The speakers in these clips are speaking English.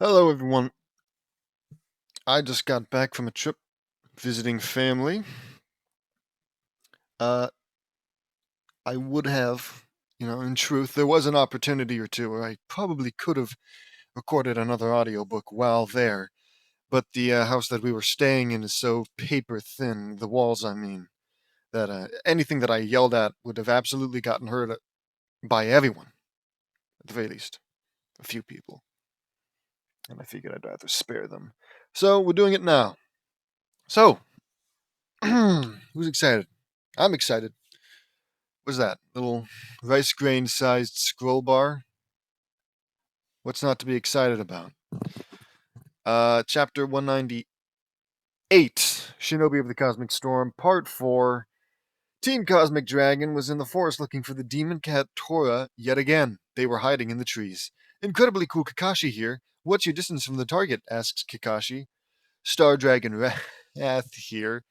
Hello, everyone. I just got back from a trip visiting family. Uh, I would have, in truth, there was an opportunity or two where I probably could have recorded another audiobook while there, but the house that we were staying in is so paper thin, the walls, I mean, that anything that I yelled at would have absolutely gotten heard by everyone, at the very least, a few people, and I figured I'd rather spare them. So, we're doing it now. So, who's excited? I'm excited. What's that? Little rice grain sized scroll bar? What's not to be excited about? Chapter 198 Shinobi of the Cosmic Storm, Part 4. Team Cosmic Dragon was in the forest looking for the demon cat Tora yet again. They were hiding in the trees. Incredibly cool Kakashi here. What's your distance from the target? Asks Kakashi. Star Dragon Wrath here.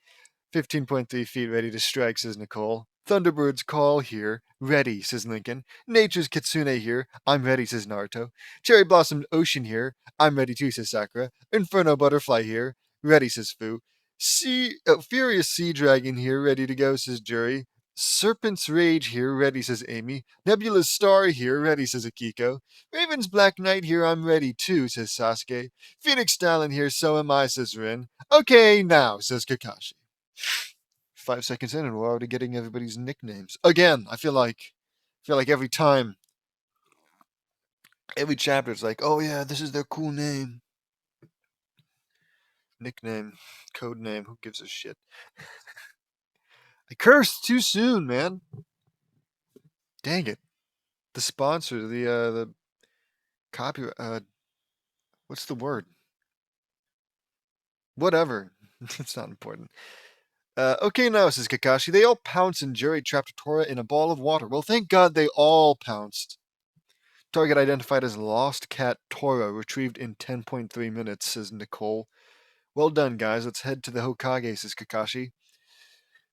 15.3 feet ready to strike, says Nicole. Thunderbird's call here. Ready, says Lincoln. Nature's Kitsune here. I'm ready, says Naruto. Cherry Blossom Ocean here. I'm ready too, says Sakura. Inferno Butterfly here. Ready, says Fu. Furious Sea Dragon here. Ready to go, says Jury. Serpent's Rage here. Ready, says Amy. Nebula's Star here. Ready, says Akiko. Raven's Black Knight here. I'm ready too, says Sasuke. Phoenix Stalin here. So am I, says Rin. Okay, now, says Kakashi. 5 seconds in, and we're already getting everybody's nicknames again. I feel like every chapter, it's like, oh yeah, this is their cool name, nickname, code name. Who gives a shit? I cursed too soon, man. Dang it. The sponsor, the copy. What's the word? Whatever. It's not important. Okay, now, says Kakashi. They all pounced and Jerry trapped Tora in a ball of water. Well, thank God they all pounced. Target identified as Lost Cat Tora, retrieved in 10.3 minutes, says Nicole. Well done, guys. Let's head to the Hokage, says Kakashi.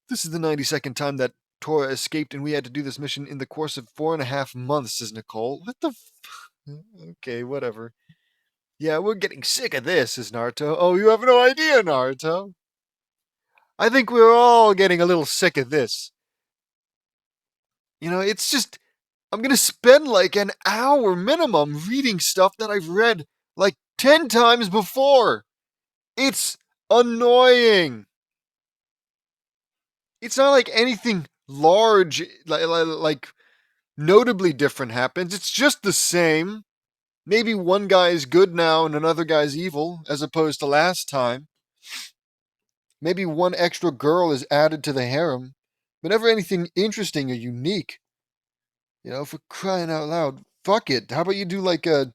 This is the 92nd time that Tora escaped, and we had to do this mission in the course of 4.5 months, says Nicole. What the Okay, whatever. Yeah, we're getting sick of this, says Naruto. Oh, you have no idea, Naruto. I think we're all getting a little sick of this. It's just, I'm gonna spend like an hour minimum reading stuff that I've read like 10 times before. It's annoying. It's not like anything large, like notably different happens. It's just the same. Maybe one guy is good now and another guy's evil, as opposed to last time. Maybe one extra girl is added to the harem, but never anything interesting or unique. For crying out loud. Fuck it. How about you do like a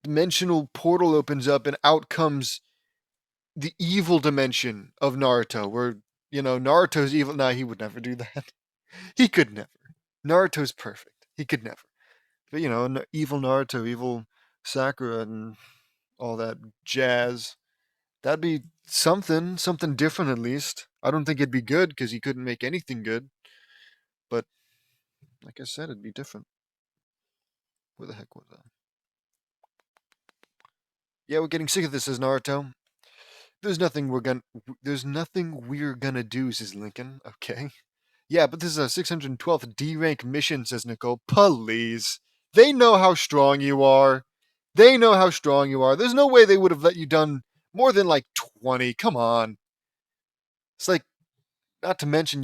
dimensional portal opens up and out comes the evil dimension of Naruto, where, Naruto's evil. Nah, he would never do that. He could never. Naruto's perfect. He could never. But, evil Naruto, evil Sakura, and all that jazz. That'd be something different at least. I don't think it'd be good because he couldn't make anything good. But, like I said, it'd be different. Where the heck was that? Yeah, we're getting sick of this, says Naruto. There's nothing we're gonna do, says Lincoln. Okay. Yeah, but this is a 612th D rank mission, says Nicole. Please. They know how strong you are. They know how strong you are. There's no way they would have let you done more than like 20. Come on. It's like, not to mention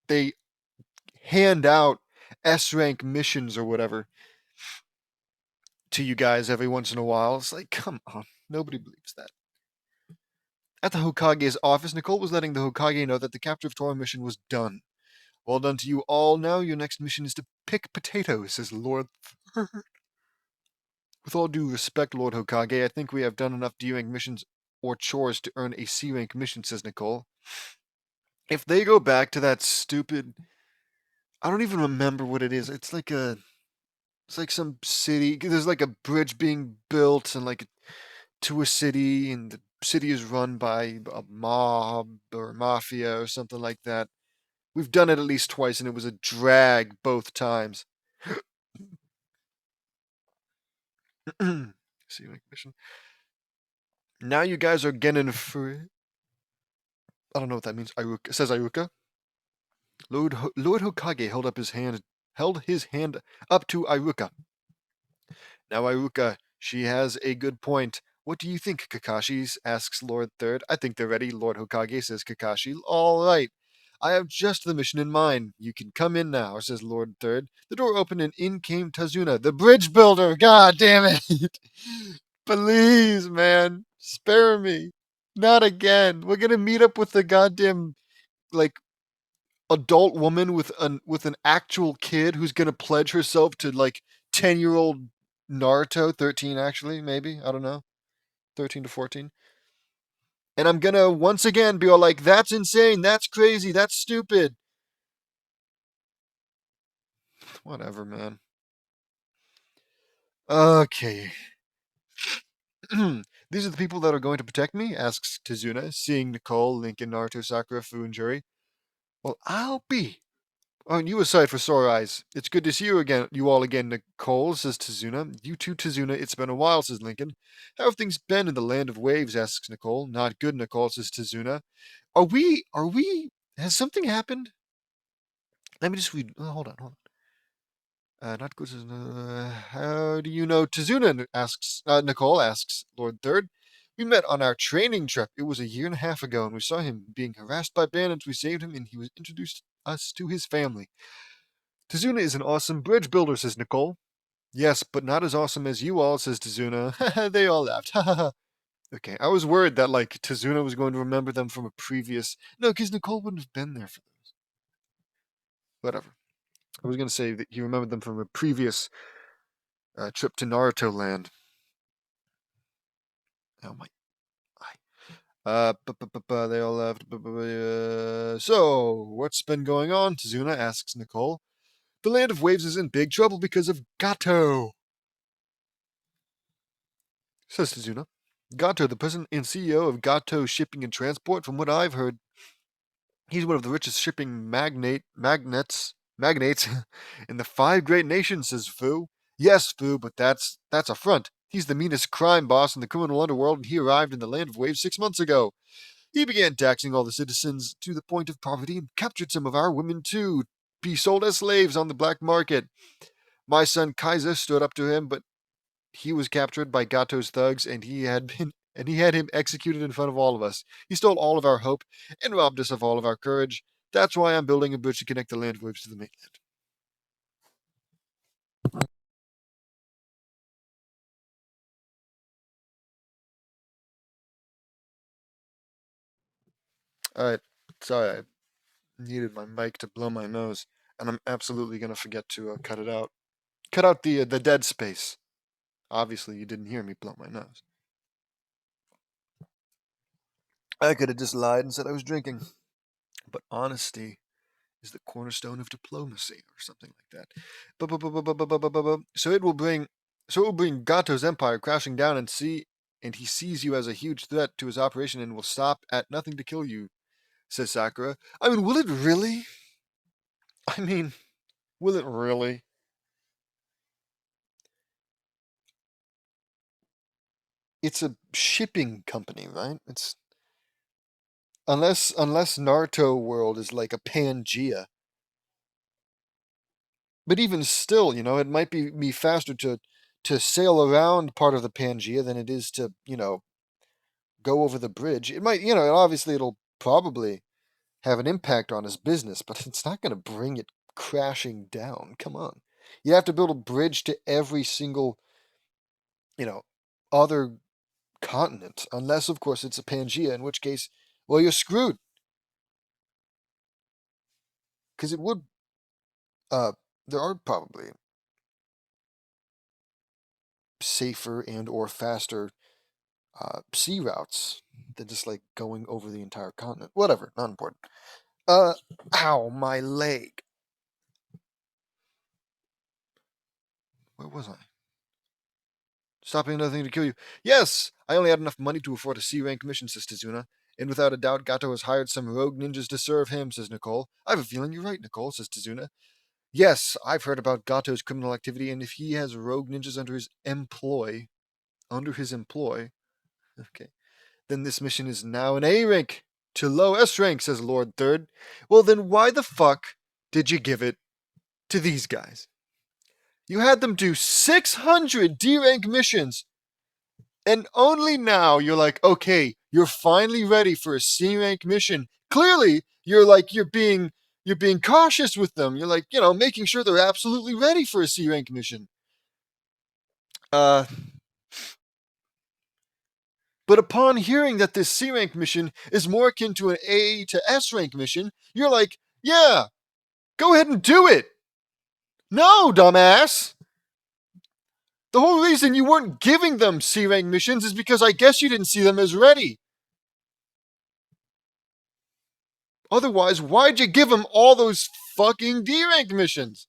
they hand out S rank missions or whatever to you guys every once in a while. It's like, come on. Nobody believes that. At the Hokage's office, Nicole was letting the Hokage know that the capture of Tora mission was done. Well done to you all. Now your next mission is to pick potatoes, says Lord. With all due respect, Lord Hokage, I think we have done enough D-rank missions or chores to earn a C-rank mission, says Nicole. If they go back to that stupid... I don't even remember what it is. It's like some city. There's like a bridge being built and to a city, and the city is run by a mob or mafia or something like that. We've done it at least twice, and it was a drag both times. See, mission. Now you guys are getting free. I don't know what that means. Iruka. It says Iruka. Lord Hokage held his hand up to Iruka. Now Iruka, she has a good point. What do you think, Kakashi? Asks Lord Third. I think they're ready, Lord Hokage, says Kakashi. All right. I have just the mission in mind. You can come in now, says Lord Third. The door opened and in came Tazuna, the bridge builder. God damn it. Please, man. Spare me. Not again. We're gonna meet up with the goddamn, like, adult woman with an actual kid who's gonna pledge herself to, like, 10-year-old Naruto, 13 actually, maybe, I don't know, 13 to 14. And I'm gonna once again be all like, that's insane, that's crazy, that's stupid. Whatever, man. Okay. These are the people that are going to protect me? Asks Tazuna, seeing Nicole, Lincoln, Naruto, Sakura, Fu, and Juri. Well, I'll be. On you aside for sore eyes. It's good to see you all again, Nicole, says Tazuna. You too, Tazuna. It's been a while, says Lincoln. How have things been in the land of waves? Asks Nicole. Not good, Nicole, says Tazuna. Has something happened? Let me just read. Hold on. Not good. How do you know Tazuna? Nicole asks Lord Third. We met on our training trip. It was a year and a half ago, and we saw him being harassed by bandits. We saved him, and he was introduced us to his family. Tazuna is an awesome bridge builder, says Nicole. Yes, but not as awesome as you all, says Tazuna. They all laughed. Okay, I was worried that, like, Tazuna was going to remember them from a previous. No, because Nicole wouldn't have been there for those. Whatever. I was going to say that he remembered them from a previous trip to Naruto Land. Oh my. They all left. So, what's been going on? Tazuna asks Nicole. The Land of Waves is in big trouble because of Gato, says Tazuna. Gato, the president and CEO of Gato Shipping and Transport, from what I've heard, he's one of the richest shipping magnates in the five great nations, says Fu. Yes, Fu, but that's a front. He's the meanest crime boss in the criminal underworld, and he arrived in the Land of Waves 6 months ago. He began taxing all the citizens to the point of poverty and captured some of our women too, be sold as slaves on the black market. My son Kaiser stood up to him, but he was captured by Gato's thugs, and he had him executed in front of all of us. He stole all of our hope and robbed us of all of our courage. That's why I'm building a bridge to connect the land waves to the mainland. Alright, sorry, I needed my mic to blow my nose, and I'm absolutely gonna forget to cut it out. Cut out the dead space. Obviously, you didn't hear me blow my nose. I could have just lied and said I was drinking. But honesty is the cornerstone of diplomacy, or something like that. So it will bring Gato's empire crashing down, and he sees you as a huge threat to his operation and will stop at nothing to kill you, says Sakura. I mean, will it really? I mean, will it really? It's a shipping company, right? It's unless Naruto World is like a Pangea. But even still, it might be faster to sail around part of the Pangea than it is to, go over the bridge. It might, obviously it'll probably have an impact on his business, but it's not going to bring it crashing down. Come on. You have to build a bridge to every single, you know, other continent, unless, of course, it's a Pangea, in which case, well, you're screwed. Because it would, uh, there are probably safer and or faster sea routes than just like going over the entire continent. Whatever, not important. Uh, Ow, my leg. Where was I? Stopping nothing to kill you. Yes, I only had enough money to afford a C rank mission, says Tazuna. And without a doubt, Gato has hired some rogue ninjas to serve him, says Nicole. I have a feeling you're right, Nicole, says Tazuna. Yes, I've heard about Gato's criminal activity, and if he has rogue ninjas under his employ, okay, then this mission is now an A rank to low S rank, says Lord Third. Well, then why the fuck did you give it to these guys? You had them do 600 D rank missions, and only now you're like, okay, you're finally ready for a C rank mission. Clearly, you're being cautious with them. You're like, making sure they're absolutely ready for a C rank mission. Uh, but upon hearing that this C rank mission is more akin to an A to S rank mission, you're like, yeah, go ahead and do it. No, dumbass. The whole reason you weren't giving them C rank missions is because I guess you didn't see them as ready. Otherwise, why'd you give them all those fucking D rank missions?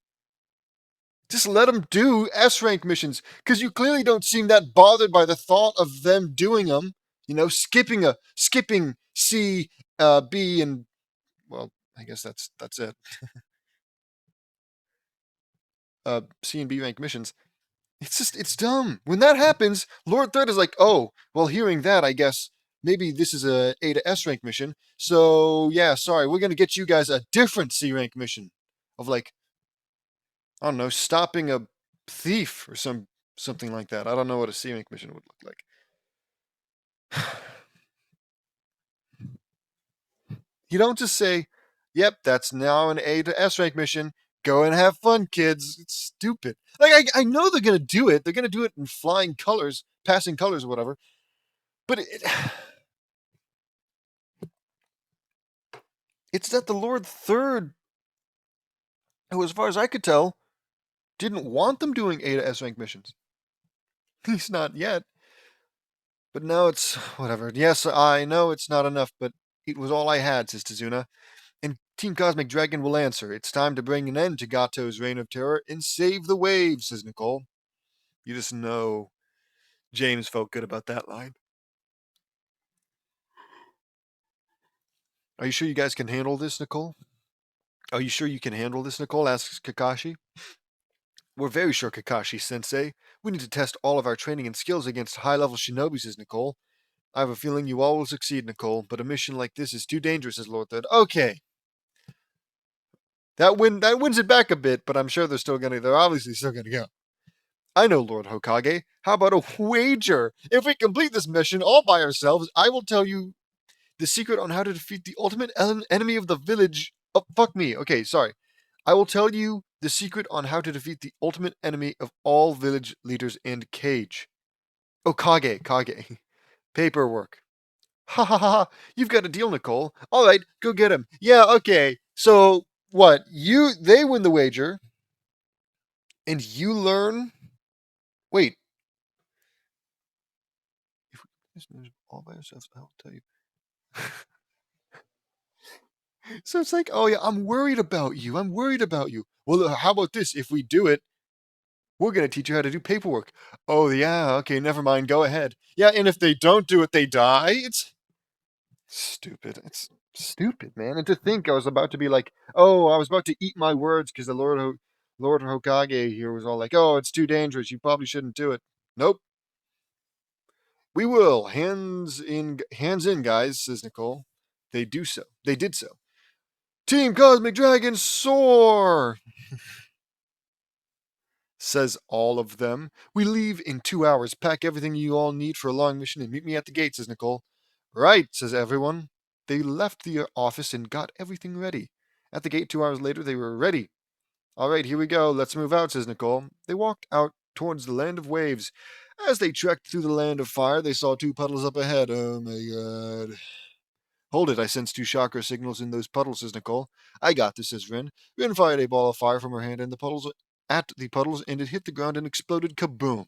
Just let them do S rank missions, because you clearly don't seem that bothered by the thought of them doing them. Skipping C, B, and well, I guess that's it. C and B rank missions. It's dumb. When that happens, Lord Third is like, oh, well, hearing that, I guess maybe this is a A to S rank mission. So yeah, sorry, we're gonna get you guys a different C rank mission of like, I don't know, stopping a thief or something like that. I don't know what a C rank mission would look like. You don't just say, yep, that's now an A to S rank mission. Go and have fun, kids. It's stupid. Like, I know they're going to do it. They're going to do it in flying colors, passing colors or whatever. But it's that the Lord Third, who, as far as I could tell, didn't want them doing A to S rank missions. At least not yet. But now it's whatever. Yes, I know it's not enough, but it was all I had, says Tazuna. And Team Cosmic Dragon will answer. It's time to bring an end to Gato's reign of terror and save the waves, says Nicole. You just know James felt good about that line. Are you sure you guys can handle this, Nicole? Are you sure you can handle this, Nicole? Asks Kakashi. We're very sure, Kakashi-sensei. We need to test all of our training and skills against high-level shinobi, says Nicole. I have a feeling you all will succeed, Nicole, but a mission like this is too dangerous, says Lord Third. Okay. That wins it back a bit, but I'm sure they're obviously still gonna go. I know, Lord Hokage. How about a wager? If we complete this mission all by ourselves, I will tell you the secret on how to defeat the ultimate enemy of the village. Oh, fuck me. Okay, sorry. I will tell you the secret on how to defeat the ultimate enemy of all village leaders and Kage. Oh, Kage. Paperwork. Ha ha ha ha. You've got a deal, Nicole. All right, go get him. Yeah, okay. So, what? They win the wager, and you learn. Wait. If we all by ourselves, I'll tell you. So it's like, oh yeah, I'm worried about you. I'm worried about you. Well, how about this? If we do it, we're going to teach you how to do paperwork. Oh yeah, okay, never mind. Go ahead. Yeah, and if they don't do it, they die. It's stupid. It's stupid, man. And to think I was about to be like, oh, I was about to eat my words because the Lord Hokage here was all like, oh, it's too dangerous. You probably shouldn't do it. Nope. We will. Hands in, guys, says Nicole. They do so. They did so. Team Cosmic Dragon soar! Says all of them. We leave in 2 hours. Pack everything you all need for a long mission and meet me at the gate, says Nicole. Right, says everyone. They left the office and got everything ready. At the gate 2 hours later, they were ready. All right, here we go. Let's move out, says Nicole. They walked out towards the land of waves. As they trekked through the land of fire, they saw 2 puddles up ahead. Oh my god. Hold it, I sense 2 chakra signals in those puddles, says Nicole. I got this, says Rin. Rin fired a ball of fire from her hand at the puddles, and it hit the ground and exploded kaboom.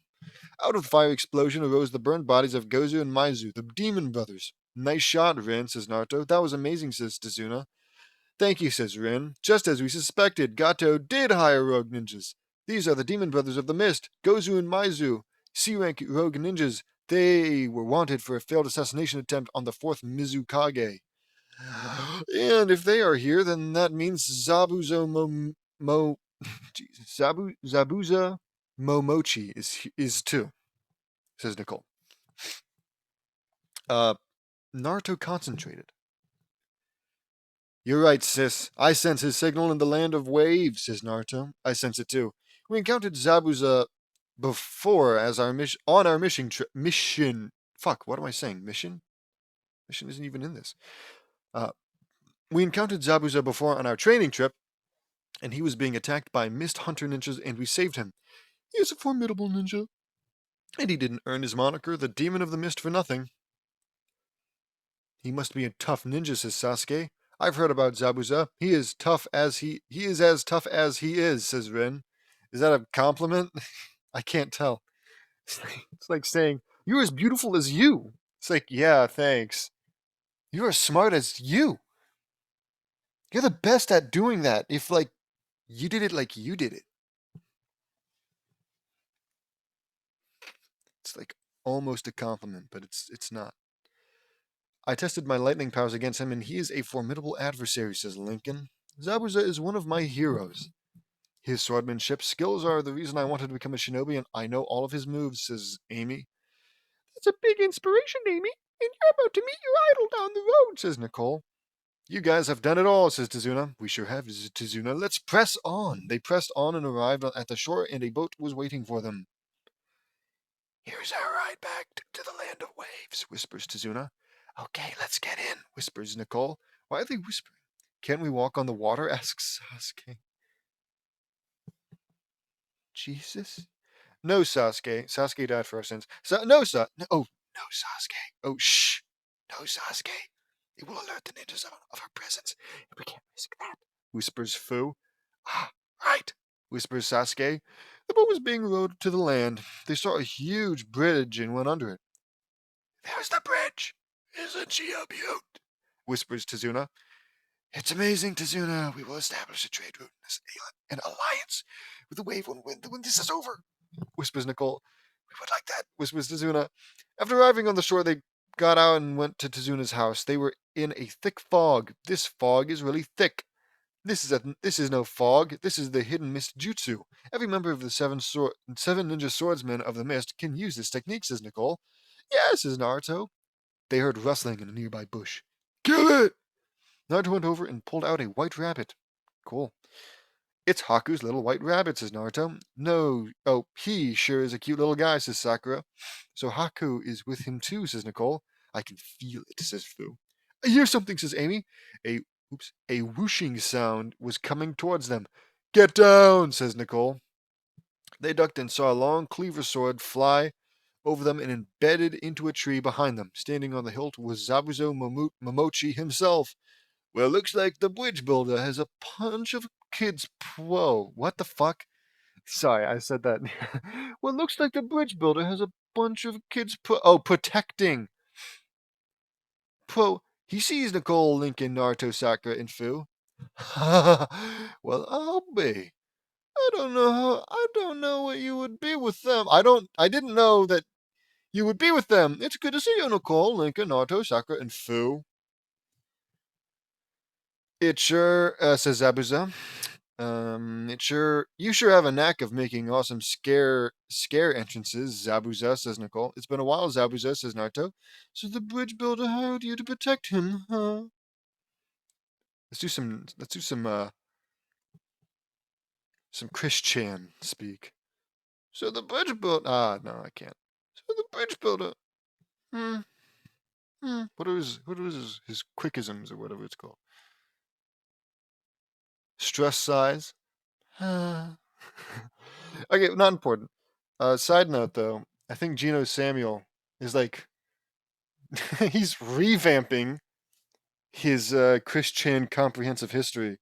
Out of the fire explosion arose the burned bodies of Gozu and Maizu, the demon brothers. Nice shot, Rin, says Naruto. That was amazing, says Tazuna. Thank you, says Rin. Just as we suspected, Gato did hire rogue ninjas. These are the demon brothers of the mist, Gozu and Maizu, C-rank rogue ninjas. They were wanted for a failed assassination attempt on the 4th Mizukage. And if they are here, then that means Zabuzo Jesus. Zabuza Momochi is too, says Nicole. Naruto concentrated. You're right, sis. I sense his signal in the land of waves, says Naruto. I sense it too. We encountered Zabuza before as on our mission. Fuck, what am I saying? Mission? Mission isn't even in this. Uh, we encountered Zabuza before on our training trip, and he was being attacked by Mist Hunter ninjas, and we saved him. He is a formidable ninja, and he didn't earn his moniker, the Demon of the Mist, for nothing. He must be a tough ninja, says Sasuke. I've heard about Zabuza. He is as tough as he is, says Rin. Is that a compliment? I can't tell. It's like saying, you're as beautiful as you. It's like, yeah, thanks. You're as smart as you. You're the best at doing that. If like you did it like you did it. It's like almost a compliment, but it's not. I tested my lightning powers against him, and he is a formidable adversary, says Lincoln. Zabuza is one of my heroes. His swordmanship skills are the reason I wanted to become a shinobi, and I know all of his moves, says Amy. That's a big inspiration, Amy, and you're about to meet your idol down the road, says Nicole. You guys have done it all, says Tazuna. We sure have, says Tazuna. Let's press on. They pressed on and arrived at the shore, and a boat was waiting for them. Here's our ride back to the land of waves, whispers Tazuna. Okay, let's get in, whispers Nicole. Why are they whispering? Can't we walk on the water? Asks Sasuke. Jesus? No, Sasuke. Sasuke died for our sins. No, Sasuke. Oh, shh. No, Sasuke. It will alert the ninjas of our presence. We can't risk that, whispers Fu. Ah, right, whispers Sasuke. The boat was being rowed to the land. They saw a huge bridge and went under it. There's the bridge. Isn't she a beaut? Whispers Tazuna. It's amazing, Tazuna. We will establish a trade route, an alliance with the wave when this is over, whispers Nicole. We would like that, whispers Tazuna. After arriving on the shore, they got out and went to Tazuna's house. They were in a thick fog. This fog is really thick. This is no fog. This is the hidden mist jutsu. Every member of the seven ninja swordsmen of the mist can use this technique, says Nicole. Yes, says Naruto. They heard rustling in a nearby bush. Kill it! Naruto went over and pulled out a white rabbit. Cool. It's Haku's little white rabbit, says Naruto. No, oh, he sure is a cute little guy, says Sakura. So Haku is with him too, says Nicole. I can feel it, says Fu. I hear something, says Amy. A whooshing sound was coming towards them. Get down, says Nicole. They ducked and saw a long cleaver sword fly over them and embedded into a tree behind them. Standing on the hilt was Zabuza Momochi himself. Well, looks like the bridge builder has a bunch of kids. Whoa, what the fuck? Sorry, I said that. Well, looks like the bridge builder has a bunch of kids. Protecting. He sees Nicole, Lincoln, Naruto, Sakura, and Fu. Well, I'll be. I don't know what you would be with them. I didn't know that you would be with them. It's good to see you, Nicole, Lincoln, Naruto, Sakura, and Fu. It sure, says Zabuza. You sure have a knack of making awesome scare entrances, Zabuza, says Nicole. It's been a while, Zabuza, says Naruto. So the bridge builder hired you to protect him, huh? Let's do some Christian speak. So the bridge builder, no, I can't. So the bridge builder, what are his quickisms or whatever it's called? Stress size. Okay, not important. Side note though, I think Geno Samuel is like he's revamping his Christian comprehensive history.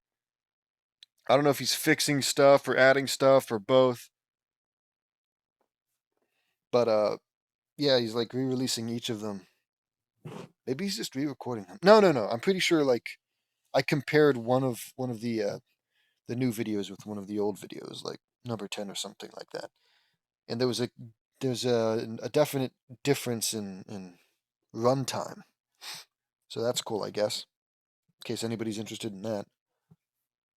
I don't know if he's fixing stuff or adding stuff or both. But yeah, he's like re-releasing each of them. Maybe he's just re-recording them. No. I'm pretty sure like I compared one of the new videos with one of the old videos, like number 10 or something like that. And there's a definite difference in runtime. So that's cool, I guess. In case anybody's interested in that.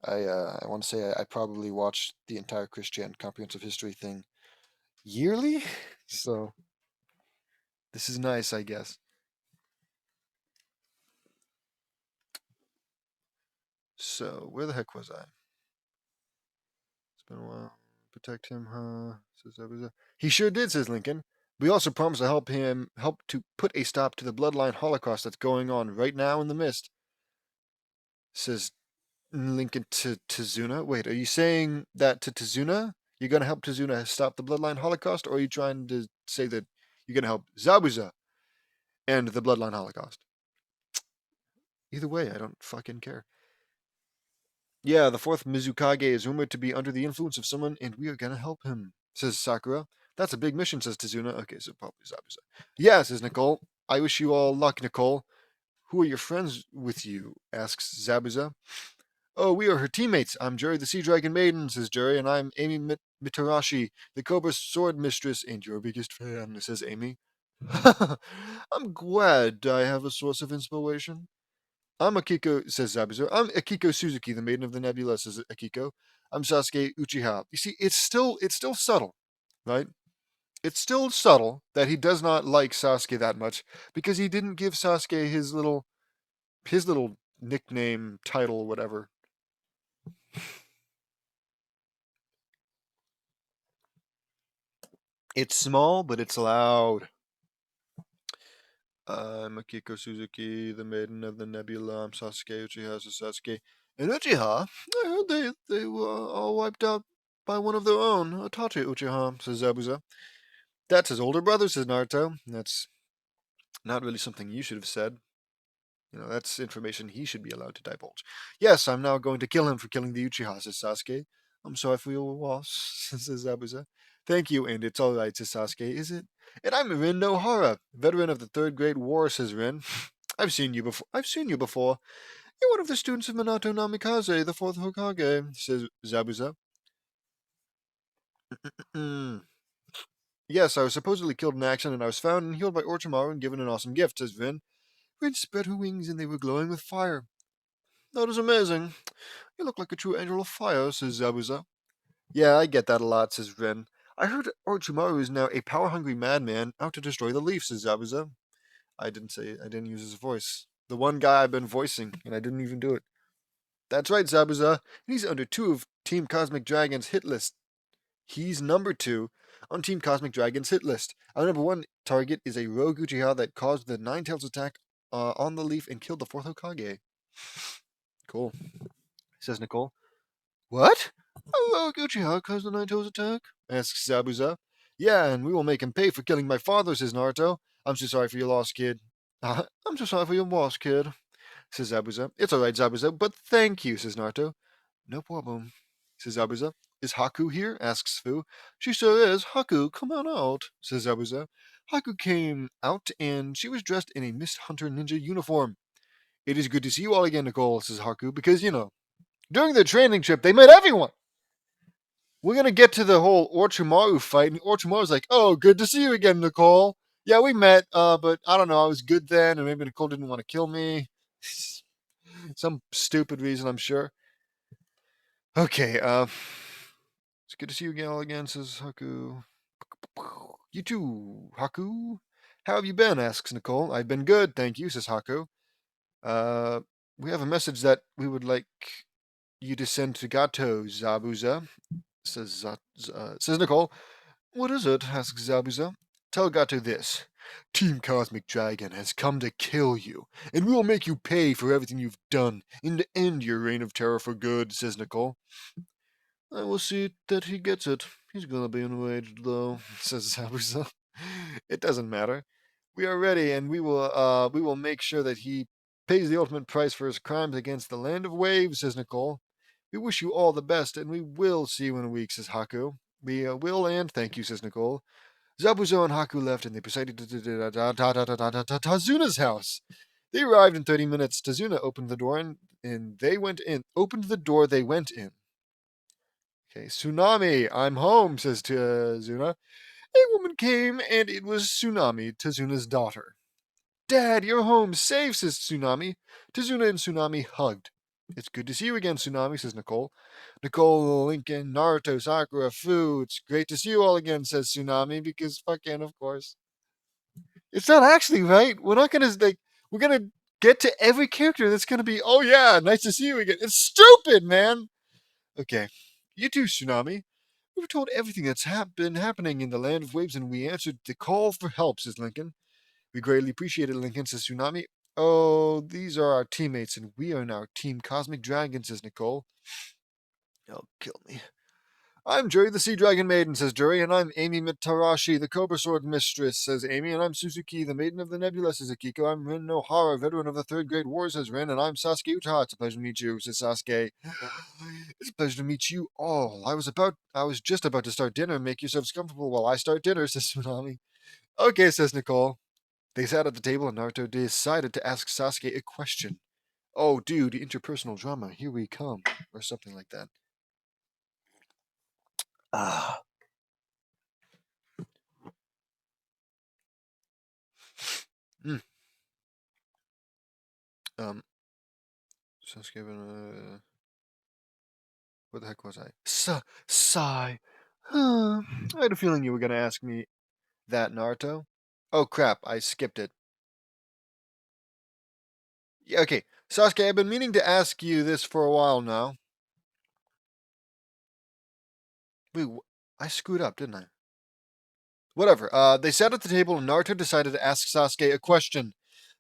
I want to say I probably watched the entire Christian comprehensive history thing yearly, so this is nice, I guess. So where the heck was I? It's been a while. Protect him, huh? Says Abuza. He sure did, says Lincoln. We also promised to help to put a stop to the bloodline holocaust that's going on right now in the mist. Says Lincoln to Tazuna. Wait, are you saying that to Tazuna? You're gonna help Tazuna stop the bloodline holocaust, or are you trying to say that you're gonna help Zabuza end the bloodline holocaust? Either way, I don't fucking care. Yeah, the fourth Mizukage is rumored to be under the influence of someone, and we are gonna help him, says Sakura. That's a big mission, says Tazuna. Okay, so probably Zabuza. Yeah, says Nicole. I wish you all luck, Nicole. Who are your friends with you? Asks Zabuza. Oh, we are her teammates. I'm Jerry the Sea Dragon Maiden, says Jerry, and I'm Amy Mitarashi, the Cobra Sword Mistress, and your biggest fan, says Amy. I'm glad I have a source of inspiration. I'm Akiko, says Zabuza. I'm Akiko Suzuki, the Maiden of the Nebula, says Akiko. I'm Sasuke Uchiha. You see, it's still subtle, right? It's still subtle that he does not like Sasuke that much because he didn't give Sasuke his little nickname, title, whatever. It's small, but it's loud. I'm Akiko Suzuki, the Maiden of the Nebula. I'm Sasuke Uchiha, says Sasuke. And Uchiha, I heard they were all wiped out by one of their own, Itachi Uchiha, says Zabuza. That's his older brother, says Naruto. That's not really something you should have said. That's information he should be allowed to divulge. Yes, I'm now going to kill him for killing the Uchiha, says Sasuke. I'm sorry for your loss, says Zabuza. Thank you, and it's alright, says Sasuke, is it? And I'm Rin Nohara, veteran of the Third Great War, says Rin. I've seen you before. You're one of the students of Minato Namikaze, the fourth Hokage, says Zabuza. Yes, I was supposedly killed in action, and I was found and healed by Orochimaru and given an awesome gift, says Rin. Rin spread her wings, and they were glowing with fire. That is amazing. You look like a true angel of fire, says Zabuza. Yeah, I get that a lot, says Rin. I heard Orochimaru is now a power-hungry madman out to destroy the leaf, says Zabuza. I didn't use his voice. The one guy I've been voicing, and I didn't even do it. That's right, Zabuza. He's under 2 of Team Cosmic Dragon's hit list. He's number 2 on Team Cosmic Dragon's hit list. Our number 1 target is a rogue Uchiha that caused the Nine-Tails attack on the leaf and killed the 4th Hokage. Cool, says Nicole. What? A rogue Uchiha caused the Nine-Tails attack? Asks Zabuza. Yeah, and we will make him pay for killing my father, says Naruto. I'm so sorry for your loss, kid. I'm so sorry for your loss, kid, says Zabuza. It's alright, Zabuza, but thank you, says Naruto. No problem, says Zabuza. Is Haku here? Asks Fu. She sure is. Haku, come on out, says Zabuza. Haku came out, and she was dressed in a Mist Hunter ninja uniform. It is good to see you all again, Nicole, says Haku, because, during the training trip, they met everyone. We're going to get to the whole Orochimaru fight, and Orochimaru's like, oh, good to see you again, Nicole. Yeah, we met, but I don't know, I was good then, and maybe Nicole didn't want to kill me. Some stupid reason, I'm sure. Okay, it's good to see you all again, says Haku. You too, Haku. How have you been? Asks Nicole. I've been good, thank you, says Haku. We have a message that we would like you to send to Gato, Zabuza, says Nicole. What is it? Asks Zabuza. Tell Gato this. Team Cosmic Dragon has come to kill you, and we will make you pay for everything you've done and to end your reign of terror for good, says Nicole. I will see that he gets it. He's gonna be enraged, though, says Zabuza. It doesn't matter. We are ready, and we will make sure that he pays the ultimate price for his crimes against the land of waves, says Nicole. We wish you all the best, and we will see you in a week, says Haku. We will, and thank you, says Nicole. Zabuza and Haku left, and they proceeded to Tazuna's house. They arrived in 30 minutes. Tazuna opened the door, and they went in. Opened the door, they went in. Okay, Tsunami, I'm home, says Tazuna. A woman came, and it was Tsunami, Tazuna's daughter. Dad, you're home safe, says Tsunami. Tazuna and Tsunami hugged. It's good to see you again, Tsunami, says Nicole. Nicole, Lincoln, Naruto, Sakura, Fu, it's great to see you all again, says Tsunami, because fucking, of course. It's not actually, right? We're not gonna, like, we're gonna get to every character that's gonna be, oh yeah, nice to see you again. It's stupid, man! Okay. You too, Tsunami. We were told everything that's been happening in the Land of Waves, and we answered the call for help, says Lincoln. We greatly appreciate it, Lincoln, says Tsunami. Oh, these are our teammates, and we are in our team Cosmic Dragon, says Nicole. Oh, kill me. I'm Jury, the Sea Dragon Maiden, says Jury, and I'm Amy Mitarashi, the Cobra Sword Mistress, says Amy, and I'm Suzuki, the Maiden of the Nebula, says Akiko. I'm Rin Nohara, veteran of the Third Great War, says Rin, and I'm Sasuke Uchiha. It's a pleasure to meet you, says Sasuke. It's a pleasure to meet you all. I was just about to start dinner. Make yourselves comfortable while I start dinner, says Tsunami. Okay, says Nicole. They sat at the table, and Naruto decided to ask Sasuke a question. Oh, dude, interpersonal drama, here we come, or something like that. Ah. Mm. Sasuke, what the heck was I? Sigh. I had a feeling you were going to ask me that, Naruto. Oh, crap, I skipped it. Yeah, okay, Sasuke, I've been meaning to ask you this for a while now. Wait, I screwed up, didn't I? Whatever. They sat at the table and Naruto decided to ask Sasuke a question.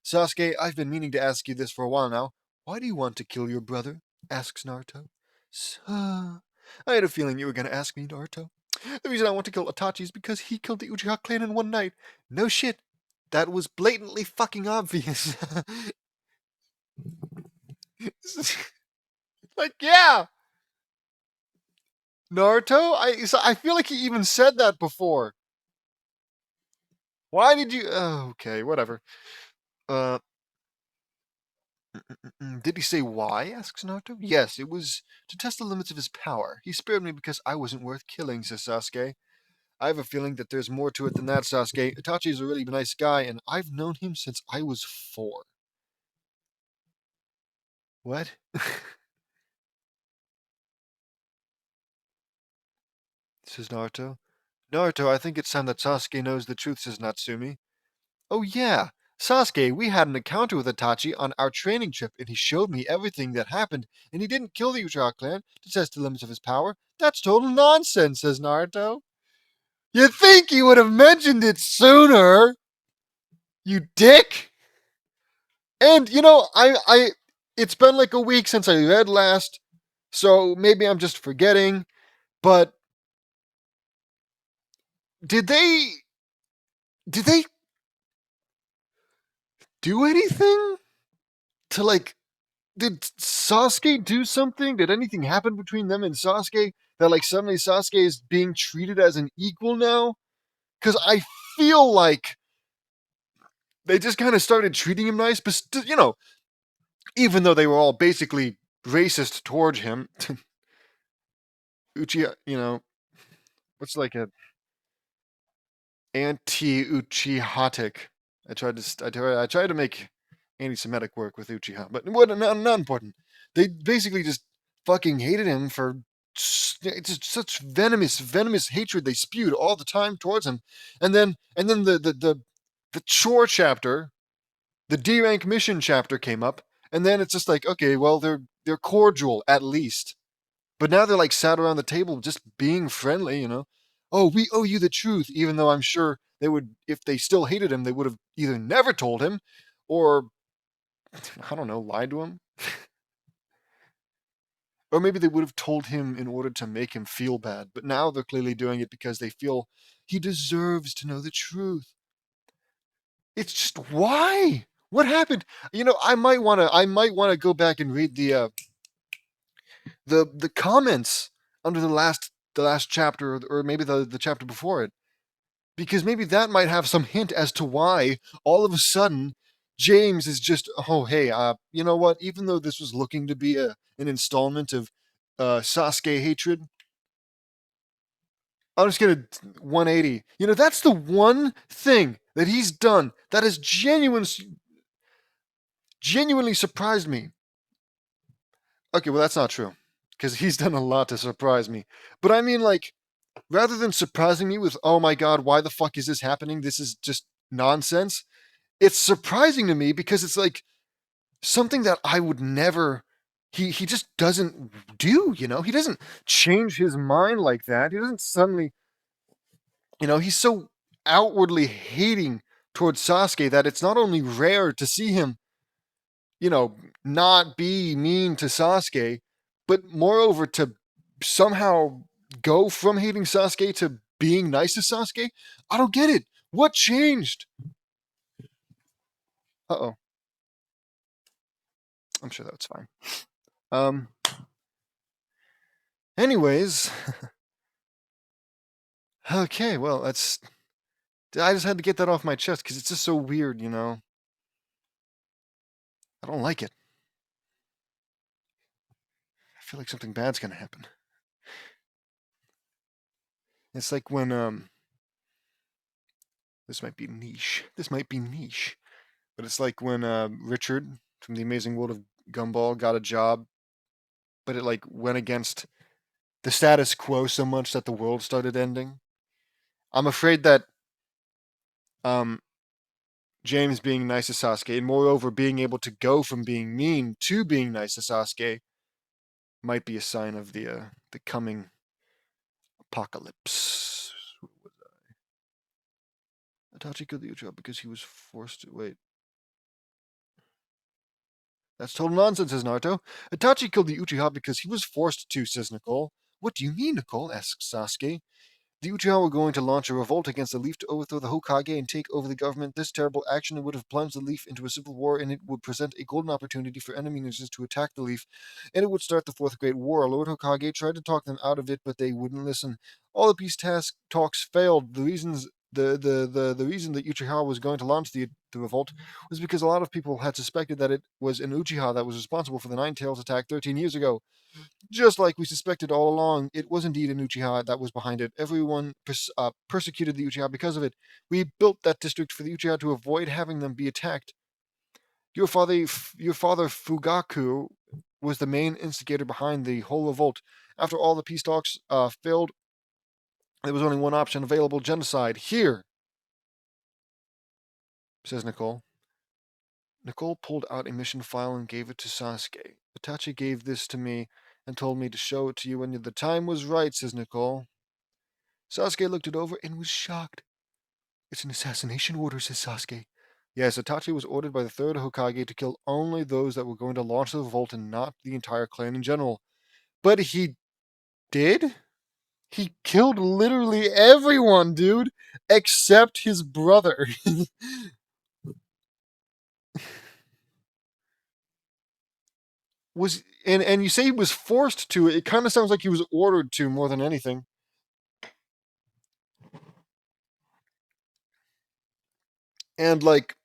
Sasuke, I've been meaning to ask you this for a while now. Why do you want to kill your brother? Asks Naruto. I had a feeling you were going to ask me, Naruto. The reason I want to kill Itachi is because he killed the Uchiha clan in one night. No shit. That was blatantly fucking obvious. Like, yeah. Naruto? I feel like he even said that before. Why did you... Oh, okay, whatever. Did he say why? Asks Naruto. Yes, it was to test the limits of his power. He spared me because I wasn't worth killing, says Sasuke. I have a feeling that there's more to it than that, Sasuke. Itachi is a really nice guy, and I've known him since I was 4. What? Says Naruto. Naruto, I think it's time that Sasuke knows the truth, says Natsumi. Oh yeah, Sasuke, we had an encounter with Itachi on our training trip, and he showed me everything that happened, and he didn't kill the Uchiha clan to test the limits of his power. That's total nonsense, says Naruto. You'd think you would have mentioned it sooner, you dick! And, it's been like a week since I read last, so maybe I'm just forgetting, but did they do anything to, like, did Sasuke do something? Did anything happen between them and Sasuke that, like, suddenly Sasuke is being treated as an equal now? Because I feel like they just kind of started treating him nice, but even though they were all basically racist towards him, Uchiha, what's like a anti-Uchihatic. I tried to make anti-Semitic work with Uchiha, but not important. They basically just fucking hated him for just such venomous hatred they spewed all the time towards him, and then the chore chapter, the D rank mission chapter came up, and then it's just like, okay, well, they're cordial at least. But now they're like sat around the table just being friendly. Oh, we owe you the truth, even though I'm sure they would, if they still hated him, they would have either never told him or, I don't know, lied to him. Or maybe they would have told him in order to make him feel bad. But now they're clearly doing it because they feel he deserves to know the truth. It's just why? What happened? I might wanna go back and read the comments under the last chapter, or maybe the chapter before it, because maybe that might have some hint as to why all of a sudden James is just, oh hey, you know what, even though this was looking to be an installment of Sasuke hatred, I'm just gonna 180. That's the one thing that he's done that has genuinely surprised me. Okay, well, that's not true. Because he's done a lot to surprise me. But I mean, like, rather than surprising me with, oh my god, why the fuck is this happening? This is just nonsense. It's surprising to me because it's like something that I would never. He just doesn't do, you know? He doesn't change his mind like that. He doesn't suddenly, he's so outwardly hating towards Sasuke that it's not only rare to see him, not be mean to Sasuke, but moreover to somehow go from hating Sasuke to being nice to Sasuke. I don't get it. What changed? Uh-oh. I'm sure that's fine. Um anyways, okay, well, I just had to get that off my chest cuz it's just so weird, I don't like it. I feel like something bad's going to happen. It's like when this might be niche. This might be niche. But it's like when Richard from The Amazing World of Gumball got a job, but it like went against the status quo so much that the world started ending. I'm afraid that um, James being nice to Sasuke, and moreover being able to go from being mean to being nice to Sasuke, might be a sign of the coming apocalypse. Itachi killed the Uchiha because he was forced to wait. That's total nonsense, says Naruto. Itachi killed the Uchiha because he was forced to, says Nicole. What do you mean, Nicole? Asks Sasuke. The Uchiha were going to launch a revolt against the Leaf to overthrow the Hokage and take over the government. This terrible action would have plunged the Leaf into a civil war, and it would present a golden opportunity for enemy ninjas to attack the Leaf, and it would start the Fourth Great War. Lord Hokage tried to talk them out of it, but they wouldn't listen. All the peace talks failed. The reasons the reason that Uchiha was going to launch the revolt was because a lot of people had suspected that it was an Uchiha that was responsible for the Nine Tails attack 13 years ago. Just like we suspected all along, it was indeed an Uchiha that was behind it. Everyone persecuted the Uchiha because of it. We built that district for the Uchiha to avoid having them be attacked. Your father Fugaku was the main instigator behind the whole revolt. After all the peace talks failed, there was only one option available: genocide. Here, says Nicole. Nicole pulled out a mission file and gave it to Sasuke. Itachi gave this to me and told me to show it to you when the time was right, says Nicole. Sasuke looked it over and was shocked. It's an assassination order, says Sasuke. Yes, Itachi was ordered by the third Hokage to kill only those that were going to launch the revolt and not the entire clan in general. But he did? He killed literally everyone, dude, except his brother. And you say he was forced to. It kind of sounds like he was ordered to more than anything. And like,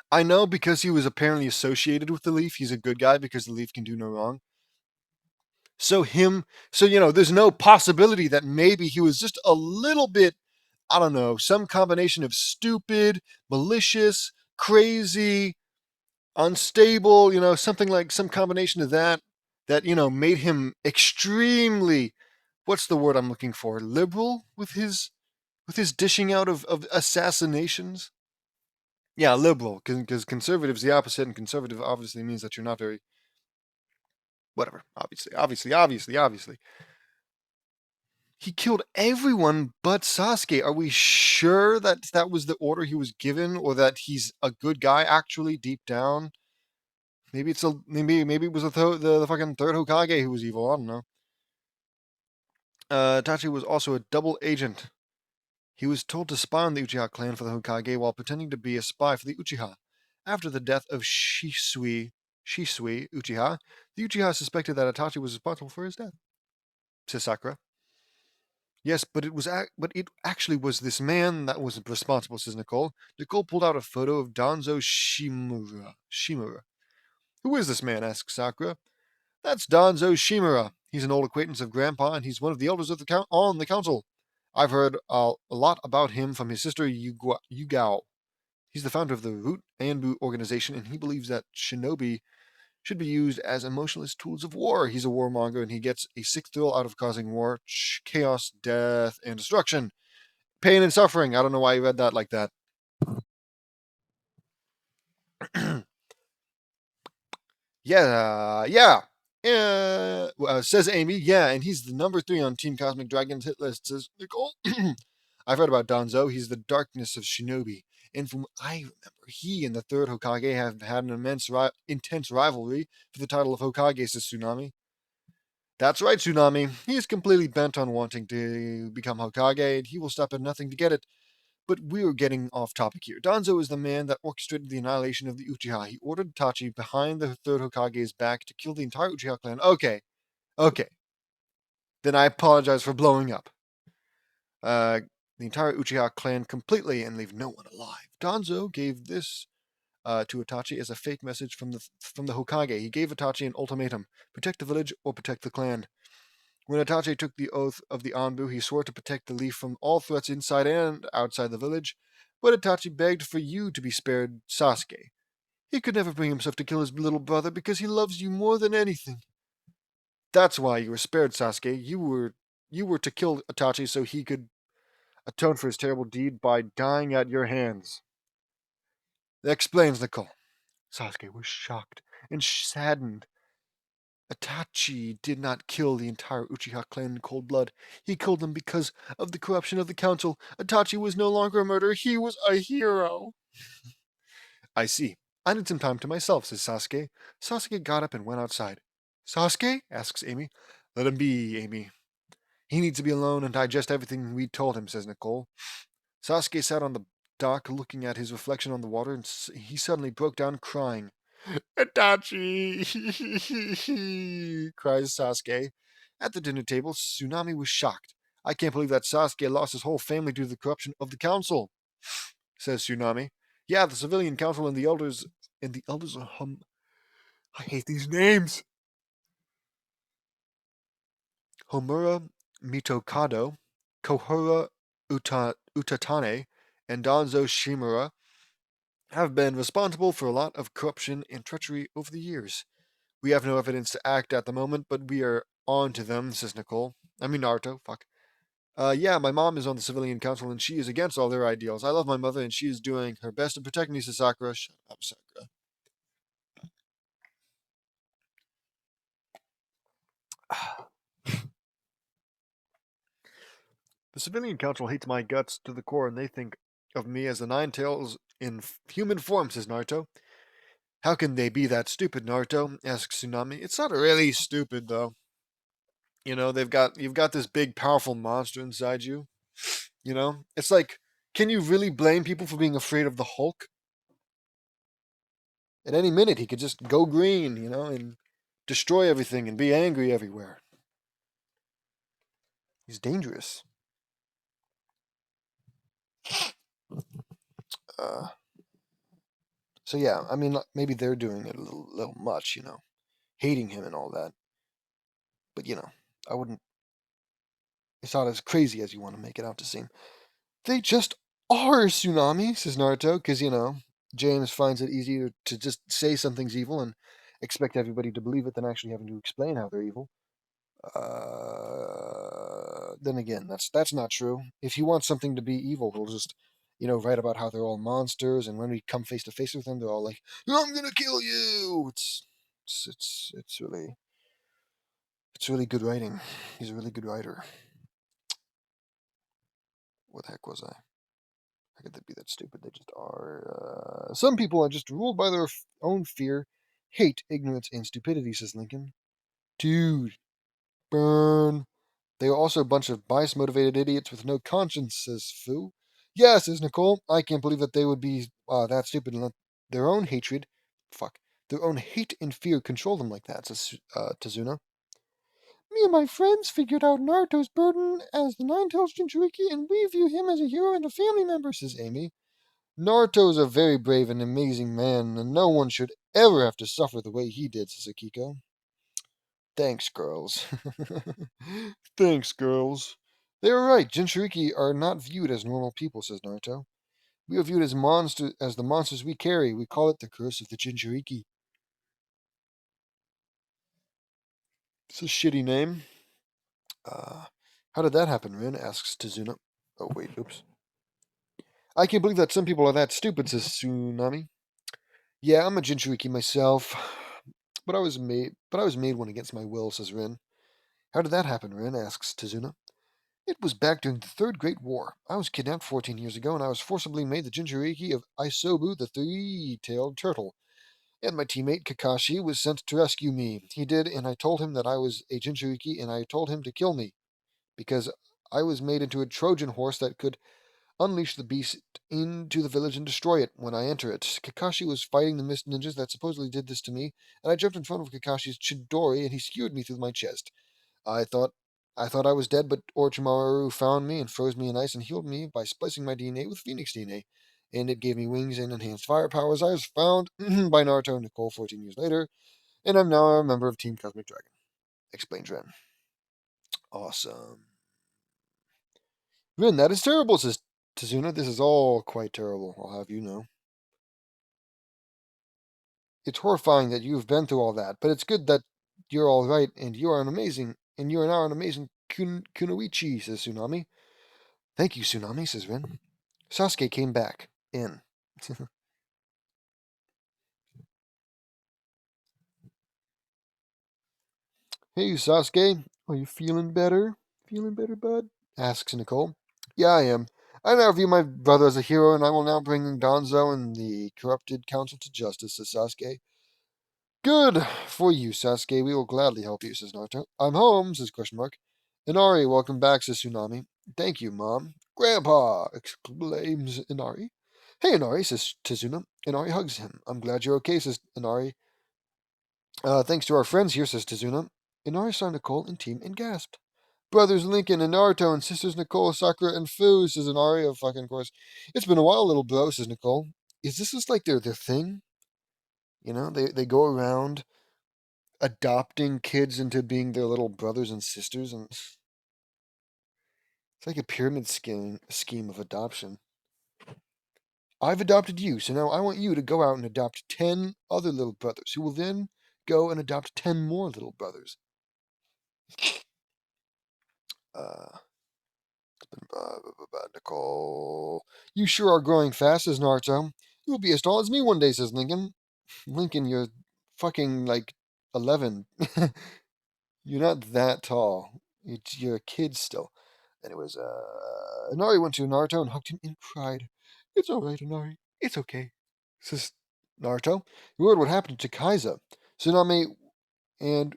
I know because he was apparently associated with the Leaf, he's a good guy because the Leaf can do no wrong. So there's no possibility that maybe he was just a little bit, I don't know, some combination of stupid, malicious, crazy, unstable, something like some combination of that made him extremely, what's the word I'm looking for, liberal with his dishing out of assassinations. Yeah, liberal, because conservative's the opposite, and conservative obviously means that you're not very, whatever, obviously. He killed everyone but Sasuke. Are we sure that that was the order he was given, or that he's a good guy actually deep down? Maybe maybe it was the fucking third Hokage who was evil. I don't know. Itachi was also a double agent. He was told to spy on the Uchiha clan for the Hokage while pretending to be a spy for the Uchiha. After the death of Shisui Uchiha, the Uchiha suspected that Itachi was responsible for his death, says Sakura. Yes, but it actually was this man that was responsible, says Nicole. Nicole pulled out a photo of Danzo Shimura. Who is this man? Asks Sakura. That's Danzo Shimura. He's an old acquaintance of Grandpa, and he's one of the elders of on the council. I've heard a lot about him from his sister Yugao. He's the founder of the Root Anbu organization, and he believes that shinobi should be used as emotionless tools of war. He's a warmonger, and he gets a sick thrill out of causing war, chaos, death, and destruction. Pain and suffering. I don't know why you read that like that. Yeah. Says Amy. Yeah, and he's the number 3 on Team Cosmic Dragon's hit list, says Nicole. I've heard about Danzo. He's the darkness of shinobi. And from what I remember, he and the third Hokage have had an intense rivalry for the title of Hokage, says Tsunami. That's right, Tsunami. He is completely bent on wanting to become Hokage, and he will stop at nothing to get it. But we're getting off topic here. Danzo is the man that orchestrated the annihilation of the Uchiha. He ordered Itachi behind the third Hokage's back to kill the entire Uchiha clan. Okay. Then I apologize for blowing up. The entire Uchiha clan completely and leave no one alive. Danzo gave this to Itachi as a fake message from the Hokage. He gave Itachi an ultimatum: protect the village or protect the clan. When Itachi took the oath of the Anbu, he swore to protect the leaf from all threats inside and outside the village. But Itachi begged for you to be spared, Sasuke. He could never bring himself to kill his little brother because he loves you more than anything. That's why you were spared, Sasuke. You were to kill Itachi so he could atone for his terrible deed by dying at your hands. That explains Nicole. Sasuke was shocked and saddened. Itachi did not kill the entire Uchiha clan in cold blood. He killed them because of the corruption of the council. Itachi was no longer a murderer. He was a hero. I see. I need some time to myself, says Sasuke. Sasuke got up and went outside. Sasuke? Asks Amy. Let him be, Amy. He needs to be alone and digest everything we told him, says Nicole. Sasuke sat on the dock looking at his reflection on the water, and he suddenly broke down crying. Itachi! cries Sasuke. At the dinner table, Tsunami was shocked. I can't believe that Sasuke lost his whole family due to the corruption of the council, says Tsunami. Yeah, the civilian council and the elders are I hate these names. Homura Mitokado, Kohora Utatane, and Danzo Shimura have been responsible for a lot of corruption and treachery over the years. We have no evidence to act at the moment, but we are on to them, says Nicole. I mean Naruto, fuck. Yeah, my mom is on the civilian council and she is against all their ideals. I love my mother and she is doing her best to protect me, says Sakura. Shut up, Sakura. The civilian council hates my guts to the core and they think of me as the Nine Tails in human form, says Naruto. How can they be that stupid, Naruto? Asks Tsunami. It's not really stupid, though. You know, you've got this big, powerful monster inside you. You know, it's like, can you really blame people for being afraid of the Hulk? At any minute, he could just go green, and destroy everything and be angry everywhere. He's dangerous. Uh, so yeah, I mean, maybe they're doing it a little much, hating him and all that. But I wouldn't. It's not as crazy as you want to make it out to seem. They just are, Tsunami, says Naruto, because, James finds it easier to just say something's evil and expect everybody to believe it than actually having to explain how they're evil. Then again, that's not true. If he wants something to be evil, he'll just, write about how they're all monsters, and when we come face to face with them, they're all like, "I'm gonna kill you." It's really good writing. He's a really good writer. What the heck was I? How could they be that stupid? They just are. Some people are just ruled by their own fear, hate, ignorance, and stupidity, says Lincoln. Dude, burn. They are also a bunch of bias-motivated idiots with no conscience, says Fu. Yeah, says Nicole. I can't believe that they would be that stupid and let their own their own hate and fear control them like that, says Tazuna. Me and my friends figured out Naruto's burden as the Nine-Tails Jinchuriki, and we view him as a hero and a family member, says Amy. Naruto is a very brave and amazing man, and no one should ever have to suffer the way he did, says Akiko. Thanks, girls. Thanks, girls. They are right. Jinchuriki are not viewed as normal people, says Naruto. We are viewed as the monsters we carry. We call it the curse of the Jinchuriki. It's a shitty name. Uh, how did that happen, Rin? Asks Tazuna. Oh, wait, oops. I can't believe that some people are that stupid, says Tsunami. Yeah, I'm a Jinchuriki myself. But I was made one against my will, says Rin. How did that happen, Rin? Asks Tazuna. It was back during the Third Great War. I was kidnapped 14 years ago, and I was forcibly made the Jinchuriki of Isobu, the three-tailed turtle. And my teammate Kakashi was sent to rescue me. He did, and I told him that I was a Jinchuriki, and I told him to kill me, because I was made into a Trojan horse that could unleash the beast into the village and destroy it when I enter it. Kakashi was fighting the mist ninjas that supposedly did this to me, and I jumped in front of Kakashi's Chidori, and he skewered me through my chest. I thought I thought I was dead, but Orochimaru found me and froze me in ice and healed me by splicing my DNA with Phoenix DNA. And it gave me wings and enhanced fire powers. I was found by Naruto and Nicole 14 years later, and I'm now a member of Team Cosmic Dragon. Explains Ren. Awesome. Ren, that is terrible, says Tazuna. This is all quite terrible, I'll have you know. It's horrifying that you've been through all that, but it's good that you're all right, and you are now an amazing Kunoichi, says Tsunami. Thank you, Tsunami, says Ren. Sasuke came back in. Hey, Sasuke, are you feeling better? Feeling better, bud? Asks Nicole. Yeah, I am. I now view my brother as a hero, and I will now bring Gonzo and the corrupted council to justice, says Sasuke. Good for you, Sasuke. We will gladly help you, says Naruto. I'm home, says question mark. Inari, welcome back, says Tsunami. Thank you, Mom. Grandpa, exclaims Inari. Hey, Inari, says Tazuna. Inari hugs him. I'm glad you're okay, says Inari. Thanks to our friends here, says Tazuna. Inari saw Nicole and team and gasped. Brothers Lincoln and Naruto and sisters Nicole, Sakura, and Fu, says Inari, of fucking course. It's been a while, little bro, says Nicole. Is this just like their thing? You know, they go around adopting kids into being their little brothers and sisters, and it's like a pyramid scheme of adoption. I've adopted you, so now I want you to go out and adopt 10 other little brothers, who will then go and adopt 10 more little brothers. Uh, Nicole. You sure are growing fast, says Naruto. You'll be as tall as me one day, says Lincoln. Lincoln, you're fucking like 11. You're not that tall. You're a kid still. Anyways, Inari went to Naruto and hugged him and cried. It's alright, Inari. It's okay, says Naruto. You heard what happened to Kaiser. Tsunami, and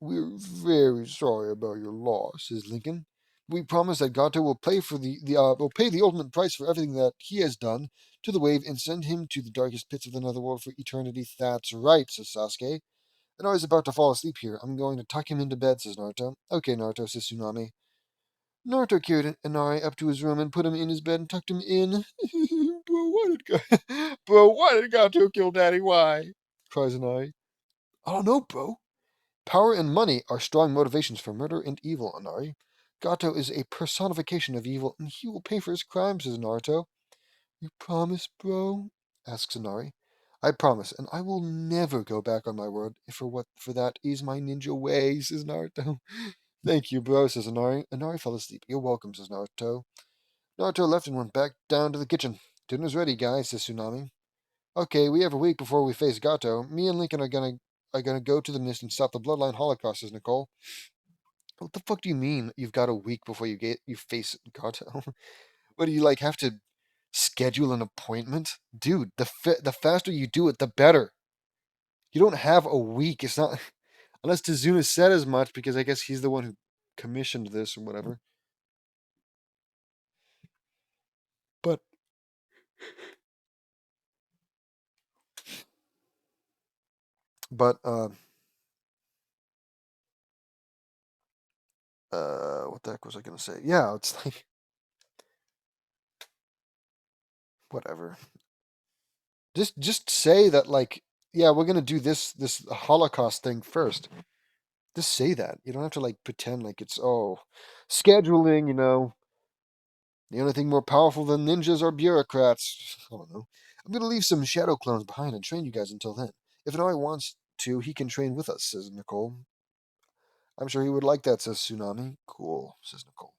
we're very sorry about your loss, says Lincoln. We promise that Gato will pay the ultimate price for everything that he has done to the wave and send him to the darkest pits of the netherworld for eternity. That's right, says Sasuke. And I was about to fall asleep here. I'm going to tuck him into bed, says Naruto. Okay, Naruto, says Tsunami. Naruto carried Inari up to his room and put him in his bed and tucked him in. Bro, why did Gato kill Daddy? Why? Cries Inari. I don't know, bro. Power and money are strong motivations for murder and evil, Inari. Gato is a personification of evil, and he will pay for his crimes, says Naruto. You promise, bro? Asks Inari. I promise, and I will never go back on my word. For that is my ninja way, says Naruto. Thank you, bro, says Inari. Inari fell asleep. You're welcome, says Naruto. Naruto left and went back down to the kitchen. Dinner's ready, guys, says Tsunami. Okay, we have a week before we face Gato. Me and Lincoln are gonna go to the mist and stop the bloodline holocaust, says Nicole. What the fuck do you mean you've got a week before you face Gato? What do you like have to schedule an appointment? Dude, the faster you do it, the better. You don't have a week. It's not unless Tazuna said as much, because I guess he's the one who commissioned this or whatever. But but what the heck was I gonna say? Yeah, it's like whatever. Just say that, like, yeah, we're gonna do this Holocaust thing first. Just say that. You don't have to like pretend like it's scheduling. The only thing more powerful than ninjas are bureaucrats. I don't know. I'm gonna leave some shadow clones behind and train you guys until then. If Inari wants to, he can train with us, says Nicole. I'm sure he would like that, says Tsunami. Cool, says Nicole.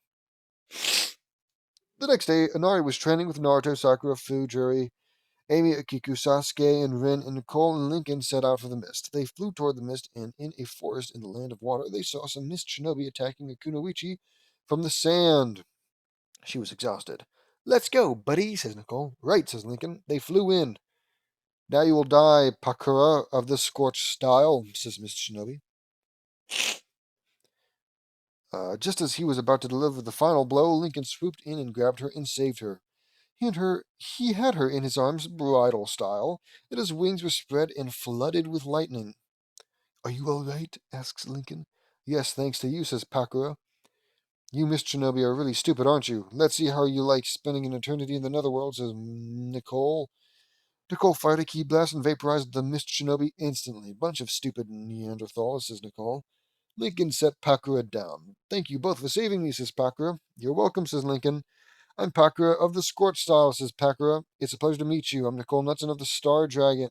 The next day, Inari was training with Naruto, Sakura, Fujiri, Amy, Akiku, Sasuke, and Rin, and Nicole and Lincoln set out for the mist. They flew toward the mist, and in a forest in the land of water, they saw some mist shinobi attacking a kunoichi from the sand. She was exhausted. Let's go, buddy, says Nicole. Right, says Lincoln. They flew in. Now you will die, Pakura, of the scorched style, says Mist Shinobi. Just as he was about to deliver the final blow, Lincoln swooped in and grabbed her and saved her. He had her in his arms bridal style, and his wings were spread and flooded with lightning. Are you all right? Asks Lincoln. Yes, thanks to you, says Pakura. You, Miss Shinobi, are really stupid, aren't you? Let's see how you like spending an eternity in the netherworld, says Nicole. Nicole fired a ki blast and vaporized the Mist Shinobi instantly. Bunch of stupid Neanderthals, says Nicole. Lincoln set Pakura down. Thank you both for saving me, says Pakura. You're welcome, says Lincoln. I'm Pakura of the Scorch Style, says Pakura. It's a pleasure to meet you. I'm Nicole Knudsen of the Star Dragon,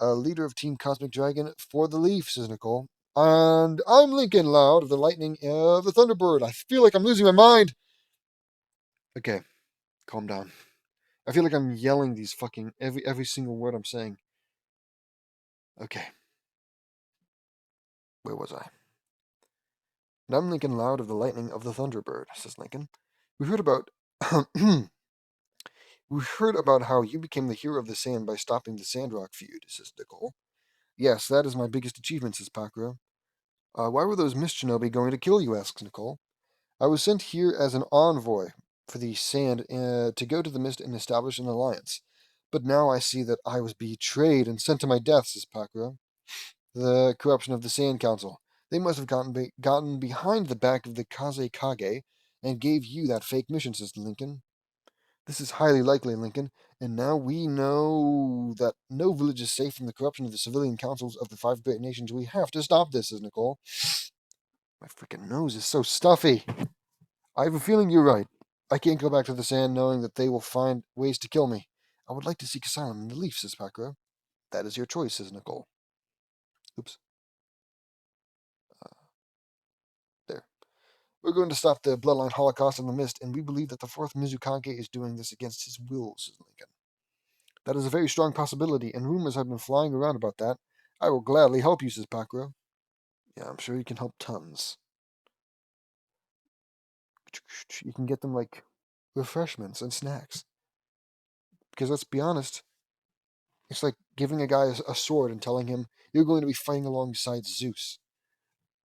leader of Team Cosmic Dragon for the Leaf, says Nicole. And I'm Lincoln Loud of the Lightning of the Thunderbird. I feel like I'm losing my mind. Okay, calm down. I feel like I'm yelling these fucking every single word I'm saying. Okay. Where was I? And I'm Lincoln Loud of the Lightning of the Thunderbird, says Lincoln. We heard about we heard about how you became the hero of the sand by stopping the Sandrock feud, says Nicole. Yes, that is my biggest achievement, says Pakura. Why were those Mist Shinobi going to kill you, asks Nicole. I was sent here as an envoy for the sand to go to the mist and establish an alliance. But now I see that I was betrayed and sent to my death, says Pakura. The corruption of the Sand Council. They must have gotten behind the back of the Kaze Kage and gave you that fake mission, says Lincoln. This is highly likely, Lincoln, and now we know that no village is safe from the corruption of the civilian councils of the five great nations. We have to stop this, says Nicole. My freaking nose is so stuffy. I have a feeling you're right. I can't go back to the sand knowing that they will find ways to kill me. I would like to seek asylum in the Leaf, says Pakura. That is your choice, says Nicole. Oops. There. We're going to stop the bloodline holocaust in the mist, and we believe that the fourth Mizukage is doing this against his will, says Lincoln. That is a very strong possibility, and rumors have been flying around about that. I will gladly help you, says Pakura. Yeah, I'm sure you can help tons. You can get them, like, refreshments and snacks. Because let's be honest, it's like giving a guy a sword and telling him, you're going to be fighting alongside Zeus.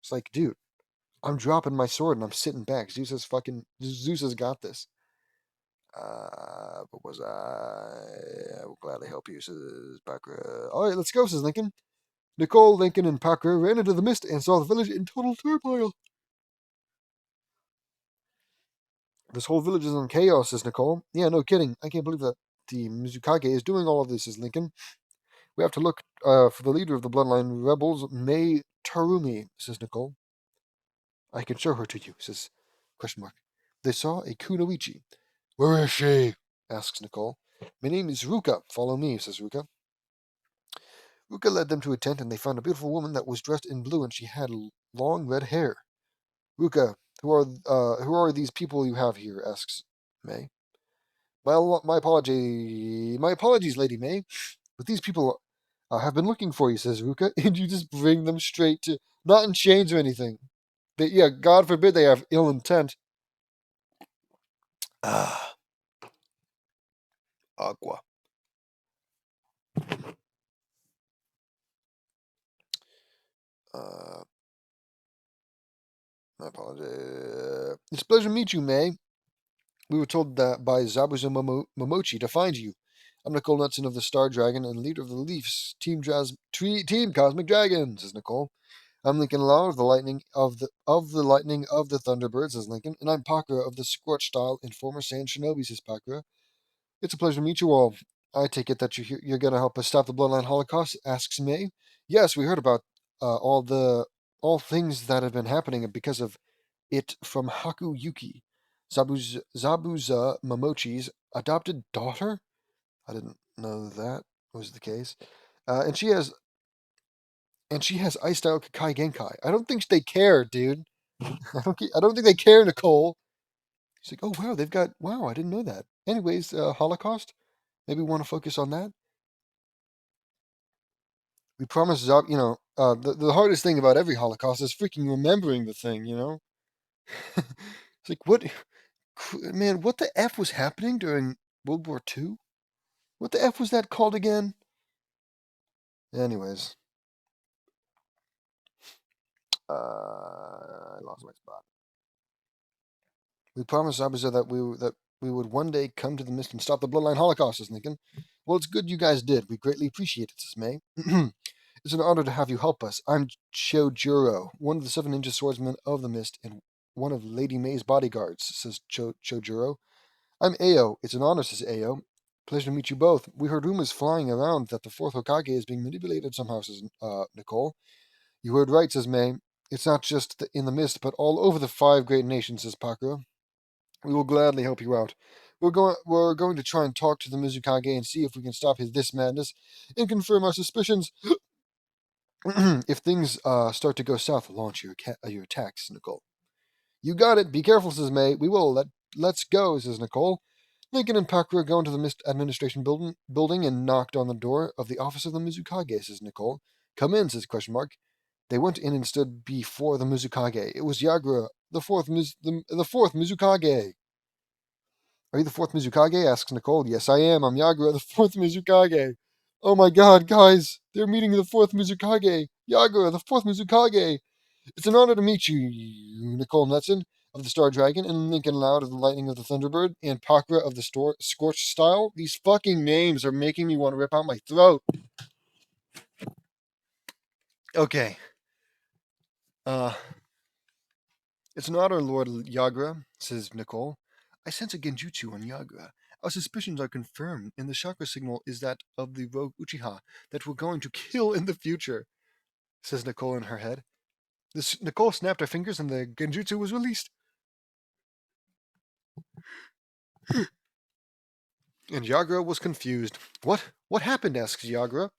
It's like, dude, I'm dropping my sword and I'm sitting back. Zeus has got this. What was I? I will gladly help you, says Pakura. All right, let's go, says Lincoln. Nicole, Lincoln, and Pakura ran into the mist and saw the village in total turmoil. This whole village is in chaos, says Nicole. Yeah, no kidding. I can't believe that the Mizukage is doing all of this, says Lincoln. We have to look for the leader of the bloodline rebels, Mei Tarumi, says Nicole. I can show her to you, says question mark. They saw a kunoichi. Where is she? Asks Nicole. My name is Ruka. Follow me, says Ruka. Ruka led them to a tent, and they found a beautiful woman that was dressed in blue, and she had long red hair. Ruka, who are these people you have here? Asks May. My apologies, Lady May, but these people have been looking for you, says Ruka, and you just bring them straight to, not in chains or anything. God forbid they have ill intent. Ah, Aqua. Uh, my apologies. It's a pleasure to meet you, May. We were told that by Zabuza Momochi to find you. I'm Nicole Knudsen of the Star Dragon and leader of the Leafs, Team Cosmic Dragon, says Nicole. I'm Lincoln Law of the Lightning of the Thunderbirds, says Lincoln, and I'm Pakura of the Scorch Style and former Sand Shinobi, says Pakura. It's a pleasure to meet you all. I take it that you're going to help us stop the Bloodline Holocaust, asks May. Yes, we heard about all things that have been happening because of it from Haku Yuki, Zabuza Momochi's adopted daughter. I didn't know that was the case. And she has And she has Ice Style Kakai Genkai. I don't think they care, dude. I don't think they care, Nicole. She's like, oh, wow, they've got, wow, I didn't know that. Anyways, Holocaust? Maybe we want to focus on that? We promised, the hardest thing about every Holocaust is freaking remembering the thing, you know? It's like, man, what the F was happening during World War II? What the F was that called again? Anyways, I lost my spot. We promised Abuza that we would one day come to the mist and stop the bloodline Holocaust, says Lincoln. Well, it's good you guys did. We greatly appreciate it, says May. It's an honor to have you help us. I'm Chojuro, one of the 7 ninja swordsmen of the mist and one of Lady May's bodyguards, says Chojuro. I'm Ao. It's an honor, says Ao. Pleasure to meet you both. We heard rumors flying around that the 4th Hokage is being manipulated somehow, says Nicole. You heard right, says May. It's not just in the mist, but all over the 5 great nations, says Pakura. We will gladly help you out. We're going to try and talk to the Mizukage and see if we can stop this madness and confirm our suspicions. If things start to go south, launch your attacks, Nicole. You got it. Be careful, says May. We will. Let's go, says Nicole. Lincoln and Pakura go into the Mist Administration building and knocked on the door of the office of the Mizukage, says Nicole. Come in, says question mark. They went in and stood before the Mizukage. It was Yagura, the fourth Mizukage. Are you the 4th Mizukage? Asks Nicole. Yes, I am. I'm Yagura, the 4th Mizukage. Oh my god, guys. They're meeting the 4th Mizukage. Yagura, the 4th Mizukage. It's an honor to meet you, Nicole Knudsen of the Star Dragon, and Lincoln Loud of the Lightning of the Thunderbird, and Pakra of the Scorched Style. These fucking names are making me want to rip out my throat. Okay. It's an honor, Lord Yagura, says Nicole. I sense a genjutsu on Yagura. Our suspicions are confirmed, and the chakra signal is that of the rogue Uchiha that we're going to kill in the future, says Nicole in her head. Nicole snapped her fingers and the genjutsu was released. And Yagura was confused. What happened? Asks Yagura.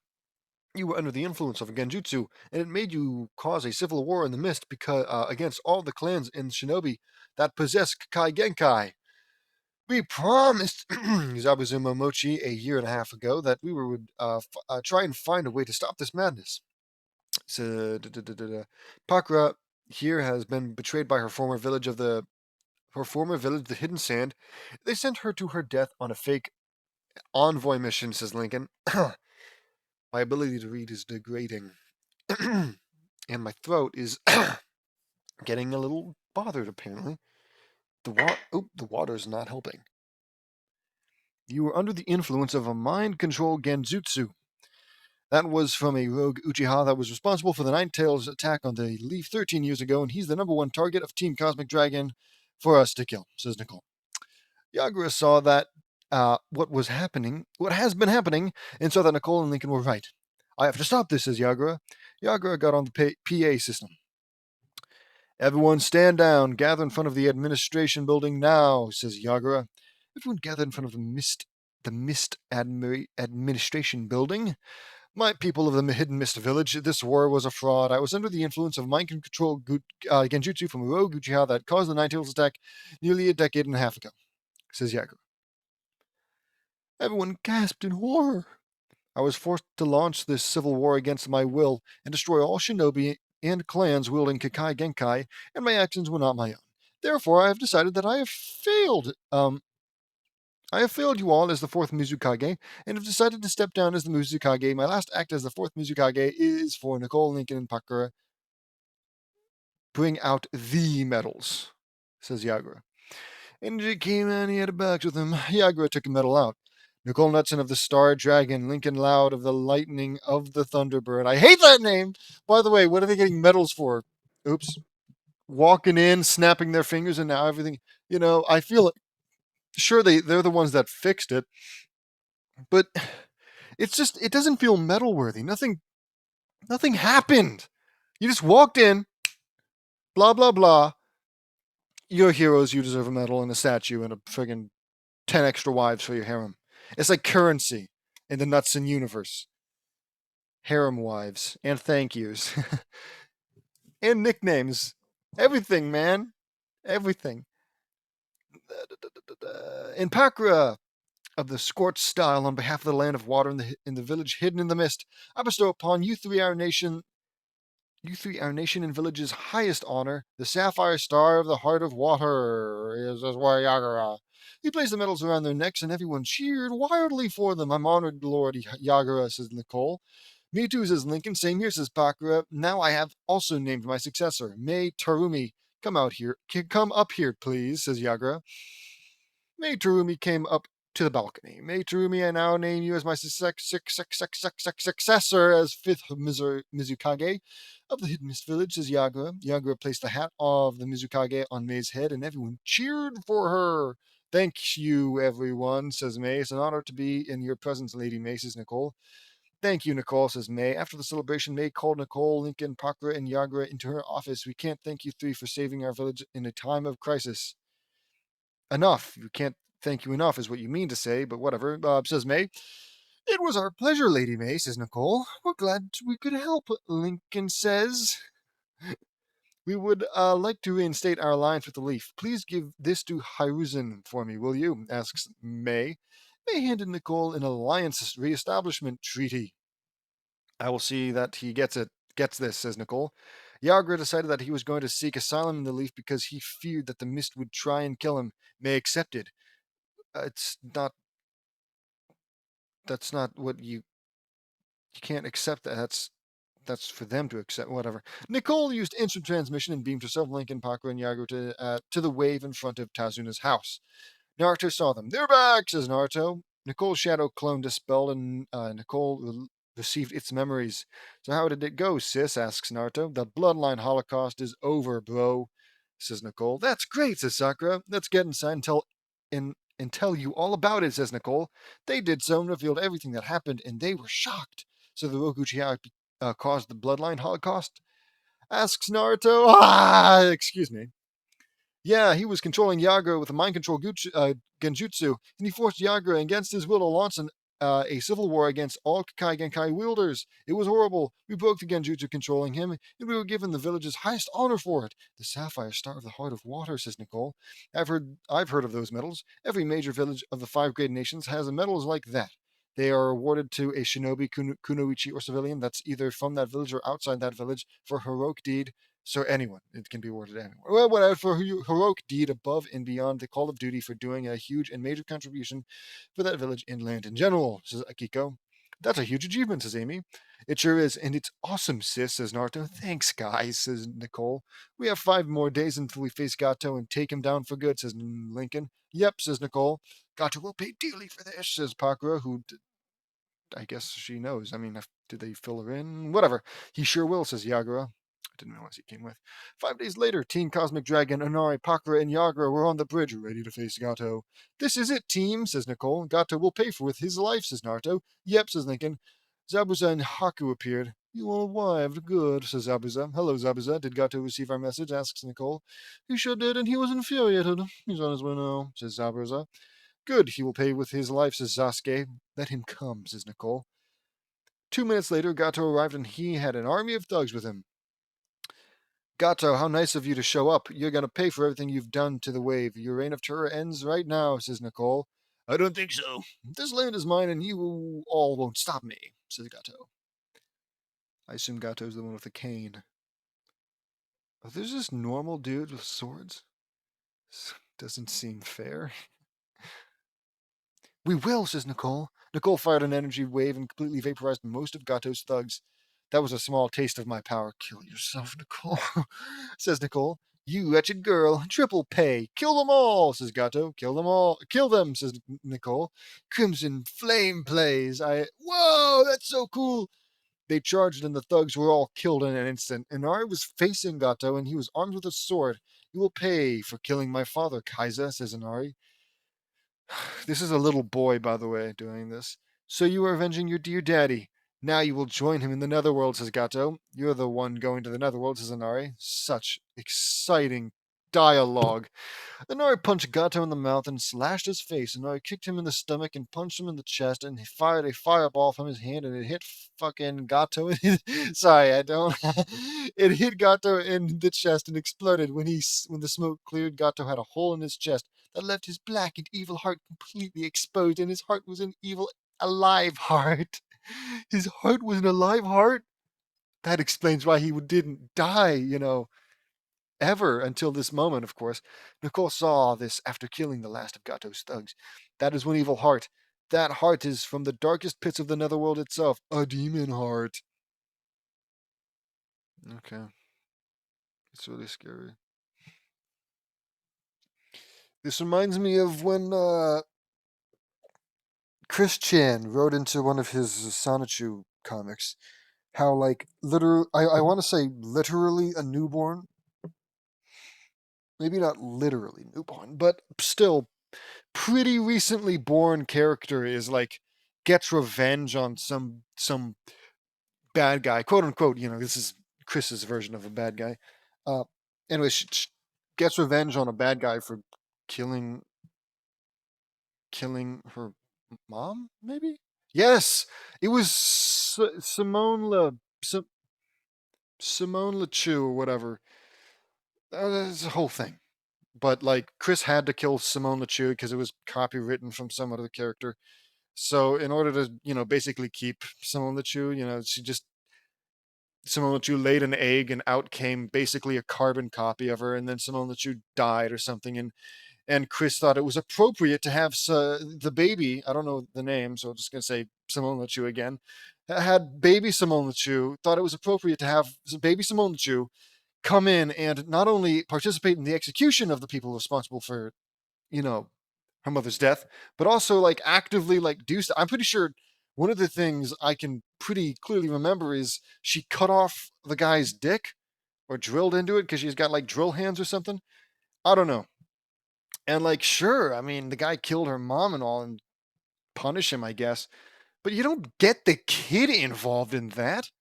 You were under the influence of a genjutsu, and it made you cause a civil war in the mist against all the clans in shinobi that possess Kakai Genkai. We promised Zabuzuma Mochi a year and a half ago that we would try and find a way to stop this madness. So, Pakura here has been betrayed by her former village, the Hidden Sand. They sent her to her death on a fake envoy mission, says Lincoln. My ability to read is degrading. And my throat is getting a little bothered, apparently. The water's not helping. You were under the influence of a mind control genjutsu. That was from a rogue Uchiha that was responsible for the Ninetales attack on the Leaf 13 years ago, and he's the number 1 target of Team Cosmic Dragon for us to kill, says Nicole. Yagura saw that what has been happening, and saw that Nicole and Lincoln were right. I have to stop this, says Yagura. Yagura got on the PA system. Everyone stand down, gather in front of the administration building now, says Yagura. Everyone gather in front of the Mist Administration building. My people of the Hidden Mist Village, this war was a fraud. I was under the influence of mind control genjutsu from a rogue Uchiha that caused the Ninetales attack nearly a decade and a half ago, says Yagura. Everyone gasped in horror. I was forced to launch this civil war against my will and destroy all shinobi and clans wielding Kakai Genkai, and my actions were not my own. Therefore, I have decided that I have failed. I have failed you all as the 4th Mizukage, and have decided to step down as the Mizukage. My last act as the 4th Mizukage is for Nicole, Lincoln, and Pakura. Bring out the medals, says Yagura. And he came and he had a box with him. Yagura took a medal out. Nicole Knudsen of the Star Dragon, Lincoln Loud of the Lightning of the Thunderbird. I hate that name! By the way, what are they getting medals for? Oops. Walking in, snapping their fingers, and now everything. I feel it. Sure, they're the ones that fixed it, but it doesn't feel medal worthy. Nothing happened. You just walked in, blah blah blah. You're heroes. You deserve a medal and a statue and a friggin' 10 extra wives for your harem. It's like currency in the Knudsen universe. harem wives, and thank yous, and nicknames. Everything, man. Everything. In Pakra, of the scorched style, on behalf of the land of water in the village hidden in the mist, I bestow upon you three, our nation and village's highest honor, the sapphire star of the heart of water, is Yagara. He placed the medals around their necks, and everyone cheered wildly for them. I'm honored, Lord Yagara, says Nicole. Me too, says Lincoln. Same here, says Bakura. Now I have also named my successor, May Tarumi. Come up here, please, says Yagara. May Tarumi came up to the balcony. May Tarumi, I now name you as my successor as fifth Mizukage of the Hidden Mist Village, says Yagura. Yagura placed the hat of the Mizukage on May's head, and everyone cheered for her. Thank you, everyone, says May. It's an honor to be in your presence, Lady May, says Nicole. Thank you, Nicole, says May. After the celebration, May called Nicole, Lincoln, Pakra, and Yagura into her office. We can't thank you three for saving our village in a time of crisis. Enough. You can't thank you enough, is what you mean to say, but whatever, says May. It was our pleasure, Lady May, says Nicole. We're glad we could help, Lincoln says. We would like to reinstate our alliance with the Leaf. Please give this to Hiruzen for me, will you? Asks May. May handed Nicole an alliance reestablishment treaty. I will see that he gets this, says Nicole. Yagra decided that he was going to seek asylum in the Leaf because he feared that the mist would try and kill him. May accepted. It's not. That's not what you can't accept that. That's for them to accept. Whatever. Nicole used instant transmission and beamed herself, Lincoln, Paco, and Yago to the wave in front of Tazuna's house. Naruto saw them. They're back, says Naruto. Nicole's shadow clone dispelled, and Nicole received its memories. So how did it go, sis? Asks Naruto. The bloodline holocaust is over, bro, says Nicole. That's great, says Sakura. Let's get inside and tell you all about it, says Nicole. They did so and revealed everything that happened, and they were shocked. So the Rokuchiya caused the bloodline holocaust? Asks Naruto. Excuse me. Yeah, he was controlling Yagra with a mind control genjutsu, and he forced Yagra against his will to launch a civil war against all Kakai Genkai wielders. It was horrible. We broke the genjutsu controlling him, and we were given the village's highest honor for it. The sapphire star of the heart of water, says Nicole. I've heard of those medals. Every major village of the 5 great nations has a medals like that. They are awarded to a shinobi, kunoichi, or civilian that's either from that village or outside that village for heroic deed. So anyone, it can be awarded to anyone. Well, whatever, for heroic deed above and beyond the call of duty for doing a huge and major contribution for that village and land in general, says Akiko. That's a huge achievement, says Amy. It sure is, and it's awesome, sis, says Naruto. Thanks, guys, says Nicole. We have 5 more days until we face Gato and take him down for good, says Lincoln. Yep, says Nicole. Gato will pay dearly for this, says Pakura, who I guess she knows. I mean, did they fill her in? Whatever. He sure will, says Yagura. I didn't realize he came with. 5 days later, Team Cosmic Dragon, Inari, Pakura, and Yagura were on the bridge, ready to face Gato. This is it, team, says Nicole. Gato will pay for with his life, says Naruto. Yep, says Lincoln. Zabuza and Haku appeared. You all arrived. Good, says Zabuza. Hello, Zabuza. Did Gato receive our message? Asks Nicole. He sure did, and he was infuriated. He's on his way now, says Zabuza. Good, he will pay with his life, says Sasuke. Let him come, says Nicole. 2 minutes later, Gato arrived and he had an army of thugs with him. Gato, how nice of you to show up. You're going to pay for everything you've done to the wave. Your reign of terror ends right now, says Nicole. I don't think so. This land is mine and you all won't stop me, says Gato. I assume Gato's the one with the cane. Oh, there's just normal dudes with swords? Doesn't seem fair. We will, says Nicole. Nicole fired an energy wave and completely vaporized most of Gato's thugs. That was a small taste of my power. Kill yourself, Nicole, says Nicole. You wretched girl. Triple pay. Kill them all, says Gato. Kill them all. Kill them, says Nicole. Crimson Flame plays. Whoa, that's so cool. They charged and the thugs were all killed in an instant. Inari was facing Gato and he was armed with a sword. You will pay for killing my father, Kaiser, says Inari. This is a little boy, by the way, doing this. So you are avenging your dear daddy. Now you will join him in the netherworld, says Gato. You're the one going to the netherworld, says Inari. Such exciting Dialogue. Inari punched Gato in the mouth and slashed his face. Inari kicked him in the stomach and punched him in the chest, and he fired a fireball from his hand, and it hit fucking Gato in his... Sorry, I don't... It hit Gato in the chest and exploded. When the smoke cleared, Gato had a hole in his chest that left his black and evil heart completely exposed, and his heart was an evil, alive heart. His heart was an alive heart? That explains why he didn't die, ever until this moment, of course. Nicole saw this after killing the last of Gato's thugs. That is one evil heart. That heart is from the darkest pits of the netherworld itself. A demon heart. Okay. It's really scary. This reminds me of when Chris Chan wrote into one of his Sonichu comics how, like, literally, I want to say literally a newborn. Maybe not literally newborn, but still pretty recently born character is like gets revenge on some bad guy, quote unquote. This is Chris's version of a bad guy. Uh, anyway, she gets revenge on a bad guy for killing her mom. Maybe yes, it was Simone LeChou or whatever. That's the whole thing. But like Chris had to kill Simone LeChou because it was copywritten from some other character. So in order to, basically keep Simone LeChou, Simone LeChou laid an egg and out came basically a carbon copy of her, and then Simone LeChou died or something, and Chris thought it was appropriate to have the baby. I don't know the name, so I'm just gonna say Simone LeChou again. Had baby Simone LeChou, thought it was appropriate to have baby Simone LeChou come in and not only participate in the execution of the people responsible for, you know, her mother's death, but also like actively like do stuff. I'm pretty sure one of the things I can pretty clearly remember is she cut off the guy's dick or drilled into it because she's got like drill hands or something. I don't know. And like, sure, I mean, the guy killed her mom and all, and punish him, I guess. But you don't get the kid involved in that.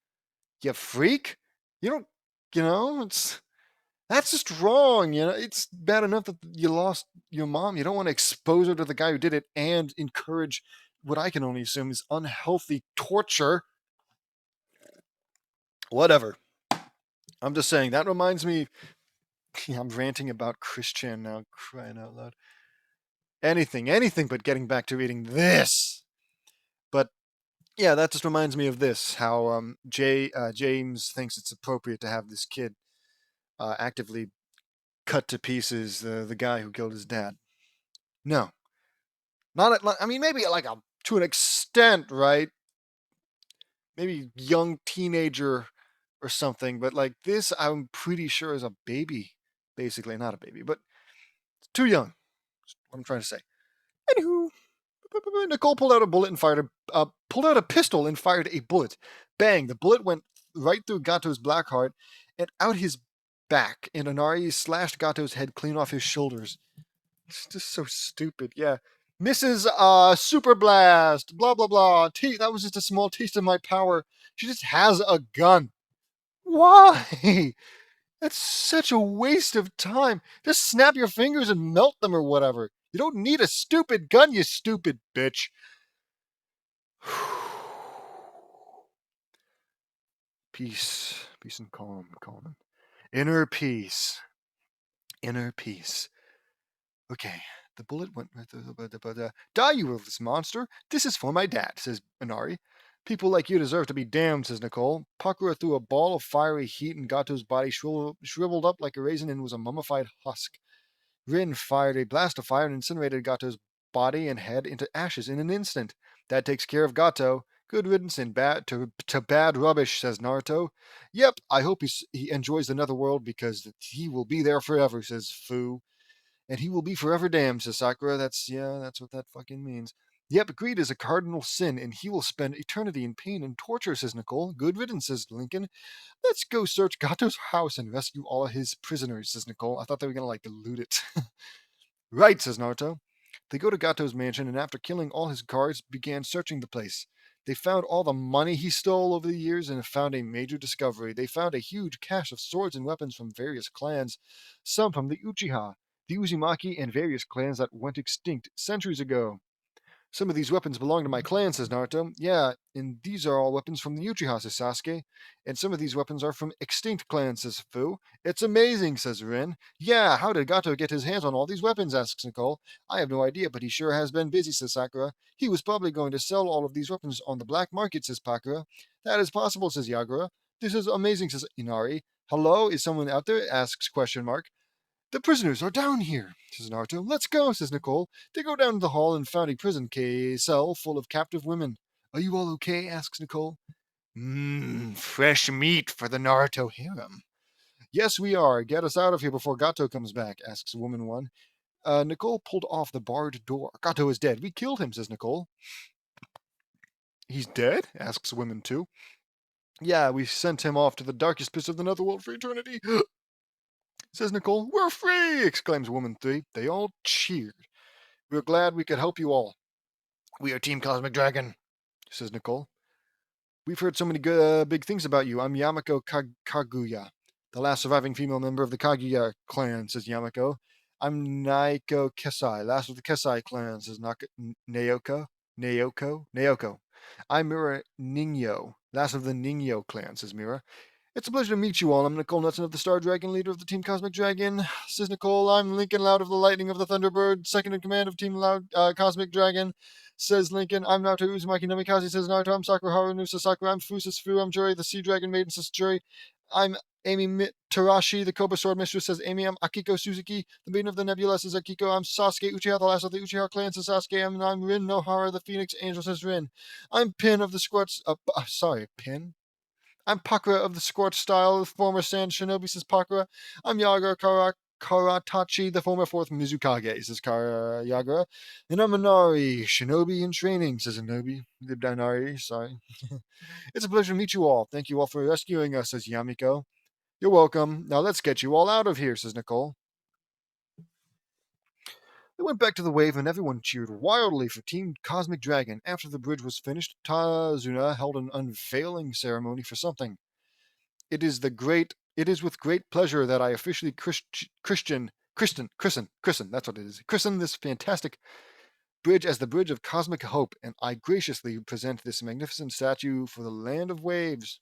You freak. You don't. It's that's just wrong. It's bad enough that you lost your mom. You don't want to expose her to the guy who did it and encourage what I can only assume is unhealthy torture. Whatever. I'm just saying that reminds me. I'm ranting about Christian now, crying out loud. Anything but getting back to reading this. But yeah, that just reminds me of this. How James thinks it's appropriate to have this kid actively cut to pieces the guy who killed his dad. No, not at. I mean, maybe like to an extent, right? Maybe young teenager or something, but like this, I'm pretty sure is a baby. Basically, not a baby, but too young. That's what I'm trying to say. Anywho, Nicole pulled out a bullet and pulled out a pistol and fired a bullet. Bang! The bullet went right through Gato's black heart and out his back, and Anari slashed Gato's head clean off his shoulders. It's just so stupid. Yeah. Mrs. Super Blast, blah, blah, blah. That was just a small taste of my power. She just has a gun. Why? That's such a waste of time. Just snap your fingers and melt them or whatever. You don't need a stupid gun, you stupid bitch. Peace. Peace and calm. Calm. Inner peace. Inner peace. Okay. The bullet went right through the... Die, you worthless monster! This is for my dad, says Inari. People like you deserve to be damned, says Nicole. Pakura threw a ball of fiery heat and Gato's body shriveled up like a raisin and was a mummified husk. Rin fired a blast of fire and incinerated Gato's body and head into ashes in an instant. That takes care of Gato. Good riddance and to bad rubbish, says Naruto. Yep, I hope he enjoys the netherworld because he will be there forever, says Fu. And he will be forever damned, says Sakura. That's what that fucking means. Yep, greed is a cardinal sin, and he will spend eternity in pain and torture, says Nicole. Good riddance, says Lincoln. Let's go search Gato's house and rescue all of his prisoners, says Nicole. I thought they were gonna like loot it. Right, says Naruto. They go to Gato's mansion, and after killing all his guards, began searching the place. They found all the money he stole over the years and found a major discovery. They found a huge cache of swords and weapons from various clans, some from the Uchiha, the Uzumaki, and various clans that went extinct centuries ago. Some of these weapons belong to my clan, says Naruto. Yeah, and these are all weapons from the Uchiha, says Sasuke. And some of these weapons are from extinct clans, says Fu. It's amazing, says Rin. Yeah, how did Gato get his hands on all these weapons, asks Nicole. I have no idea, but he sure has been busy, says Sakura. He was probably going to sell all of these weapons on the black market, says Pakura. That is possible, says Yagura. This is amazing, says Inari. Hello, is someone out there? Asks question mark. The prisoners are down here, says Naruto. Let's go, says Nicole. They go down to the hall and found a prison cell full of captive women. Are you all okay? Asks Nicole. Fresh meat for the Naruto harem. Yes, we are. Get us out of here before Gato comes back, asks woman one. Nicole pulled off the barred door. Gato is dead. We killed him, says Nicole. He's dead? Asks woman two. Yeah, we sent him off to the darkest pits of the netherworld for eternity. Says Nicole. We're free! Exclaims woman three. They all cheered. We're glad we could help you all. We are Team Cosmic Dragon, says Nicole. We've heard so many big things about you. I'm Yamako Kaguya, the last surviving female member of the Kaguya clan, says Yamako. I'm Naoko Kesai, last of the Kesai clan, says Naoko. Naoko. I'm Mira Ningyo, last of the Ningyo clan, says Mira. It's a pleasure to meet you all. I'm Nicole Knudsen of the Star Dragon, leader of the Team Cosmic Dragon. Says Nicole, I'm Lincoln Loud of the Lightning of the Thunderbird, second in command of Team Loud Cosmic Dragon. Says Lincoln, I'm Naruto Uzumaki Namikaze. Says Naruto, I'm Sakura Haruno. Says Sakura, I'm Fu. Says Fu, I'm Juri, the Sea Dragon Maiden. Says Juri, I'm Amy Tarashi, the Cobra Sword Mistress. Says Amy, I'm Akiko Suzuki, the Maiden of the Nebula. Says Akiko, I'm Sasuke Uchiha, the last of the Uchiha clan. Says Sasuke, I'm Rin Nohara, the Phoenix Angel. Says Rin, I'm Pin of the Squats. Pin? I'm Pakura of the Scorched Style, the former Sand Shinobi, says Pakura. I'm Yagura Karatachi, the former fourth Mizukage, says Yagura. And I'm Inari, Shinobi in training, says Inari, sorry. It's a pleasure to meet you all. Thank you all for rescuing us, says Yamiko. You're welcome. Now let's get you all out of here, says Nicole. They went back to the wave and everyone cheered wildly for Team Cosmic Dragon. After the bridge was finished, Tazuna held an unveiling ceremony for something. It is with great pleasure that I officially christen, that's what it is. Christen this fantastic bridge as the Bridge of Cosmic Hope, and I graciously present this magnificent statue for the Land of Waves.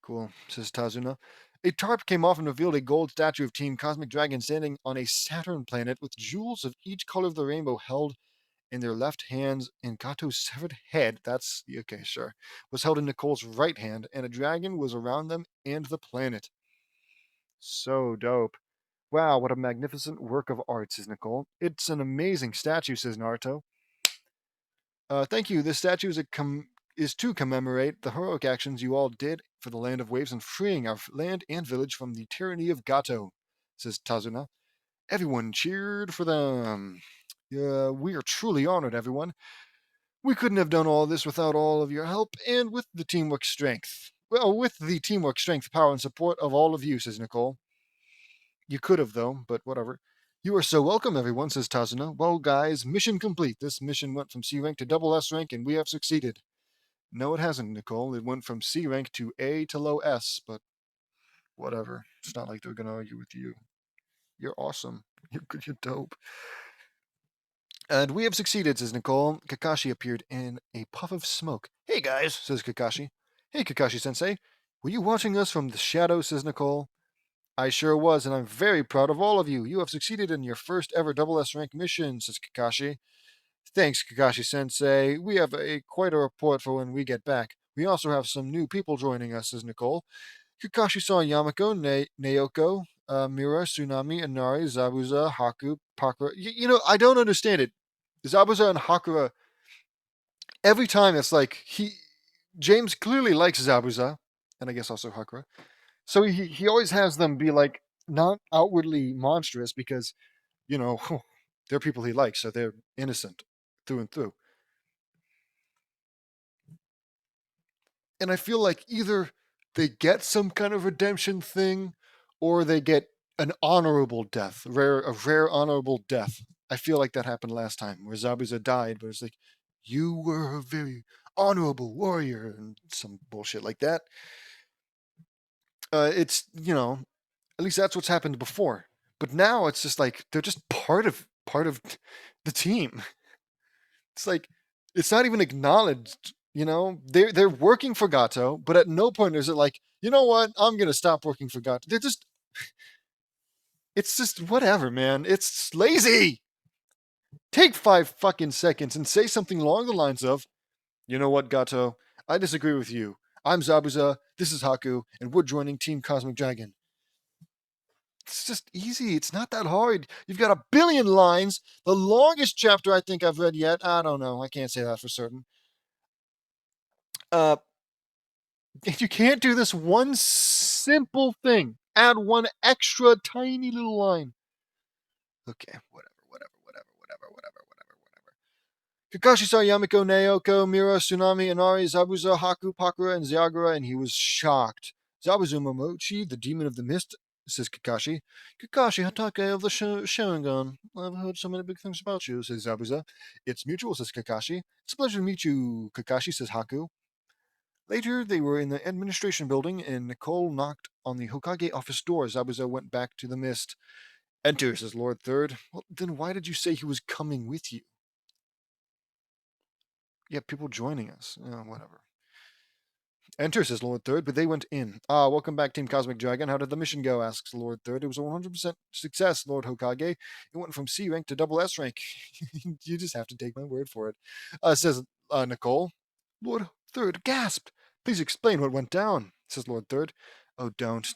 Cool, says Tazuna. A tarp came off and revealed a gold statue of Team Cosmic Dragon standing on a Saturn planet with jewels of each color of the rainbow held in their left hands, and Gato's severed head, that's okay, sure, was held in Nicole's right hand, and a dragon was around them and the planet. So dope. Wow, what a magnificent work of art, says Nicole. It's an amazing statue, says Naruto. Thank you. This statue is to commemorate the heroic actions you all did for the Land of Waves and freeing our land and village from the tyranny of Gato, says Tazuna. Everyone cheered for them. We are truly honored, everyone. We couldn't have done all this without all of your help and with the teamwork strength. Well, with the teamwork strength, power, and support of all of you, says Nicole. You could have, though, but whatever. You are so welcome, everyone, says Tazuna. Well, guys, mission complete. This mission went from C rank to double S rank, and we have succeeded. No, it hasn't, Nicole. It went from C rank to A to low S, but whatever. It's not like they're going to argue with you. You're awesome. You're dope. And we have succeeded, says Nicole. Kakashi appeared in a puff of smoke. Hey, guys, says Kakashi. Hey, Kakashi-sensei. Were you watching us from the shadows, says Nicole. I sure was, and I'm very proud of all of you. You have succeeded in your first ever double S rank mission, says Kakashi. Thanks, Kakashi-sensei. We have quite a report for when we get back. We also have some new people joining us, says Nicole. Kakashi saw Yamako, Naoko, Mira, Tsunami, Inari, Zabuza, Haku, Pakura. I don't understand it. Zabuza and Hakura, every time it's like James clearly likes Zabuza, and I guess also Hakura. So he always has them be like not outwardly monstrous because, they're people he likes, so they're innocent through and through. And I feel like either they get some kind of redemption thing or they get an honorable death, a rare honorable death. I feel like that happened last time where Zabuza died, but it's like, You were a very honorable warrior, and some bullshit like that. It's, at least that's what's happened before. But now it's just like they're just part of the team. It's like it's not even acknowledged. They're working for Gato, but at no point is it like, you know what, I'm gonna stop working for Gato. It's just whatever, man. It's lazy. Take 5 fucking seconds and say something along the lines of, you know what, Gato, I disagree with you. I'm Zabuza, this is Haku, and we're joining Team Cosmic Dragon. It's just easy. It's not that hard. You've got a billion lines. The longest chapter I think I've read yet. I don't know. I can't say that for certain. Uh, you can't do this one simple thing. Add one extra tiny little line. Okay, whatever. Kakashi saw Yamiko, Naoko, Mira, Tsunami, Inari, Zabuza, Haku, Pakura, and Zyagura, and he was shocked. Zabuza Momochi, the demon of the mist, says Kakashi. Kakashi Hatake of the Sharingan. I've heard so many big things about you, says Zabuza. It's mutual, says Kakashi. It's a pleasure to meet you, Kakashi, says Haku. Later, they were in the administration building, and Nicole knocked on the Hokage office door. Zabuza went back to the mist. Enter, says Lord Third. Well, then why did you say he was coming with you? Yeah, people joining us. Whatever. Enter, says Lord Third, but they went in. Welcome back, Team Cosmic Dragon. How did the mission go? Asks Lord Third. It was a 100% success, Lord Hokage. It went from C rank to double S rank. You just have to take my word for it, says Nicole. Lord Third gasped. Please explain what went down, says Lord Third. Oh, don't.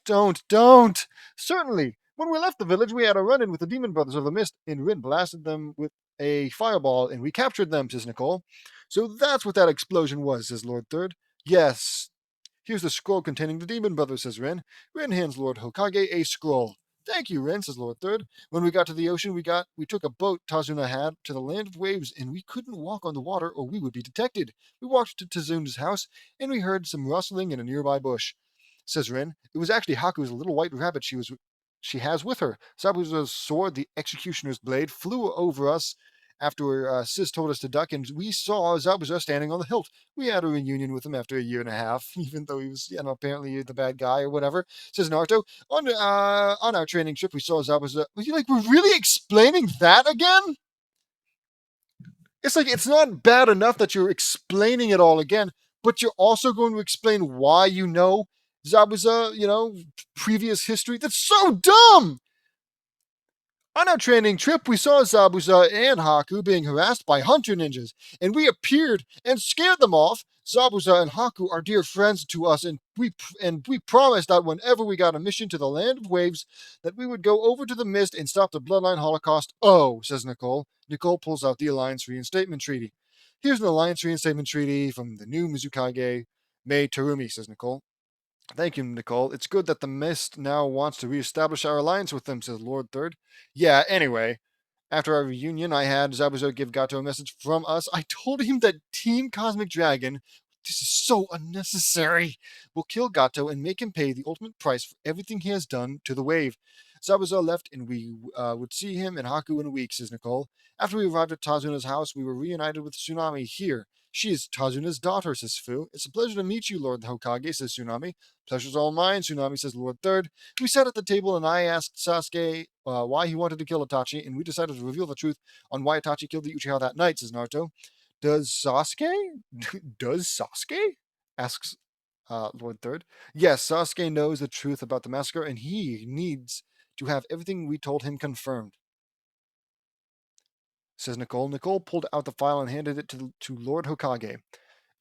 Certainly. When we left the village, we had a run-in with the Demon Brothers of the Mist, and Rin blasted them with a fireball, and we captured them, says Nicole. So that's what that explosion was, says Lord Third. Yes. Here's the scroll containing the Demon Brothers, says Rin. Rin hands Lord Hokage a scroll. Thank you, Rin, says Lord Third. When we got to the ocean, we took a boat Tazuna had to the land of waves, and we couldn't walk on the water or we would be detected. We walked to Tazuna's house, and we heard some rustling in a nearby bush, says Rin. It was actually Haku's little white rabbit she has with her. Zabuza's sword, the executioner's blade, flew over us after Sis told us to duck, and we saw Zabuza standing on the hilt. We had a reunion with him after a year and a half, even though he was, apparently the bad guy or whatever, says Naruto. On our training trip, we saw Zabuza. We're really explaining that again? It's like, it's not bad enough that you're explaining it all again, but you're also going to explain why you know Zabuza, previous history. That's so dumb! On our training trip, we saw Zabuza and Haku being harassed by hunter ninjas, and we appeared and scared them off. Zabuza and Haku are dear friends to us, and we promised that whenever we got a mission to the land of waves, that we would go over to the mist and stop the bloodline holocaust. Oh, says Nicole. Nicole pulls out the Alliance Reinstatement Treaty. Here's an Alliance Reinstatement Treaty from the new Mizukage, Mei Terumi, says Nicole. Thank you, Nicole. It's good that the Mist now wants to reestablish our alliance with them, says Lord Third. Yeah, anyway, after our reunion, I had Zabuza give Gato a message from us. I told him that Team Cosmic Dragon, this is so unnecessary, will kill Gato and make him pay the ultimate price for everything he has done to the wave. Zabuza left, and we would see him and Haku in a week, says Nicole. After we arrived at Tazuna's house, we were reunited with Tsunami here. She is Tazuna's daughter, says Fu. It's a pleasure to meet you, Lord Hokage, says Tsunami. Pleasure's all mine, Tsunami, says Lord Third. We sat at the table and I asked Sasuke why he wanted to kill Itachi, and we decided to reveal the truth on why Itachi killed the Uchiha that night, says Naruto. Does Sasuke? Does Sasuke? Asks Lord Third. Yes, Sasuke knows the truth about the massacre, and he needs to have everything we told him confirmed, says Nicole. Nicole pulled out the file and handed it to Lord Hokage.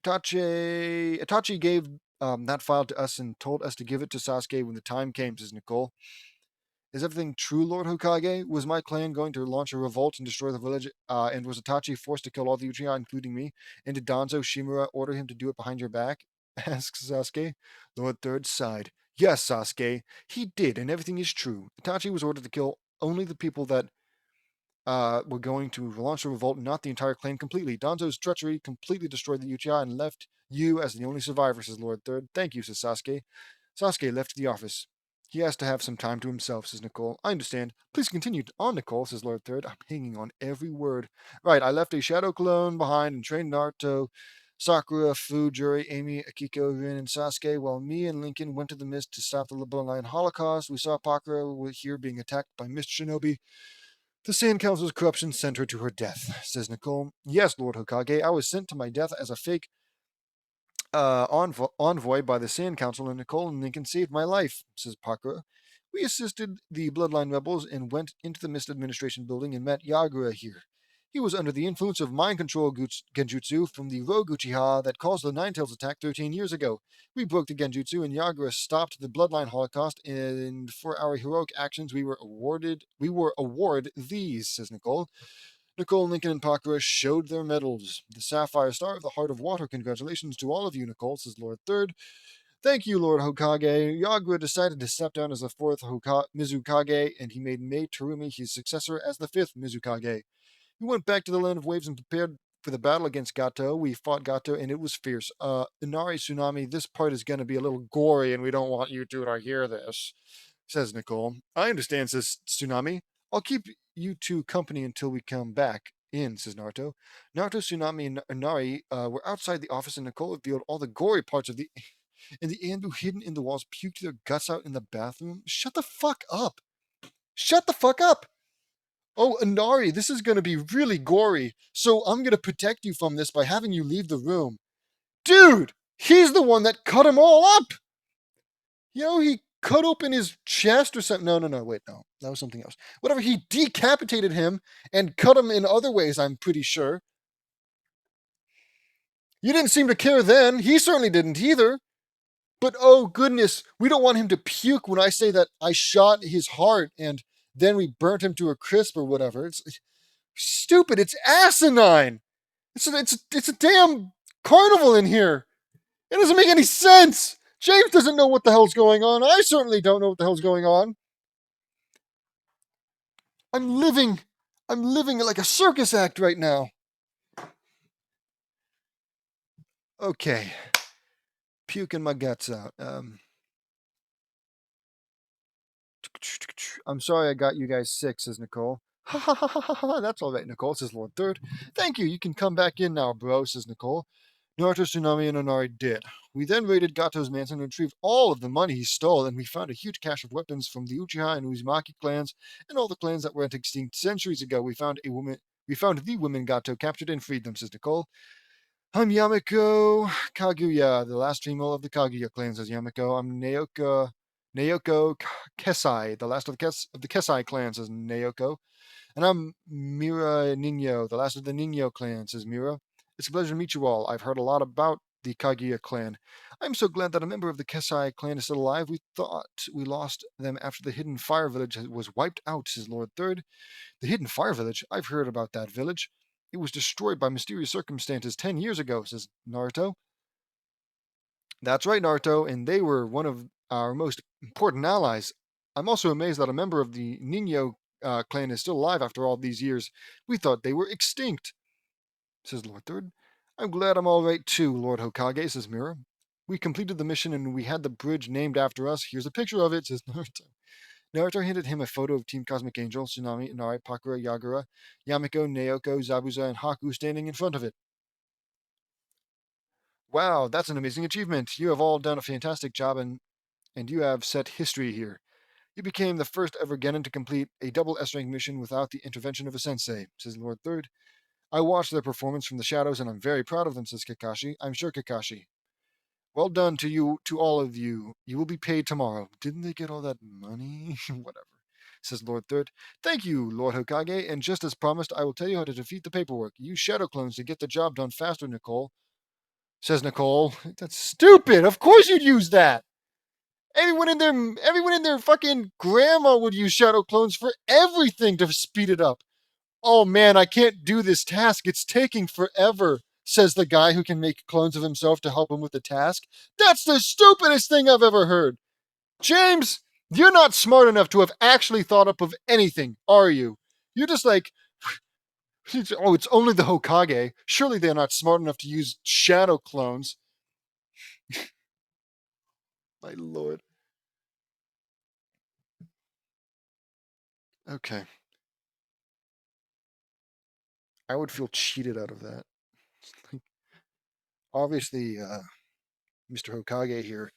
Itachi gave that file to us and told us to give it to Sasuke when the time came, says Nicole. Is everything true, Lord Hokage? Was my clan going to launch a revolt and destroy the village, and was Itachi forced to kill all the Uchiha, including me? And did Danzo Shimura order him to do it behind your back? Asks Sasuke. Lord Third sighed. Yes, Sasuke, he did, and everything is true. Itachi was ordered to kill only the people that were going to launch a revolt, not the entire clan completely. Danzo's treachery completely destroyed the Uchiha and left you as the only survivor, says Lord Third. Thank you, says Sasuke. Sasuke left the office. He has to have some time to himself, says Nicole. I understand. Please continue on, Nicole, says Lord Third. I'm hanging on every word. Right, I left a shadow clone behind and trained Naruto, Sakura, Fu, Juri, Amy, Akiko, Rin, and Sasuke, while me and Lincoln went to the mist to stop the Bloodline Holocaust. We saw Pakura here being attacked by Mist Shinobi. The Sand Council's corruption sent her to her death, says Nicole. Yes, Lord Hokage, I was sent to my death as a fake envoy by the Sand Council, and Nicole and Lincoln saved my life, says Pakura. We assisted the Bloodline rebels and went into the Mist Administration building and met Yagura here. He was under the influence of mind control genjutsu from the rogue Uchiha that caused the Nine-Tails attack 13 years ago. We broke the genjutsu and Yagura stopped the Bloodline Holocaust, and for our heroic actions we were awarded these, says Nicole. Nicole, Lincoln, and Pakura showed their medals. The Sapphire Star of the Heart of Water. Congratulations to all of you, Nicole, says Lord Third. Thank you, Lord Hokage. Yagura decided to step down as the fourth Mizukage, and he made Mei Terumi his successor as the fifth Mizukage. We went back to the Land of Waves and prepared for the battle against Gato. We fought Gato, and it was fierce. Inari Tsunami, this part is going to be a little gory, and we don't want you two to hear this, says Nicole. I understand, says Tsunami. I'll keep you two company until we come back in, says Naruto. Naruto, Tsunami, and Inari were outside the office, and Nicole revealed all the gory parts of the and the Anbu hidden in the walls puked their guts out in the bathroom. Shut the fuck up. Shut the fuck up. Oh, Inari, this is going to be really gory, so I'm going to protect you from this by having you leave the room. Dude, he's the one that cut him all up. You know, he cut open his chest or something. No, wait, no. That was something else. Whatever, he decapitated him and cut him in other ways, I'm pretty sure. You didn't seem to care then. He certainly didn't either. But oh goodness, we don't want him to puke when I say that I shot his heart and then we burnt him to a crisp or whatever. It's stupid. It's asinine. It's a damn carnival in here. It doesn't make any sense. James doesn't know what the hell's going on. I certainly don't know what the hell's going on. I'm living like a circus act right now. Okay. Puking my guts out. I'm sorry I got you guys sick, says Nicole. Ha ha ha ha ha. That's all right, Nicole, says Lord Third. Thank you. You can come back in now, bro, says Nicole. Naruto, Tsunami, and Inari did. We then raided Gato's mansion and retrieved all of the money he stole, and we found a huge cache of weapons from the Uchiha and Uzumaki clans and all the clans that went extinct centuries ago. We found the women Gato captured and freed them, says Nicole. I'm Yamiko Kaguya, the last female of the Kaguya clan, says Yamiko. I'm Naoko Kesai, the last of the Kesai clan, says Naoko. And I'm Mira Nino, the last of the Nino clan, says Mira. It's a pleasure to meet you all. I've heard a lot about the Kaguya clan. I'm so glad that a member of the Kesai clan is still alive. We thought we lost them after the Hidden Fire Village was wiped out, says Lord Third. The Hidden Fire Village? I've heard about that village. It was destroyed by mysterious circumstances 10 years ago, says Naruto. That's right, Naruto, and they were one of our most important allies. I'm also amazed that a member of the Nino clan is still alive after all these years. We thought they were extinct, says Lord Third. I'm glad I'm all right too, Lord Hokage, says Mira. We completed the mission and we had the bridge named after us. Here's a picture of it, says Naruto. Naruto handed him a photo of Team Cosmic Angel, Tsunami, Inari, Pakura, Yagura, Yamiko, Naoko, Zabuza, and Haku standing in front of it. Wow, that's an amazing achievement. You have all done a fantastic job and you have set history here. You became the first ever Genin to complete a double S-rank mission without the intervention of a sensei, says Lord Third. I watched their performance from the shadows and I'm very proud of them, says Kakashi. I'm sure, Kakashi. Well done to you, to all of you. You will be paid tomorrow. Didn't they get all that money? Whatever, says Lord Third. Thank you, Lord Hokage, and just as promised, I will tell you how to defeat the paperwork. Use shadow clones to get the job done faster, Nicole, says Nicole. That's stupid. Of course you'd use that. Everyone in their fucking grandma would use shadow clones for everything to speed it up. Oh man, I can't do this task. It's taking forever, says the guy who can make clones of himself to help him with the task. That's the stupidest thing I've ever heard. James, you're not smart enough to have actually thought up of anything, are you? You're just like, oh, it's only the Hokage. Surely they're not smart enough to use shadow clones. My lord. Okay. I would feel cheated out of that. Obviously, Mr. Hokage here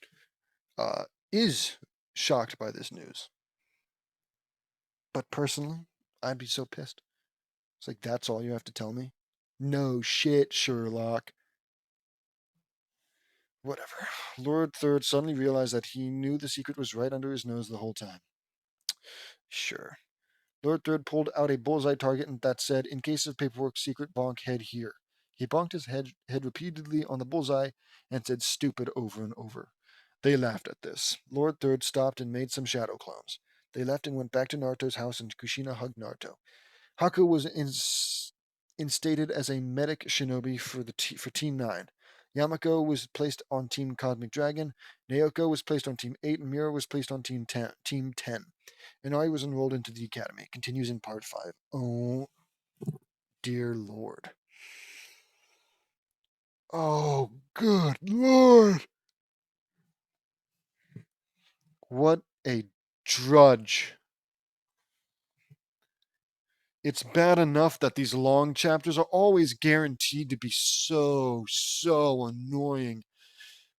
uh, is shocked by this news. But personally, I'd be so pissed. It's like, that's all you have to tell me? No shit, Sherlock. Whatever. Lord Third suddenly realized that he knew the secret was right under his nose the whole time. Sure. Lord Third pulled out a bullseye target that said, "In case of paperwork secret, bonk head here." He bonked his head repeatedly on the bullseye and said "stupid" over and over. They laughed at this. Lord Third stopped and made some shadow clones. They left and went back to Naruto's house, and Kushina hugged Naruto. Haku was instated as a medic shinobi for Team 9. Yamako was placed on Team Cosmic Dragon. Naoko was placed on Team 8, and Mira was placed on Team 10. Inari was enrolled into the academy. Continues in part 5. Oh, dear Lord. Oh, good Lord. What a drudge. It's bad enough that these long chapters are always guaranteed to be so annoying.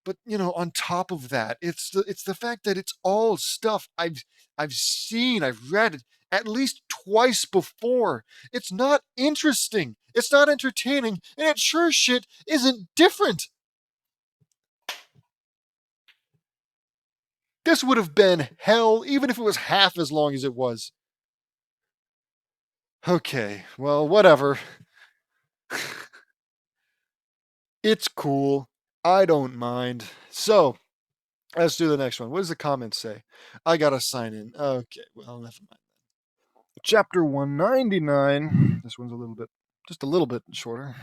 But on top of that, it's the fact that it's all stuff I've seen, I've read it at least twice before. It's not interesting. It's not entertaining, and it sure shit isn't different. This would have been hell even if it was half as long as it was. Okay, well, whatever. It's cool. I don't mind. So, let's do the next one. What does the comments say? I gotta sign in. Okay, well, never mind. Chapter 199. This one's just a little bit shorter.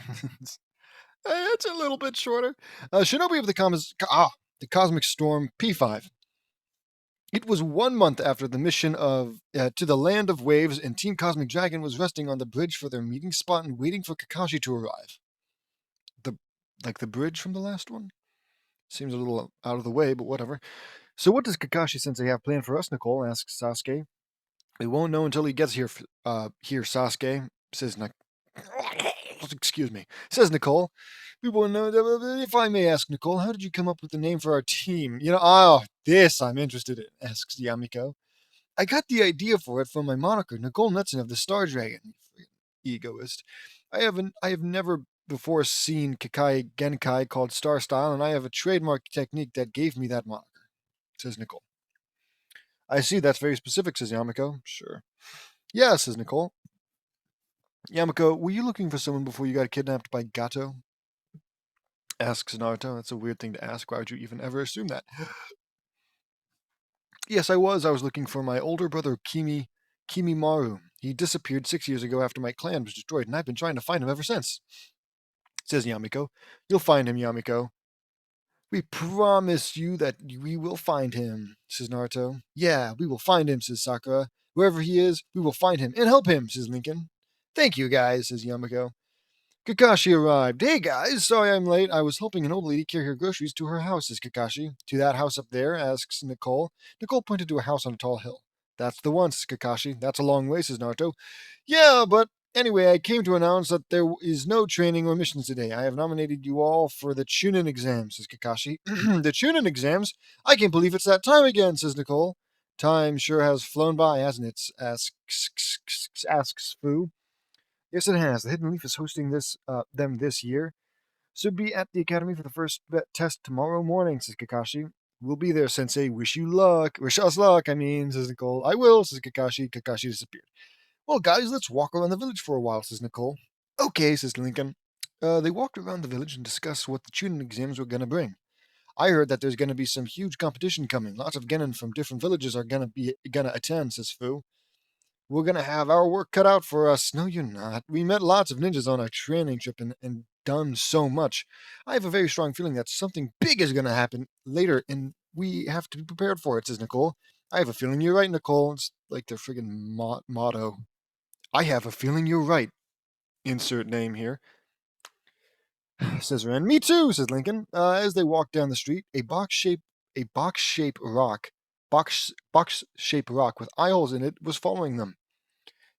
It's a little bit shorter. Shinobi of the Cosmic Storm P5. It was 1 month after the mission to the Land of Waves, and Team Cosmic Dragon was resting on the bridge for their meeting spot and waiting for Kakashi to arrive. The bridge from the last one? Seems a little out of the way, but whatever. So what does Kakashi-sensei have planned for us, Nicole? Asks Sasuke. We won't know until he gets here, Sasuke, says excuse me, says Nicole. We won't know. If I may ask, Nicole, how did you come up with the name for our team? This I'm interested in, asks Yamiko. I got the idea for it from my moniker, Nicole Nutson of the Star Dragon. Egoist. I have never before seen Kakai Genkai called Star Style, and I have a trademark technique that gave me that moniker, says Nicole. I see, that's very specific, says Yamiko. Sure. Yeah, says Nicole. Yamiko, were you looking for someone before you got kidnapped by Gato? Asks Naruto. That's a weird thing to ask. Why would you even ever assume that? Yes, I was. I was looking for my older brother, Kimimaru. He disappeared 6 years ago after my clan was destroyed, and I've been trying to find him ever since, says Yamiko. You'll find him, Yamiko. We promise you that we will find him, says Naruto. Yeah, we will find him, says Sakura. Wherever he is, we will find him and help him, says Lincoln. Thank you, guys, says Yamiko. Kakashi arrived. Hey, guys, sorry I'm late. I was helping an old lady carry her groceries to her house, says Kakashi. To that house up there, asks Nicole. Nicole pointed to a house on a tall hill. That's the one, says Kakashi. That's a long way, says Naruto. Yeah, but anyway, I came to announce that there is no training or missions today. I have nominated you all for the Chunin exams, says Kakashi. The Chunin exams? I can't believe it's that time again, says Nicole. Time sure has flown by, hasn't it? Asks Fu. Yes, it has. The Hidden Leaf is hosting them this year. So be at the academy for the first test tomorrow morning, says Kakashi. We'll be there, Sensei. Wish you luck. Wish us luck, says Nicole. I will, says Kakashi. Kakashi disappeared. Well, guys, let's walk around the village for a while, says Nicole. Okay, says Lincoln. They walked around the village and discussed what the tuning exams were going to bring. I heard that there's going to be some huge competition coming. Lots of genin from different villages are going to attend, says Fu. We're going to have our work cut out for us. No, you're not. We met lots of ninjas on our training trip and done so much. I have a very strong feeling that something big is going to happen later, and we have to be prepared for it, says Nicole. I have a feeling you're right, Nicole. It's like their friggin' motto. I have a feeling you're right. Insert name here. Says Ren. Me too, says Lincoln. As they walked down the street, a box-shaped rock with eye holes in it was following them.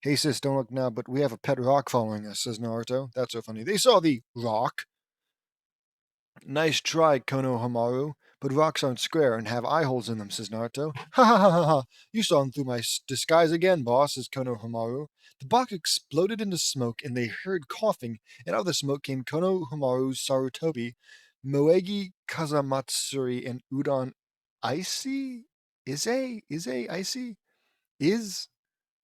Hey sis, don't look now, but we have a pet rock following us, says Naruto. That's so funny. They saw the rock. Nice try, Konohamaru, but rocks aren't square and have eye holes in them, says Naruto. Ha ha ha ha ha! You saw him through my disguise again, boss, says Konohamaru. The box exploded into smoke, and they heard coughing, and out of the smoke came Konohamaru's Sarutobi, Moegi Kazamatsuri, and Udon Icy? Icy? Is?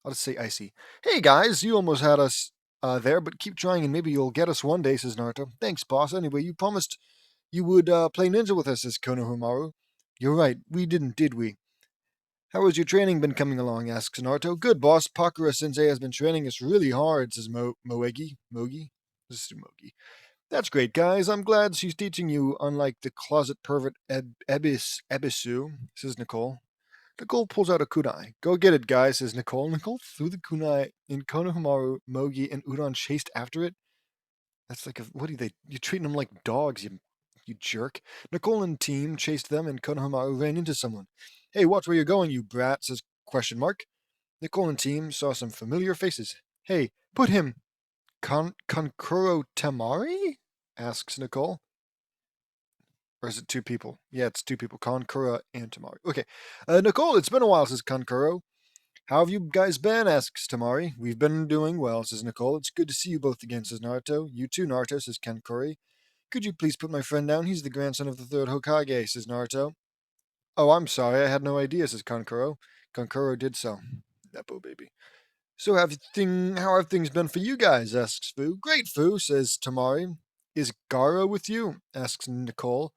I'll just say icy. Hey guys, you almost had us there, but keep trying and maybe you'll get us one day, says Naruto. Thanks, boss. Anyway, you promised you would play ninja with us, says Konohamaru. You're right, we didn't, did we? How has your training been coming along, asks Naruto. Good, boss. Pakura-sensei has been training us really hard, says Moegi. Mogi? This is Mogi. That's great, guys. I'm glad she's teaching you, unlike the closet pervert Ebisu, says Nicole. Nicole pulls out a kunai. Go get it, guys, says Nicole. Nicole threw the kunai, and Konohamaru, Mogi, and Udon chased after it. That's like what are they? You're treating them like dogs, you jerk. Nicole and team chased them, and Konohamaru ran into someone. Hey, watch where you're going, you brat, says question mark. Nicole and team saw some familiar faces. Hey, put him. Kankuro Temari? Asks Nicole. Or is it two people? Yeah, it's two people. Kankura and Temari. Okay. Nicole, it's been a while, says Kankuro. How have you guys been? Asks Temari. We've been doing well, says Nicole. It's good to see you both again, says Naruto. You too, Naruto, says Kankuri. Could you please put my friend down? He's the grandson of the third Hokage, says Naruto. Oh, I'm sorry, I had no idea, says Kankuro. Kankuro did so. Nepo baby. So how have things been for you guys? Asks Fu. Great, Fu, says Tamari. Is Gara with you? Asks Nicole.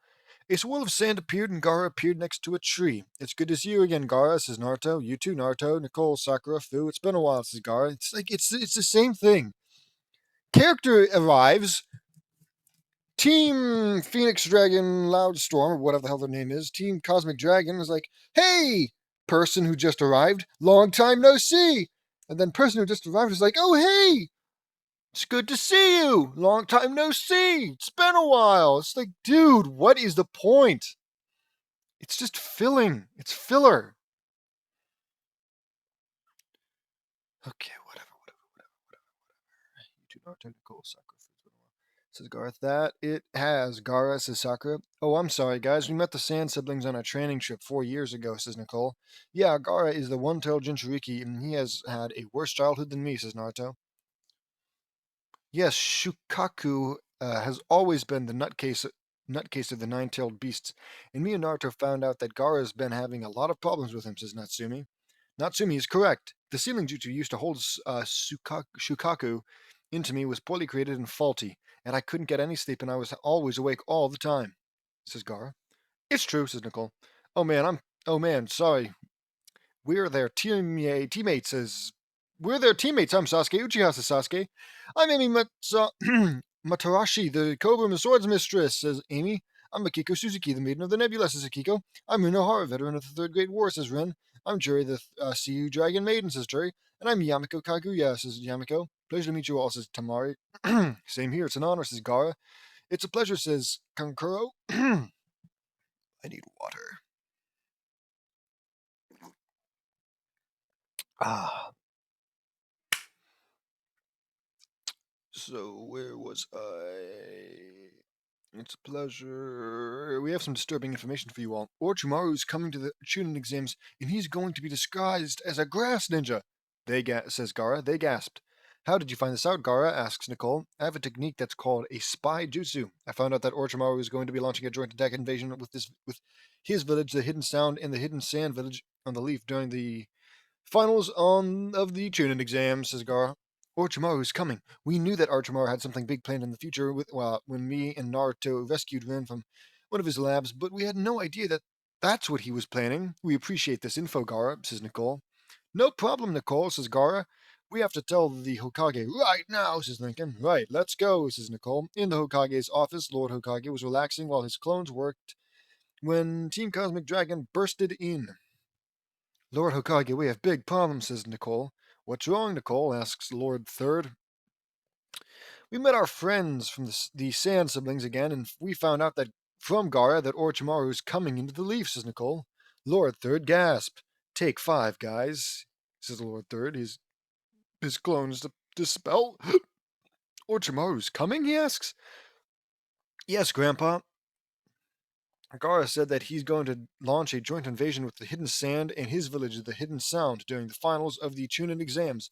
A swirl of sand appeared and Gara appeared next to a tree. It's good to see you again, Gara, says Naruto. You too, Naruto, Nicole, Sakura, Fu. It's been a while, says Gara. It's like it's the same thing. Character arrives. Team Phoenix Dragon Loudstorm, or whatever the hell their name is, Team Cosmic Dragon is like, hey, person who just arrived, long time no see. And then person who just arrived is like, oh, hey, it's good to see you. Long time no see. It's been a while. It's like, dude, what is the point? It's just filling. It's filler. Okay, whatever. You two are technical, Sakura. Says Garth. That it has. Gara, says Sakura. Oh, I'm sorry, guys. We met the Sand siblings on a training trip 4 years ago, says Nicole. Yeah, Gara is the one-tailed Jinchuriki, and he has had a worse childhood than me, says Naruto. Yes, Shukaku has always been the nutcase of the nine-tailed beasts, and me and Naruto found out that Gara's been having a lot of problems with him, says Natsumi. Natsumi is correct. The sealing jutsu used to hold Shukaku into me was poorly created and faulty, and I couldn't get any sleep, and I was always awake all the time, says Gara. It's true, says Nicole. Oh man, sorry. We're their teammates, says we're their teammates. I'm Sasuke Uchiha, says Sasuke. I'm Amy Matarashi, the Cobra Swords Mistress, says Amy. I'm Akiko Suzuki, the Maiden of the Nebula, says Akiko. I'm Rinohara, veteran of the Third Great War, says Rin. I'm Juri, the Sea Dragon Maiden, says Juri. And I'm Yamiko Kaguya, says Yamiko. Pleasure to meet you all, says Tamari. Same here, it's an honor, says Gara. It's a pleasure, says Kankuro. I need water. Ah. So, where was I? It's a pleasure. We have some disturbing information for you all. Orochimaru's coming to the Chunin exams, and he's going to be disguised as a grass ninja. Says Gara. They gasped. How did you find this out, Gara? Asks Nicole. I have a technique that's called a spy jutsu. I found out that Orochimaru is going to be launching a joint attack invasion with his village, the Hidden Sound, and the Hidden Sand village on the Leaf during the finals of the Chunin exam, says Gara. Orochimaru's coming. We knew that Orochimaru had something big planned in the future when me and Naruto rescued Rin from one of his labs, but we had no idea that that's what he was planning. We appreciate this info, Gara, says Nicole. No problem, Nicole, says Gara. We have to tell the Hokage right now, says Lincoln. Right, let's go, says Nicole. In the Hokage's office, Lord Hokage was relaxing while his clones worked when Team Cosmic Dragon bursted in. Lord Hokage, we have big problems, says Nicole. What's wrong, Nicole? Asks Lord Third. We met our friends from the Sand siblings again, and we found out that from Gara that Orochimaru is coming into the Leaf, says Nicole. Lord Third gasped. Take 5, guys, says Lord Third. He's his clones to dispel. Orochimaru's coming, he asks. Yes, Grandpa. Gaara said that he's going to launch a joint invasion with the Hidden Sand and his village, the Hidden Sound, during the finals of the Chunin exams.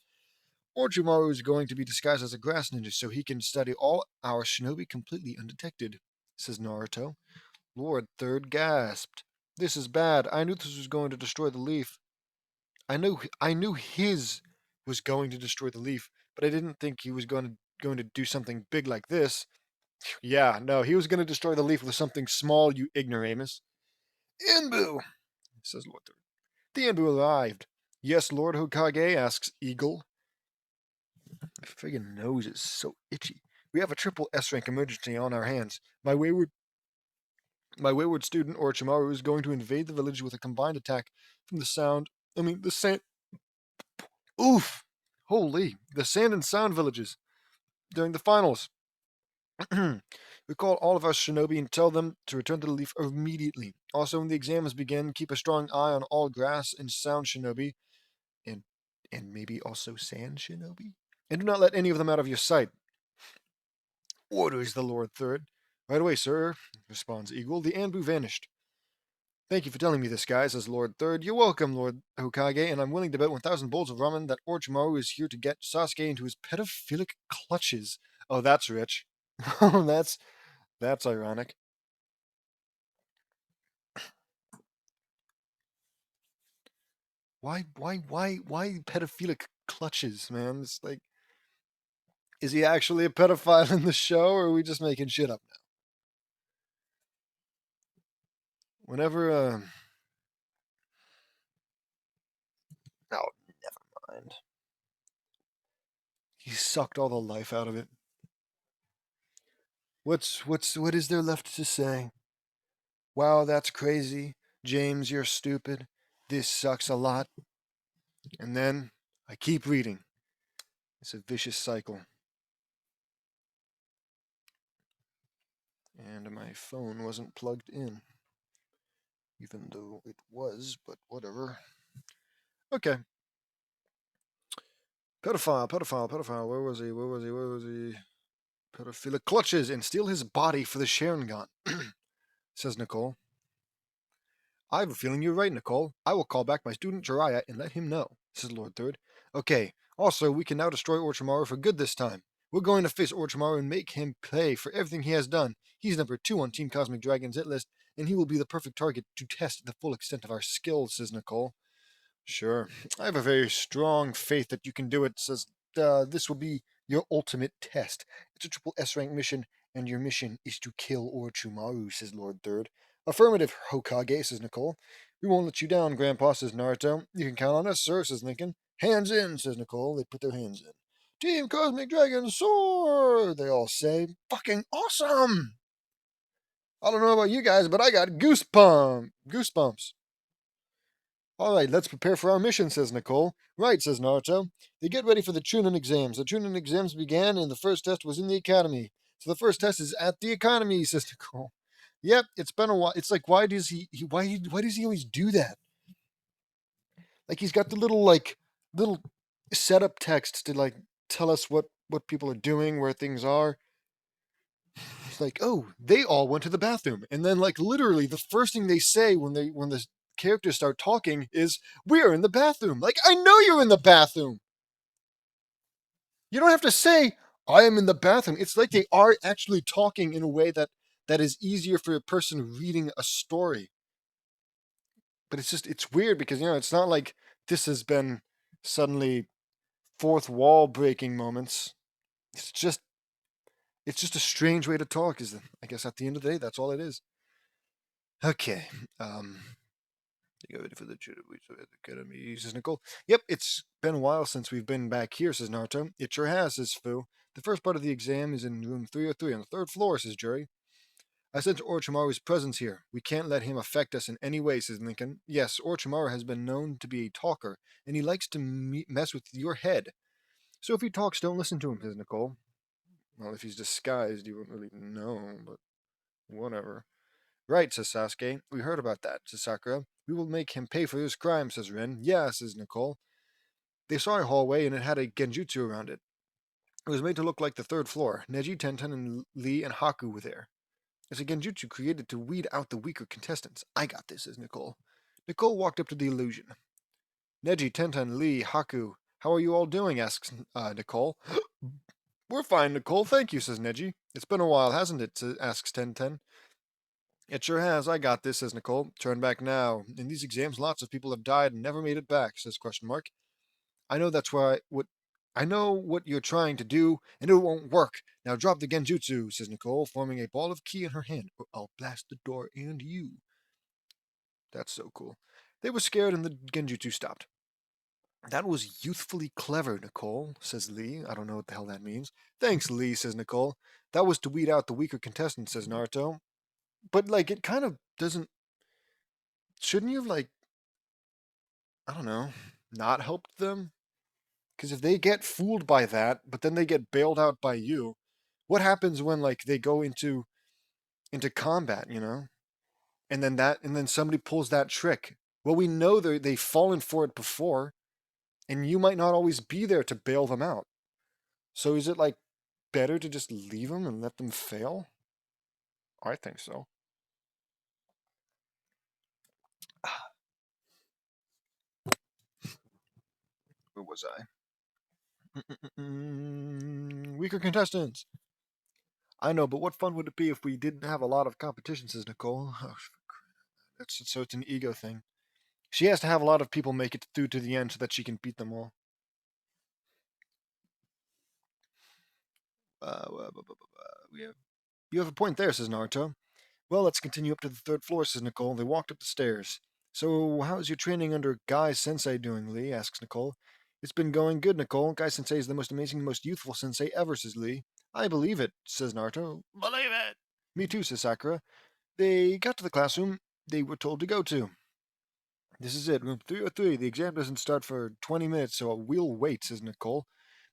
Orochimaru is going to be disguised as a grass ninja so he can study all our shinobi completely undetected, says Naruto. Lord Third gasped. This is bad. I knew this was going to destroy the leaf. I knew his was going to destroy the leaf, but I didn't think he was going to do something big like this. Yeah, no, he was going to destroy the leaf with something small, you ignoramus. Inbu, says Lord Third. The Inbu arrived. Yes, Lord Hokage, asks Eagle. My friggin' nose is so itchy. We have a triple S rank emergency on our hands. My wayward student Orochimaru is going to invade the village with a combined attack from the sand. Oof! Holy, the sand and sound villages during the finals. We call all of our shinobi and tell them to return to the leaf immediately. Also, when the exams begin, keep a strong eye on all grass and sound shinobi, and maybe also sand shinobi, and do not let any of them out of your sight. Orders the Lord Third. Right away, sir, responds Eagle. The Anbu vanished. Thank you for telling me this, guy, says Lord Third. You're welcome, Lord Hokage, and I'm willing to bet 1,000 bowls of ramen that Orochimaru is here to get Sasuke into his pedophilic clutches. Oh, that's rich. Oh, that's ironic. Why pedophilic clutches, man? It's like, is he actually a pedophile in the show, or are we just making shit up now? Whenever, oh, never mind. He sucked all the life out of it. What is there left to say? Wow, that's crazy. James, you're stupid. This sucks a lot. And then I keep reading. It's a vicious cycle. And my phone wasn't plugged in. Even though it was, but whatever. Okay. Pedophile. Where was he? Pedophilic clutches and steal his body for the Sharingan, says Nicole. I have a feeling you're right, Nicole. I will call back my student Jiraiya and let him know, says Lord Third. Okay, also, we can now destroy Orochimaru for good this time. We're going to face Orochimaru and make him pay for everything he has done. He's number 2 on Team Cosmic Dragon's hit list, and he will be the perfect target to test the full extent of our skills, says Nicole. Sure. I have a very strong faith that you can do it, says this will be your ultimate test. It's a triple S rank mission, and your mission is to kill Orochimaru, says Lord Third. Affirmative, Hokage, says Nicole. We won't let you down, Grandpa, says Naruto. You can count on us, sir, says Lincoln. Hands in, says Nicole. They put their hands in. Team Cosmic Dragon soar, they all say. Fucking awesome! I don't know about you guys, but I got goosebumps. All right, let's prepare for our mission, says Nicole. Right, says Naruto. They get ready for the Chunin exams. The Chunin exams began, and the first test was in the academy. So the first test is at the academy, says Nicole. Yep, it's been a while. It's like, why does why does he always do that? Like, he's got the little setup text to like tell us what people are doing, where things are. It's like, oh, they all went to the bathroom, and then like literally the first thing they say when the characters start talking is, "We're in the bathroom." Like, I know you're in the bathroom. You don't have to say, "I am in the bathroom." It's like they are actually talking in a way that is easier for a person reading a story. But it's weird because it's not like this has been suddenly fourth wall breaking moments. It's just a strange way to talk. I guess at the end of the day, that's all it is. Okay. You get ready for the Academy, says Nicole. Yep, it's been a while since we've been back here, says Naruto. It sure has, says Fu. The first part of the exam is in room 303 on the third floor, says Jury. I sense Orochimaru's presence here. We can't let him affect us in any way, says Lincoln. Yes, Orochimaru has been known to be a talker, and he likes to mess with your head. So if he talks, don't listen to him, says Nicole. Well, if he's disguised, you won't really know, but whatever. Right, says Sasuke. We heard about that, says Sakura. We will make him pay for his crime, says Rin. Yeah, says Nicole. They saw a hallway and it had a genjutsu around it. It was made to look like the third floor. Neji, Tenten, and Lee and Haku were there. It's a genjutsu created to weed out the weaker contestants. I got this, says Nicole. Nicole walked up to the illusion. Neji, Tenten, Lee, Haku, how are you all doing? Asks Nicole. We're fine, Nicole, thank you, says Neji. It's been a while, hasn't it? Asks Tenten. It sure has, I got this, says Nicole. Turn back now. In these exams, lots of people have died and never made it back, says question mark. I know that's what I know what you're trying to do, and it won't work. Now drop the genjutsu, says Nicole, forming a ball of ki in her hand, or I'll blast the door and you. That's so cool. They were scared and the genjutsu stopped. That was youthfully clever, Nicole, says Lee. I don't know what the hell that means. Thanks, Lee, says Nicole. That was to weed out the weaker contestants, says Naruto. But, like, it kind of doesn't. Shouldn't you have, like, I don't know, not helped them? Because if they get fooled by that, but then they get bailed out by you, what happens when, like, they go into combat, you know? And then somebody pulls that trick. Well, we know they've fallen for it before, and you might not always be there to bail them out. So is it, like, better to just leave them and let them fail? I think so. Where was I? Weaker contestants. I know, but what fun would it be if we didn't have a lot of competition, says Nicole. So it's an ego thing. She has to have a lot of people make it through to the end so that she can beat them all. You have a point there, says Naruto. Well, let's continue up to the third floor, says Nicole. They walked up the stairs. So, how's your training under Guy Sensei doing, Lee? Asks Nicole. It's been going good, Nicole. Guy Sensei is the most amazing, most youthful sensei ever, says Lee. I believe it, says Naruto. Believe it! Me too, says Sakura. They got to the classroom they were told to go to. This is it, room 303. The exam doesn't start for 20 minutes, so we'll wait, says Nicole.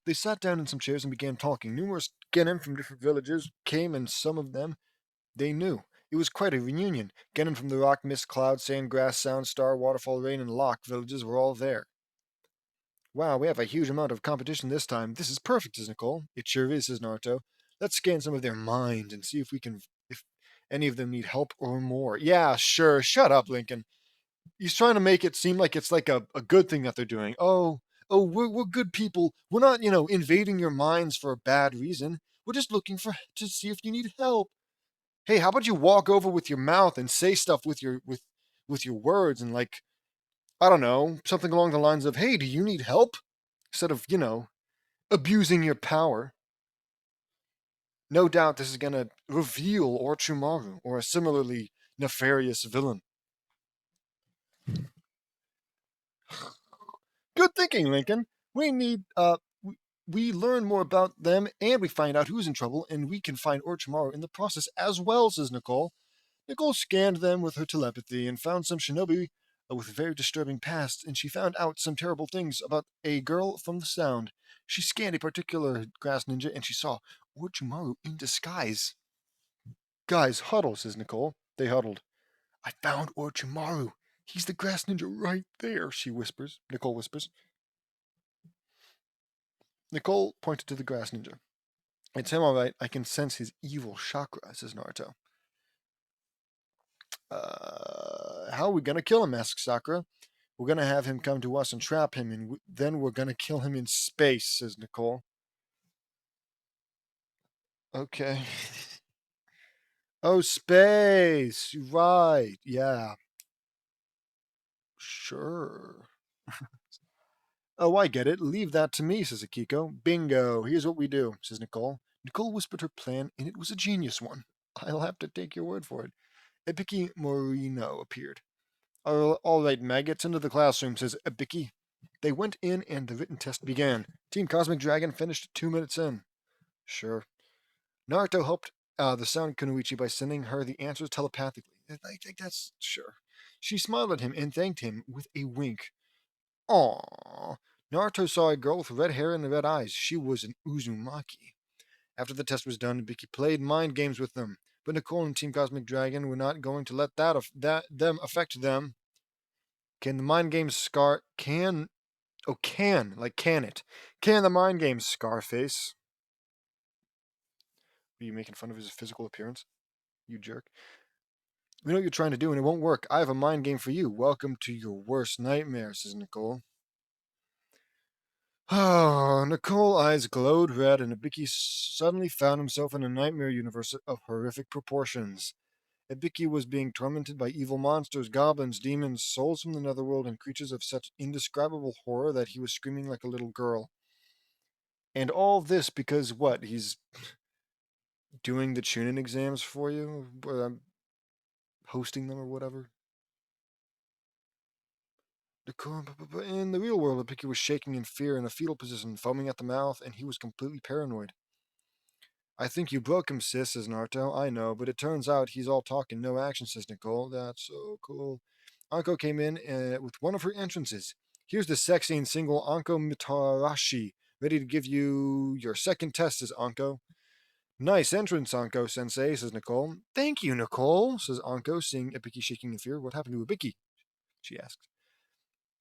They sat down in some chairs and began talking. Numerous genin from different villages came, and some of them they knew. It was quite a reunion. Genin from the Rock, Mist, Cloud, Sand, Grass, Sound, Star, Waterfall, Rain, and Lock villages were all there. Wow, we have a huge amount of competition this time. This is perfect, says Nicole. It sure is, says Naruto. Let's scan some of their minds and see if any of them need help or more. Yeah, sure. Shut up, Lincoln. He's trying to make it seem like it's like a good thing that they're doing. We're good people. We're not, invading your minds for a bad reason. We're just looking to see if you need help. Hey, how about you walk over with your mouth and say stuff with your words and, like, I don't know, something along the lines of, "Hey, do you need help?" Instead of, abusing your power. No doubt this is going to reveal Orochimaru or a similarly nefarious villain. Good thinking, Lincoln. We learn more about them and we find out who's in trouble and we can find Orochimaru in the process as well, says Nicole. Nicole scanned them with her telepathy and found some shinobi with very disturbing pasts, and she found out some terrible things about a girl from the Sound. She scanned a particular grass ninja and she saw Orochimaru in disguise. Guys, huddle, says Nicole. They huddled. I found Orochimaru. He's the grass ninja right there, Nicole whispers. Nicole pointed to the grass ninja. It's him, all right. I can sense his evil chakra, says Naruto. How are we going to kill him, asks Sakura. We're going to have him come to us and trap him, and then we're going to kill him in space, says Nicole. Okay. Oh, space. Right. Yeah. Sure. Oh, I get it. Leave that to me, says Akiko. Bingo. Here's what we do, says Nicole. Nicole whispered her plan, and it was a genius one. I'll have to take your word for it. Ibiki Morino appeared. All right, maggots, into the classroom, says Ibiki. They went in, and the written test began. Team Cosmic Dragon finished 2 minutes in. Sure. Naruto helped the Sound Kunoichi by sending her the answers telepathically. I think that's sure. She smiled at him and thanked him with a wink. Aww. Naruto saw a girl with red hair and red eyes. She was an Uzumaki. After the test was done, Ibiki played mind games with them. But Nicole and Team Cosmic Dragon were not going to let them affect them. Can the mind games scar? Can Oh, can. Like, can it. Can the mind game, Scarface. Are you making fun of his physical appearance? You jerk. We know what you're trying to do, and it won't work. I have a mind game for you. Welcome to your worst nightmare, says Nicole. Oh, Nicole's eyes glowed red, and Ibiki suddenly found himself in a nightmare universe of horrific proportions. Ibiki was being tormented by evil monsters, goblins, demons, souls from the netherworld, and creatures of such indescribable horror that he was screaming like a little girl. And all this because what? He's doing the tuning exams for you? Hosting them or whatever? In the real world, Ibiki was shaking in fear in a fetal position, foaming at the mouth, and he was completely paranoid. I think you broke him, sis, says Naruto. I know, but it turns out he's all talk and no action, says Nicole. That's so cool. Anko came in with one of her entrances. Here's the sexy and single Anko Mitarashi, ready to give you your second test, says Anko. Nice entrance, Anko sensei, says Nicole. Thank you, Nicole, says Anko, seeing Ibiki shaking in fear. What happened to Ibiki? She asks.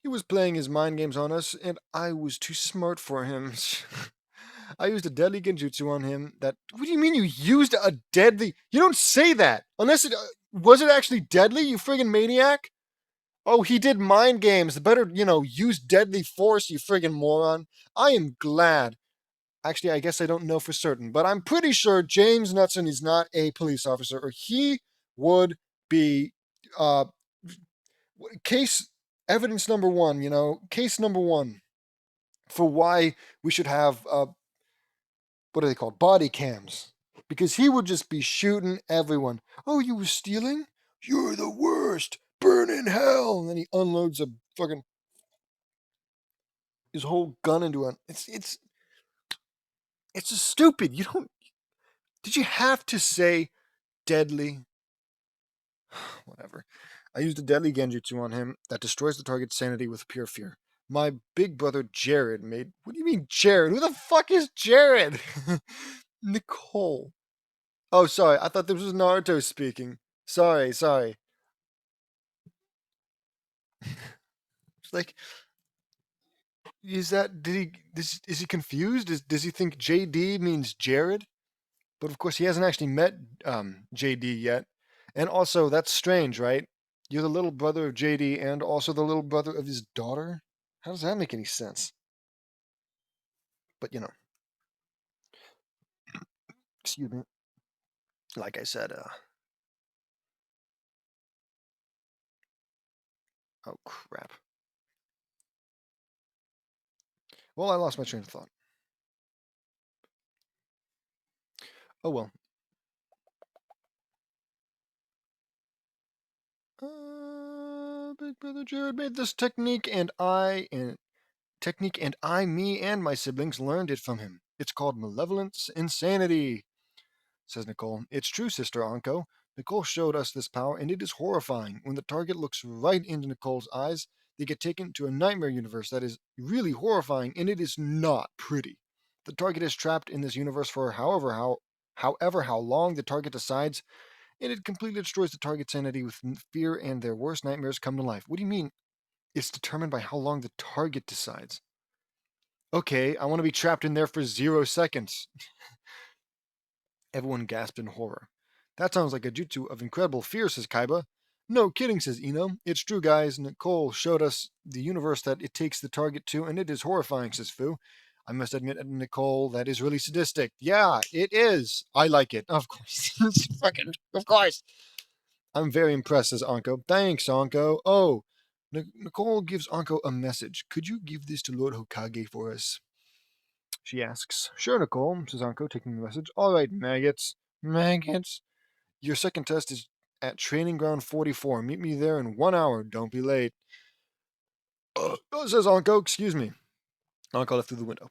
He was playing his mind games on us, and I was too smart for him. I used a deadly genjutsu on him that. What do you mean you used a deadly. You don't say that! Unless it. Was it actually deadly, you friggin' maniac? Oh, he did mind games. Better, use deadly force, you friggin' moron. I am glad. Actually, I guess I don't know for certain, but I'm pretty sure James Knudsen is not a police officer, or he would be. Uh, case. Evidence number one, case number one for why we should have what are they called? Body cams. Because he would just be shooting everyone. Oh, you were stealing? You're the worst. Burn in hell. And then he unloads a fucking his whole gun into it. It's just stupid. You don't. Did you have to say deadly? Whatever. I used a deadly genjutsu on him that destroys the target's sanity with pure fear. My big brother Jared made. What do you mean, Jared? Who the fuck is Jared? Nicole. Oh, sorry. I thought this was Naruto speaking. Sorry. It's like, is that did he? Is he confused? Does he think JD means Jared? But of course, he hasn't actually met JD yet. And also, that's strange, right? You're the little brother of JD and also the little brother of his daughter. How does that make any sense? But excuse me. Like I said, oh crap. Well, I lost my train of thought. Oh well. Big brother Jared made this technique, and me, and my siblings learned it from him. It's called malevolence insanity, says Nicole. It's true, Sister Anko. Nicole showed us this power, and it is horrifying. When the target looks right into Nicole's eyes, they get taken to a nightmare universe that is really horrifying, and it is not pretty. The target is trapped in this universe for however how long the target decides, and it completely destroys the target's sanity with fear, and their worst nightmares come to life. What do you mean it's determined by how long the target decides? Okay, I want to be trapped in there for 0 seconds. Everyone gasped in horror. That sounds like a jutsu of incredible fear, says Kaiba. No kidding, says Ino. It's true, guys. Nicole showed us the universe that it takes the target to, and it is horrifying, says Fu. I must admit, Nicole, that is really sadistic. Yeah, it is. I like it. Of course. Fucking, of course. I'm very impressed, says Anko. Thanks, Anko. Oh, Nicole gives Anko a message. Could you give this to Lord Hokage for us? She asks. Sure, Nicole, says Anko, taking the message. All right, maggots. Maggots? Your second test is at Training Ground 44. Meet me there in 1 hour. Don't be late. Says Anko. Excuse me. Anko left through the window.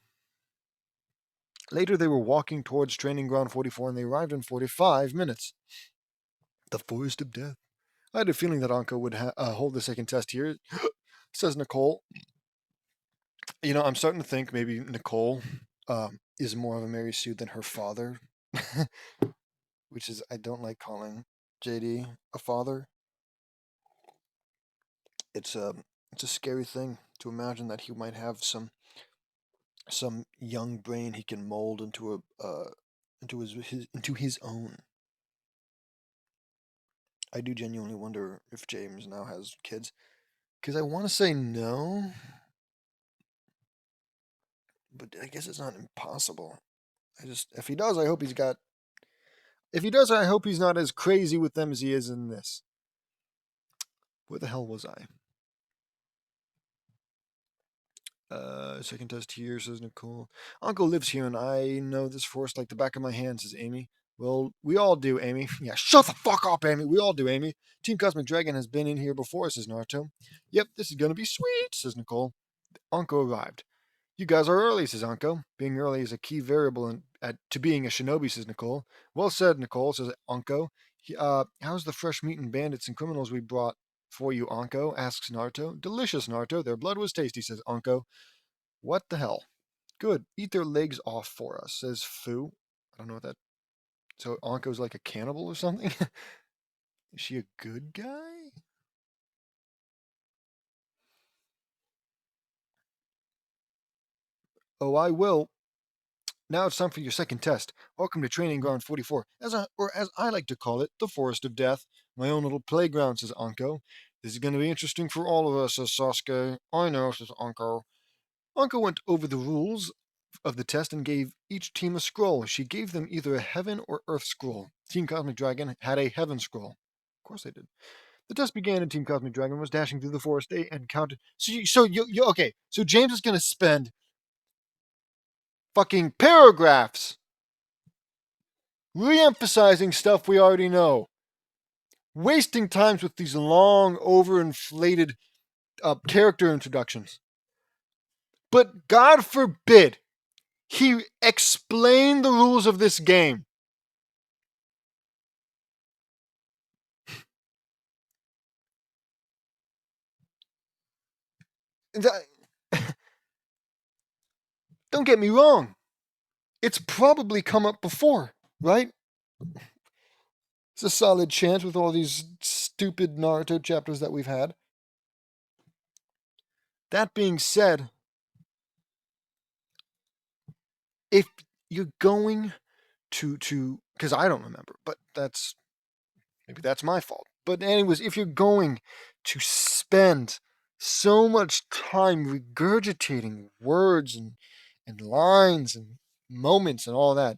Later, they were walking towards Training Ground 44, and they arrived in 45 minutes. The Forest of Death. I had a feeling that Anko would hold the second test here, says Nicole. I'm starting to think maybe Nicole is more of a Mary Sue than her father, which is, I don't like calling JD a father. It's It's a scary thing to imagine that he might have some young brain he can mold into into his own. I do genuinely wonder if James now has kids, because I want to say no, but I guess it's not impossible. If he does, I hope he's got. If he does, I hope he's not as crazy with them as he is in this. Where the hell was I? Second test here, says Nicole. Uncle lives here, and I know this forest like the back of my hand, says Amy. Well, we all do, Amy. Yeah, shut the fuck up, Amy. We all do, Amy. Team Cosmic Dragon has been in here before, says Naruto. Yep, this is gonna be sweet, says Nicole. Anko arrived. You guys are early, says Anko. Being early is a key variable to being a shinobi, says Nicole. Well said, Nicole, says Anko. How's the fresh meat and bandits and criminals we brought for you, Anko? Asks Naruto. Delicious, Naruto. Their blood was tasty, says Anko. What the hell? Good. Eat their legs off for us, says Fu. I don't know what that. So Anko's like a cannibal or something? Is she a good guy? Oh, I will. Now it's time for your second test. Welcome to Training Ground 44, or as I like to call it, the Forest of Death. My own little playground, says Anko. This is going to be interesting for all of us, says Sasuke. I know, says Anko. Anko went over the rules of the test and gave each team a scroll. She gave them either a heaven or earth scroll. Team Cosmic Dragon had a heaven scroll. Of course they did. The test began and Team Cosmic Dragon was dashing through the forest. They encountered. Okay. So James is going to spend fucking paragraphs re-emphasizing stuff we already know, wasting times with these long, overinflated character introductions. But God forbid he explain the rules of this game. Don't get me wrong. It's probably come up before, right? It's a solid chance with all these stupid Naruto chapters that we've had. That being said, if you're going to because I don't remember, but maybe that's my fault. But anyways, if you're going to spend so much time regurgitating words and lines and moments and all that,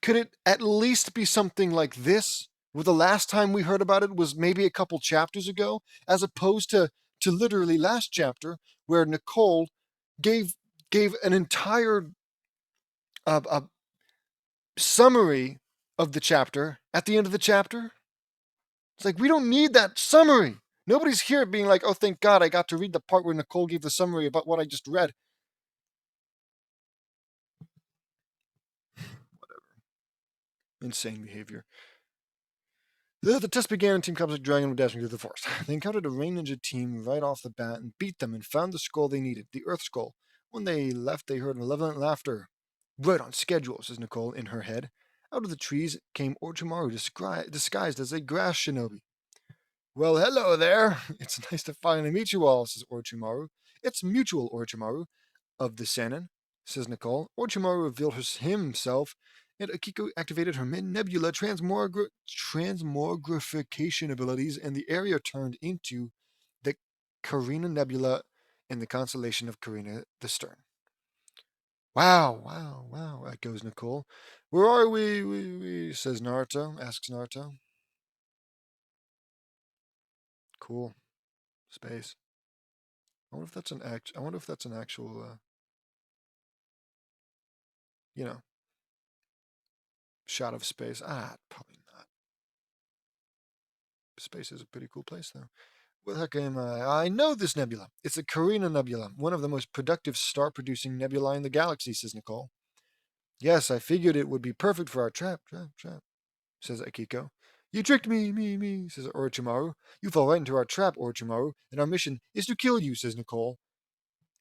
could it at least be something like this? Where the last time we heard about it was maybe a couple chapters ago, as opposed to literally last chapter, where Nicole gave an entire uh, summary of the chapter at the end of the chapter. It's like, we don't need that summary. Nobody's here being like, oh, thank God I got to read the part where Nicole gave the summary about what I just read. Whatever. Insane behavior. The test began and Team Cosmic Dragon were dashing through the forest. They encountered a Rain Ninja team right off the bat and beat them and found the scroll they needed, the Earth Scroll. When they left, they heard malevolent laughter. Right on schedule, says Nicole in her head. Out of the trees came Orochimaru disguised as a grass shinobi. Well, hello there. It's nice to finally meet you all, says Orochimaru. It's mutual, Orochimaru. Of the Sannin, says Nicole. Orochimaru revealed himself, and Akiko activated her nebula transmogrification abilities, and the area turned into the Carina Nebula in the constellation of Carina the Stern. Wow, wow, wow, echoes Nicole. Where are we, says Naruto, asks Naruto. Cool. Space. I wonder if that's an actual, you know, shot of space. Probably not. Space is a pretty cool place, though. What the heck am I? I know this nebula. It's the Carina Nebula, one of the most productive star-producing nebulae in the galaxy, says Nicole. Yes, I figured it would be perfect for our trap, says Akiko. You tricked me, says Orochimaru. You fell right into our trap, Orochimaru, and our mission is to kill you, says Nicole.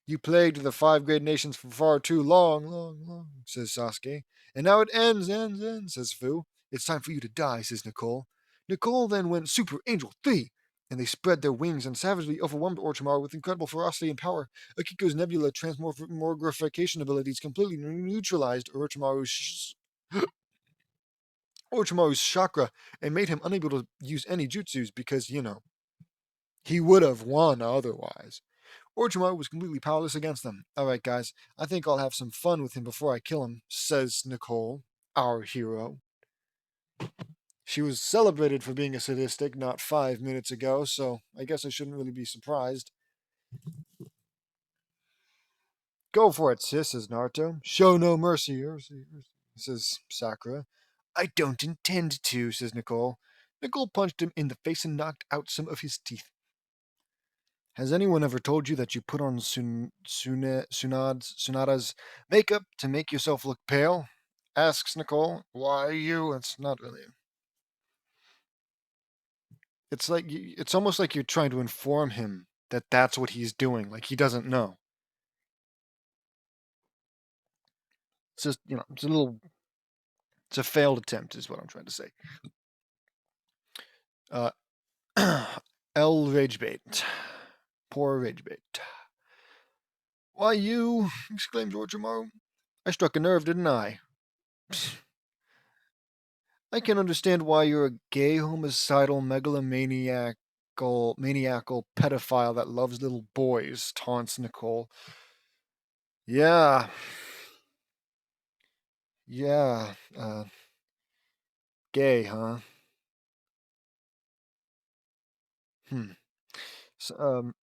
You plagued the 5 great nations for far too long, says Sasuke. And now it ends, says Fu. It's time for you to die, says Nicole. Nicole then went Super Angel 3 and they spread their wings and savagely overwhelmed Orochimaru with incredible ferocity and power. Akiko's nebula transmogrification abilities completely neutralized Orochimaru's chakra and made him unable to use any jutsus because, he would have won otherwise. Orochimaru was completely powerless against them. Alright, guys, I think I'll have some fun with him before I kill him, says Nicole, our hero. She was celebrated for being a sadistic not 5 minutes ago, so I guess I shouldn't really be surprised. Go for it, sis, says Naruto. Show no mercy, says Sakura. I don't intend to, says Nicole. Nicole punched him in the face and knocked out some of his teeth. Has anyone ever told you that you put on Tsunada's makeup to make yourself look pale? Asks Nicole. Why you? It's not really. It's almost like you're trying to inform him that that's what he's doing. Like he doesn't know. It's just, it's a failed attempt is what I'm trying to say. L Ragebait. Poor Ragebait. Why you? Exclaimed Orochimaru. I struck a nerve, didn't I? I can understand why you're a gay, homicidal, maniacal pedophile that loves little boys, taunts Nicole. Yeah. Yeah. Gay, huh? So,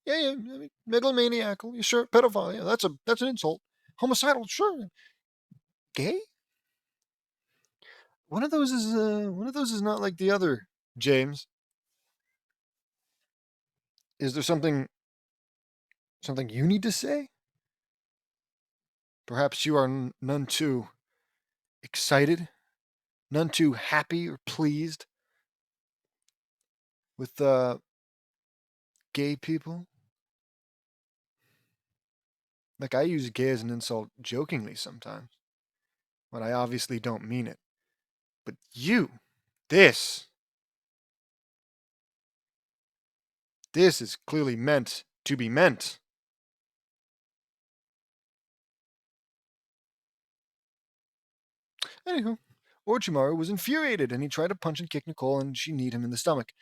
yeah, I mean, megalomaniacal, you sure, pedophile, yeah, that's an insult. Homicidal, sure. Gay? One of those is not like the other, James. Is there something you need to say? Perhaps you are none too excited, none too happy or pleased with gay people? Like, I use gay as an insult jokingly sometimes, but I obviously don't mean it. But this is clearly meant to be meant. Anywho, Orochimaru was infuriated and he tried to punch and kick Nicole and she kneed him in the stomach.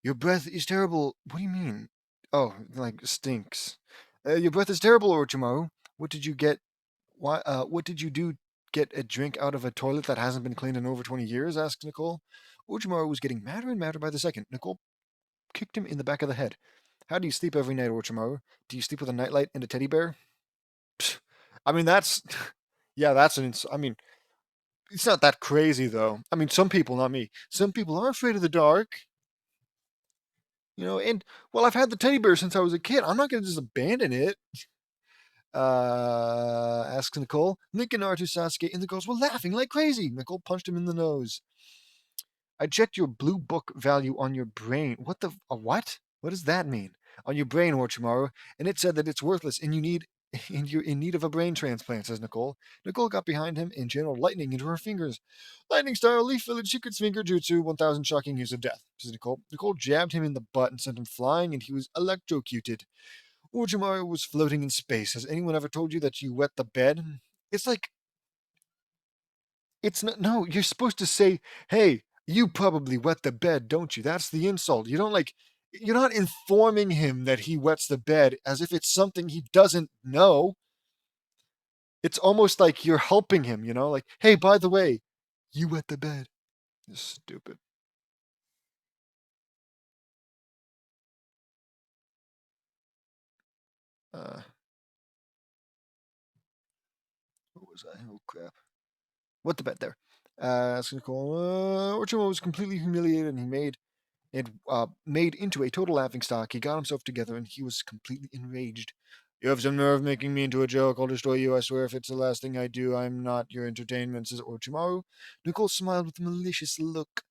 Your breath is terrible. What do you mean? Oh, like stinks. Your breath is terrible, Orochimaru. What did you get? Why? What did you do? Get a drink out of a toilet that hasn't been cleaned in over 20 years? Asked Nicole. Orochimaru was getting madder and madder by the second. Nicole kicked him in the back of the head. How do you sleep every night, Orochimaru? Do you sleep with a nightlight and a teddy bear? Psh, I mean, that's yeah, that's I mean, it's not that crazy though. I mean, some people, not me. Some people are afraid of the dark. And well, I've had the teddy bear since I was a kid. I'm not going to just abandon it. Asks Nicole. Link and Naruto, Sasuke, and the girls were laughing like crazy. Nicole punched him in the nose. I checked your blue book value on your brain. What the? What? What does that mean? On your brain, Orochimaru, and it said that it's worthless and you're in need of a brain transplant, says Nicole. Nicole got behind him and channeled lightning into her fingers. Lightning style, Leaf Village, Secret Finger Jutsu, 1000 shocking years of death, says Nicole. Nicole jabbed him in the butt and sent him flying, and he was electrocuted. Orochimaru was floating in space. Has anyone ever told you that you wet the bed? It's like, it's not, no, you're supposed to say, hey, you probably wet the bed, don't you? That's the insult. You're not informing him that he wets the bed as if it's something he doesn't know. It's almost like you're helping him, like, hey, by the way, you wet the bed. It's stupid. What was I? Oh, crap. What the bed there? That's gonna call. Orochimaru was completely humiliated, and he made into a total laughingstock. He got himself together, and he was completely enraged. You have some nerve making me into a joke. I'll destroy you. I swear, if it's the last thing I do, I'm not your entertainment, says Orochimaru. Nicole smiled with a malicious look.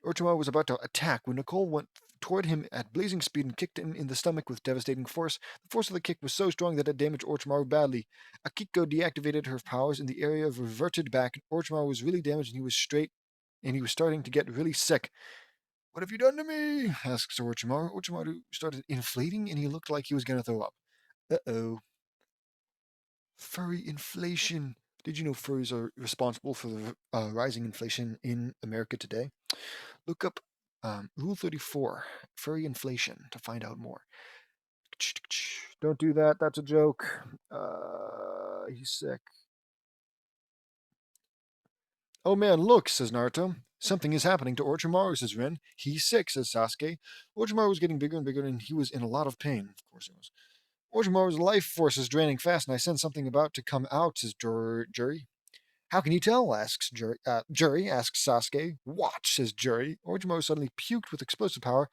Orochimaru was about to attack when Nicole went toward him at blazing speed and kicked him in the stomach with devastating force. The force of the kick was so strong that it damaged Orochimaru badly. Akiko deactivated her powers and the area reverted back. Orochimaru was really damaged and he was starting to get really sick. What have you done to me? Asks Orochimaru. Orochimaru started inflating and he looked like he was going to throw up. Uh-oh. Furry inflation. Did you know furries are responsible for the rising inflation in America today? Look up Rule 34, furry inflation, to find out more. Don't do that. That's a joke. He's sick. Oh man, look, says Naruto. Something is happening to Orochimaru, says Rin. He's sick, says Sasuke. Orochimaru was getting bigger and bigger, and he was in a lot of pain. Of course he was. Orochimaru's life force is draining fast, and I sense something about to come out, says Juri. How can you tell? Asks Juri. Juri asks Sasuke. Watch, says Juri. Orochimaru suddenly puked with explosive power,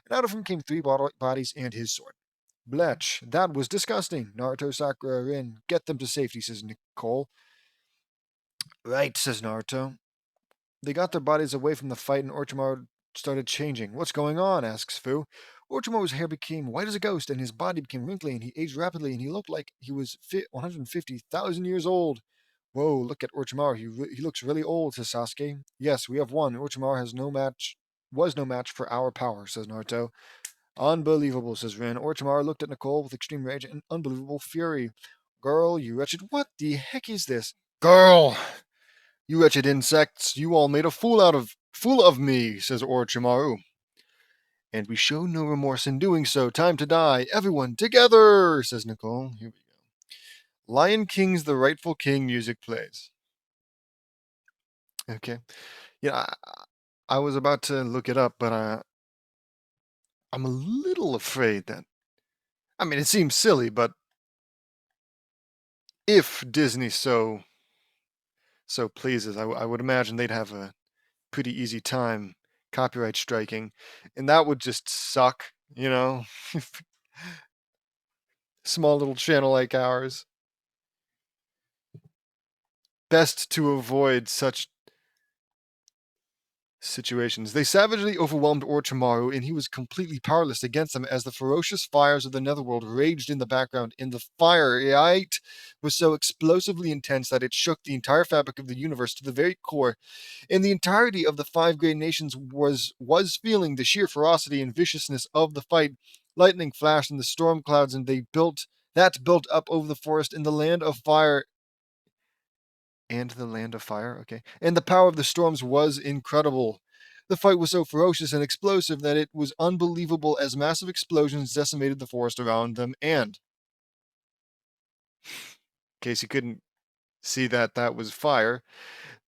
and out of him came three bodies and his sword. Bletch, that was disgusting. Naruto, Sakura, Rin, get them to safety, says Nicole. Right, says Naruto. They got their bodies away from the fight, and Orochimaru started changing. What's going on? Asks Fu. Orochimaru's hair became white as a ghost, and his body became wrinkly, and he aged rapidly, and he looked like he was 150,000 years old. Whoa, look at Orochimaru. He looks really old, says Sasuke. Yes, we have won. Orochimaru was no match for our power, says Naruto. Unbelievable, says Rin. Orochimaru looked at Nicole with extreme rage and unbelievable fury. Girl, you wretched... What the heck is this? Girl! You wretched insects, you all made a fool of me, says Orochimaru. And we show no remorse in doing so. Time to die. Everyone together, says Nicole. Here we go. Lion King's The Rightful King music plays. Okay. Yeah, I was about to look it up, but I'm a little afraid that... I mean, it seems silly, but if Disney so pleases, I would imagine they'd have a pretty easy time copyright striking, and that would just suck, you know? Small little channel like ours. Best to avoid such situations. They savagely overwhelmed Orochimaru, and he was completely powerless against them as the ferocious fires of the Netherworld raged in the background. And the fire was so explosively intense that it shook the entire fabric of the universe to the very core. And the entirety of the five great nations was feeling the sheer ferocity and viciousness of the fight. Lightning flashed in the storm clouds, and built up over the forest in the land of fire. And the land of fire, okay. And the power of the storms was incredible. The fight was so ferocious and explosive that it was unbelievable as massive explosions decimated the forest around them. And, in case you couldn't see that was fire,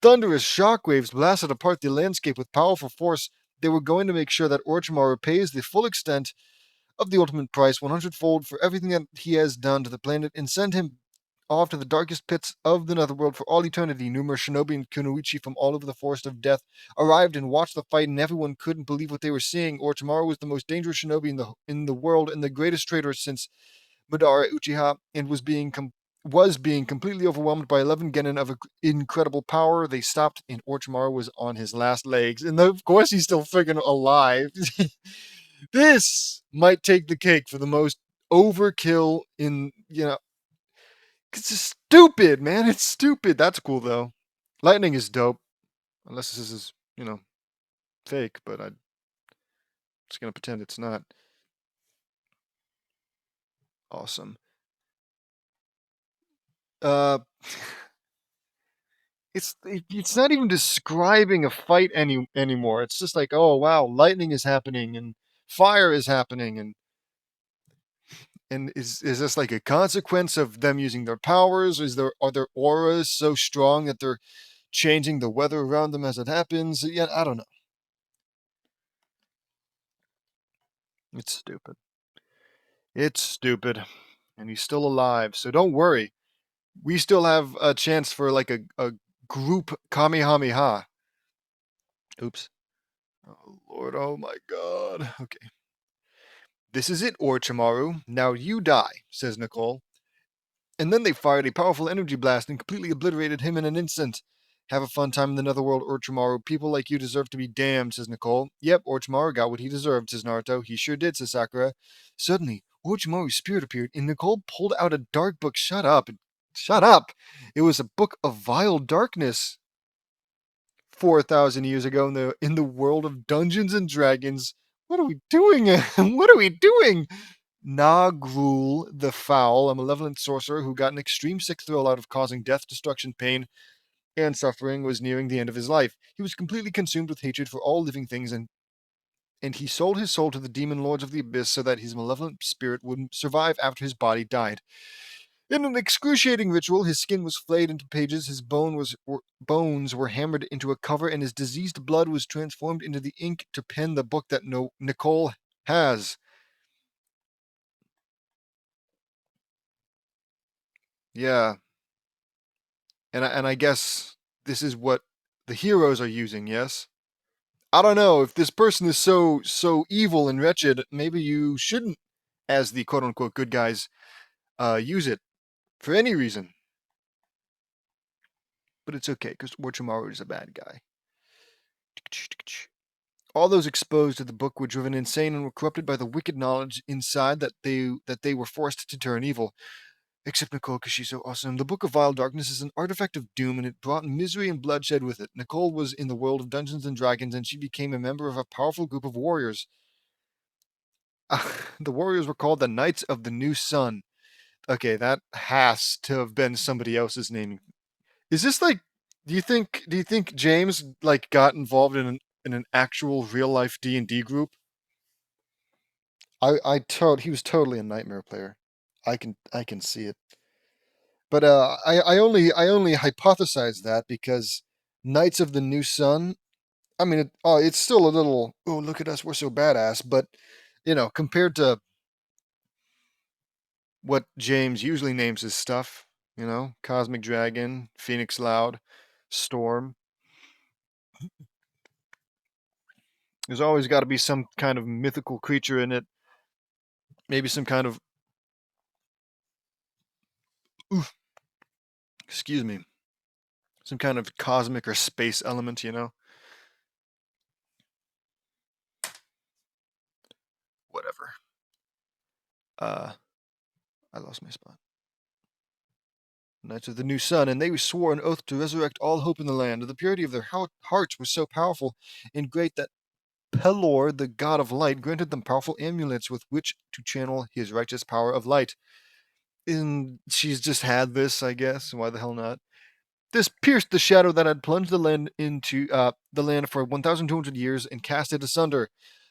thunderous shockwaves blasted apart the landscape with powerful force. They were going to make sure that Orochimaru pays the full extent of the ultimate price, 100-fold, for everything that he has done to the planet, and send him off to the darkest pits of the Netherworld for all eternity. Numerous shinobi and kunoichi from all over the Forest of Death arrived and watched the fight, and everyone couldn't believe what they were seeing. Orochimaru was the most dangerous shinobi in the world and the greatest traitor since Madara Uchiha, and was being completely overwhelmed by 11 genin of incredible power. They stopped, and Orochimaru was on his last legs. And of course, he's still friggin' alive. This might take the cake for the most overkill in, it's stupid, man. It's stupid. That's cool, though. Lightning is dope. Unless this is, fake, but I'm just going to pretend it's not. Awesome. It's not even describing a fight anymore. It's just like, oh wow, lightning is happening and fire is happening, and is this like a consequence of them using their powers? Are their auras so strong that they're changing the weather around them as it happens? Yeah, I don't know. It's stupid. It's stupid. And he's still alive, so don't worry. We still have a chance for like a group Kamehameha. Oops. Oh Lord, oh my god. Okay. This is it, Orochimaru. Now you die, says Nicole. And then they fired a powerful energy blast and completely obliterated him in an instant. Have a fun time in the Netherworld, Orochimaru. People like you deserve to be damned, says Nicole. Yep, Orochimaru got what he deserved, says Naruto. He sure did, says Sakura. Suddenly, Orochimaru's spirit appeared, and Nicole pulled out a dark book. Shut up. Shut up. It was a book of vile darkness. 4,000 years ago in the world of Dungeons and Dragons. What are we doing? What are we doing? Nagrul the Foul, a malevolent sorcerer who got an extreme sick thrill out of causing death, destruction, pain, and suffering, was nearing the end of his life. He was completely consumed with hatred for all living things, and he sold his soul to the demon lords of the abyss so that his malevolent spirit would survive after his body died. In an excruciating ritual, his skin was flayed into pages, his bones were hammered into a cover, and his diseased blood was transformed into the ink to pen the book that Nicole has. Yeah, and I guess this is what the heroes are using. Yes, I don't know if this person is so evil and wretched. Maybe you shouldn't, as the quote unquote good guys, use it for any reason. But it's okay because Orochimaru is a bad guy. All those exposed to the book were driven insane and were corrupted by the wicked knowledge inside that they were forced to turn evil. Except Nicole, because she's so awesome. The Book of Vile Darkness is an artifact of doom, and it brought misery and bloodshed with it. Nicole was in the world of Dungeons and Dragons, and she became a member of a powerful group of warriors. The warriors were called the Knights of the New Sun. Okay, that has to have been somebody else's name. Is this like? Do you think James like got involved in an actual real life D&D group? He was totally a nightmare player. I can see it. But I only hypothesize that because Knights of the New Sun. I mean, it's still a little. Oh, look at us, we're so badass. But compared to what James usually names his stuff, Cosmic Dragon, Phoenix Loud, Storm. There's always got to be some kind of mythical creature in it. Maybe some kind of. Oof, excuse me. Some kind of cosmic or space element. Whatever. Uh, I lost my spot. Knights of the New Sun, and they swore an oath to resurrect all hope in the land. The purity of their hearts was so powerful and great that Pelor, the god of light, granted them powerful amulets with which to channel his righteous power of light. And she's just had this, I guess. Why the hell not? This pierced the shadow that had plunged the land into the land for 1,200 years and cast it asunder.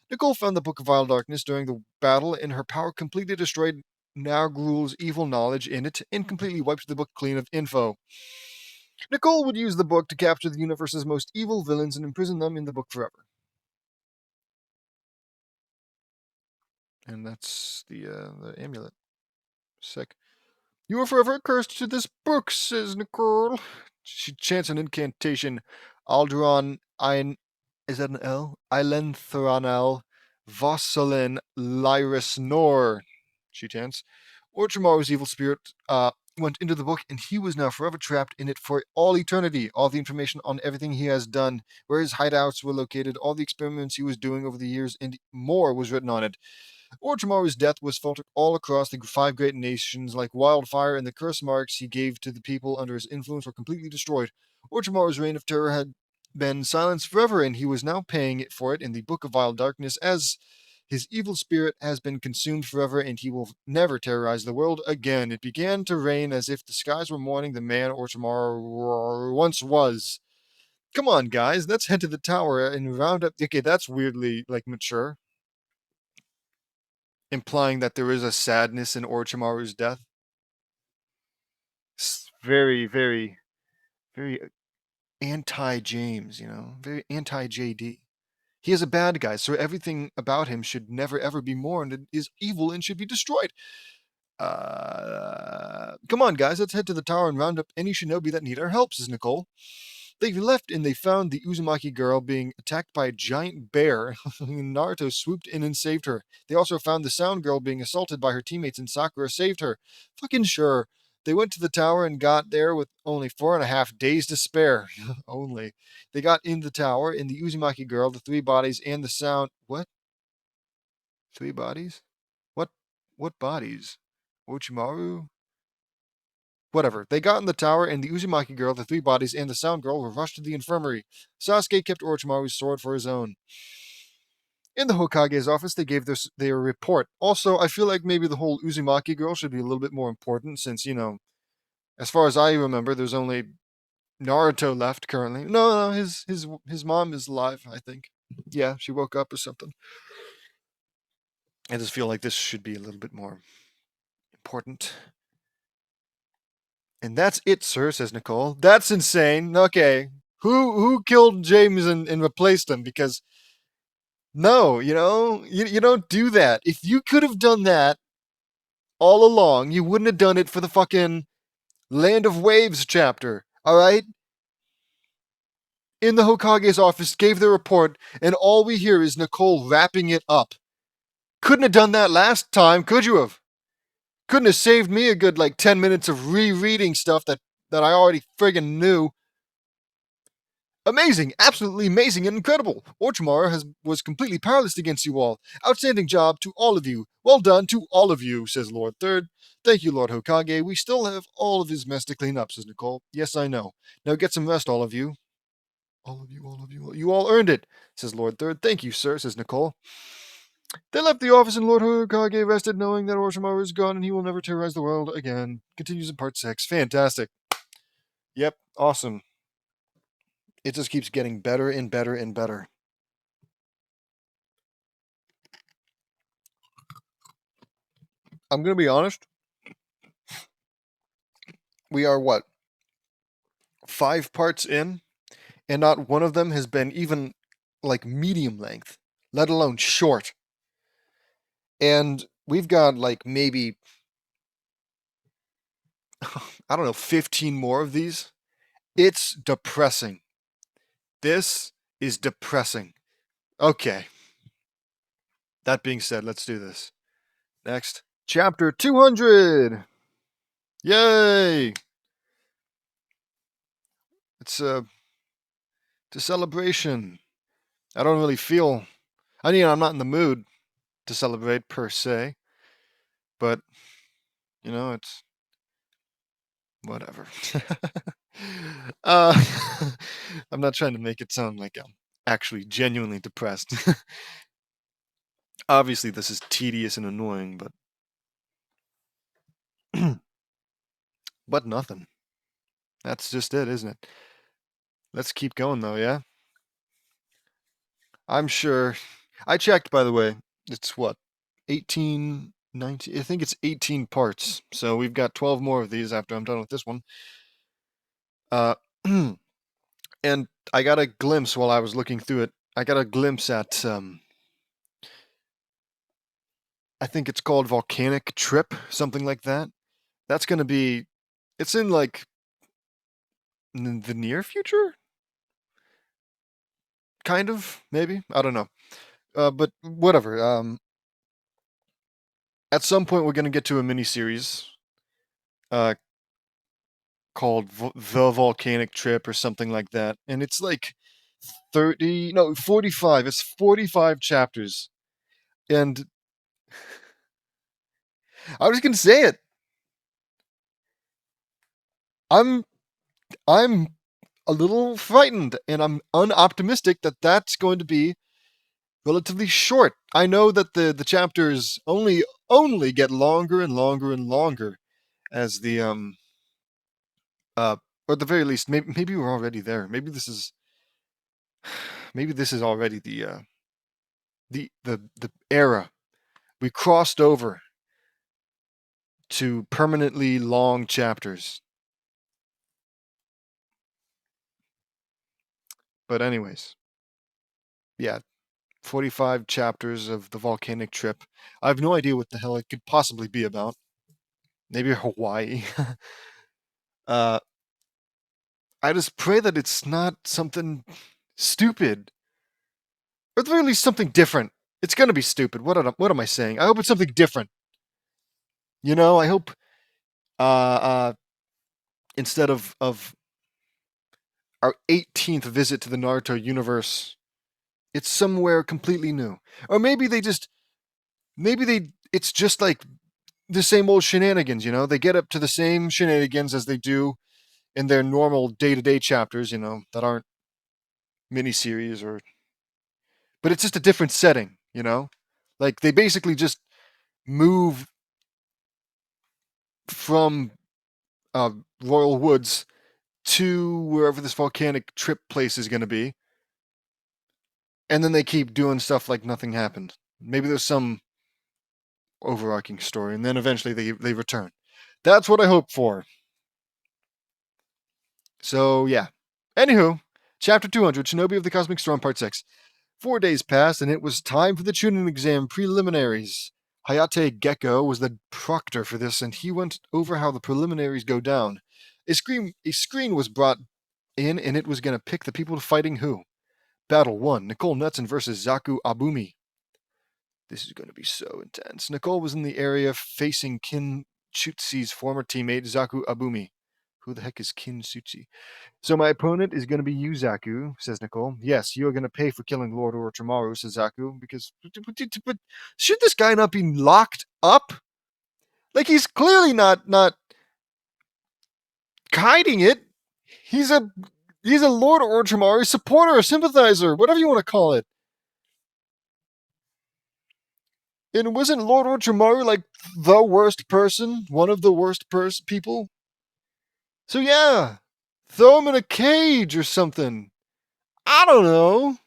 Nicole found the Book of Vile Darkness during the battle, and her power completely destroyed Nargrul's evil knowledge in it and completely wiped the book clean of info. Nicole would use the book to capture the universe's most evil villains and imprison them in the book forever. And that's the amulet. Sick. You are forever cursed to this book, says Nicole. She chants an incantation. Alderon Ein. Is that an L? Eilenthranel Vossalin Lyris Nor. She chants. Orchimaru's evil spirit went into the book, and he was now forever trapped in it for all eternity. All the information on everything he has done, where his hideouts were located, all the experiments he was doing over the years, and more was written on it. Orochimaru's death was felt all across the five great nations like wildfire, and the curse marks he gave to the people under his influence were completely destroyed. Orochimaru's reign of terror had been silenced forever, and he was now paying for it in the Book of Vile Darkness, as his evil spirit has been consumed forever, and he will never terrorize the world again. It began to rain as if the skies were mourning the man Orochimaru once was. Come on, guys, let's head to the tower and round up. Okay, that's weirdly mature, implying that there is a sadness in Orochimaru's death. Very, very, very anti James, very anti JD. He is a bad guy, so everything about him should never ever be mourned and is evil and should be destroyed. Come on, guys, let's head to the tower and round up any shinobi that need our help, says Nicole. They left and they found the Uzumaki girl being attacked by a giant bear. Naruto swooped in and saved her. They also found the Sound Girl being assaulted by her teammates, and Sakura saved her. Fucking sure. They went to the tower and got there with only 4.5 days to spare. Only. They got in the tower, and the Uzumaki girl, the three bodies, and the sound. What? Three bodies? What? What bodies? Orochimaru? Whatever. They got in the tower, and the Uzumaki girl, the 3 bodies, and the sound girl were rushed to the infirmary. Sasuke kept Orochimaru's sword for his own. In the Hokage's office, they gave their report. Also, I feel like maybe the whole Uzumaki girl should be a little bit more important since, as far as I remember, there's only Naruto left currently. No, his mom is alive, I think. Yeah, she woke up or something. I just feel like this should be a little bit more important. And that's it, sir, says Nicole. That's insane. Okay. Who killed James and replaced him? Because no, you don't do that. If you could have done that all along, you wouldn't have done it for the fucking Land of Waves chapter. Alright? In the Hokage's office, gave their report, and all we hear is Nicole wrapping it up. Couldn't have done that last time, could you have? Couldn't have saved me a good 10 minutes of rereading stuff that I already friggin' knew. Amazing, absolutely amazing and incredible. Orochimaru was completely powerless against you all. Outstanding job to all of you. Well done to all of you, says Lord Third. Thank you, Lord Hokage. We still have all of his mess to clean up, says Nicole. Yes, I know. Now get some rest, all of you. All of you, all of you. You all earned it, says Lord Third. Thank you, sir, says Nicole. They left the office and Lord Hokage rested, knowing that Orochimaru is gone and he will never terrorize the world again. Continues in part 6. Fantastic. Yep, awesome. It just keeps getting better and better and better. I'm going to be honest. We are, 5 parts in, and not one of them has been even, medium length, let alone short. And we've got, maybe, I don't know, 15 more of these. It's depressing. This is depressing. Okay. That being said, let's do this. Next. Chapter 200! Yay! It's a celebration. I don't really feel... I'm not in the mood to celebrate, per se. But, it's... whatever. I'm not trying to make it sound like I'm actually genuinely depressed. Obviously, this is tedious and annoying, but... but nothing. That's just it, isn't it? Let's keep going, though, yeah? I'm sure... I checked, by the way. It's 18... 19... I think it's 18 parts. So we've got 12 more of these after I'm done with this one. And I got a glimpse while I was looking through it. I got a glimpse at... I think it's called Volcanic Trip, something like that. That's going to be... It's in, the near future? Kind of, maybe? I don't know. But whatever. At some point, we're going to get to a miniseries called The Volcanic Trip or something like that. And it's 45. It's 45 chapters. And I was going to say it. I'm a little frightened, and I'm unoptimistic that that's going to be relatively short. I know that the chapters only get longer and longer and longer as the or at the very least, maybe we're already there. Maybe this is already the era. We crossed over to permanently long chapters. But anyways, yeah, 45 chapters of the Volcanic Trip. I have no idea what the hell it could possibly be about. Maybe Hawaii. I just pray that it's not something stupid. Or at the very least, something different. It's gonna be stupid. What am I saying? I hope it's something different. I hope instead of our 18th visit to the Naruto universe, it's somewhere completely new. Or maybe it's just the same old shenanigans, They get up to the same shenanigans as they do in their normal day-to-day chapters, that aren't miniseries but it's just a different setting. Like they basically just move from uh, Royal Woods to wherever this volcanic trip place is going to be, and then they keep doing stuff like nothing happened. Maybe there's some overarching story, and then eventually they return. That's what I hope for. So yeah. Anywho, chapter 200, Shinobi of the Cosmic Storm, part 6. 4 days passed, and it was time for the tuning exam preliminaries. Hayate Gecko was the proctor for this, and he went over how the preliminaries go down. A screen was brought in, and it was going to pick the people fighting who. Battle 1, Nicole Nutson versus Zaku Abumi. This is going to be so intense. Nicole was in the area facing Kin Chutzi's former teammate, Zaku Abumi. Who the heck is Kin Chutzi? So my opponent is going to be you, Zaku, says Nicole. Yes, you're going to pay for killing Lord Orochimaru, says Zaku, because... But should this guy not be locked up? Like, he's clearly not hiding it. He's a Lord Orochimaru supporter, a sympathizer, whatever you want to call it. And wasn't Lord Orochimaru like the worst person? One of the worst people? So yeah, throw him in a cage or something. I don't know.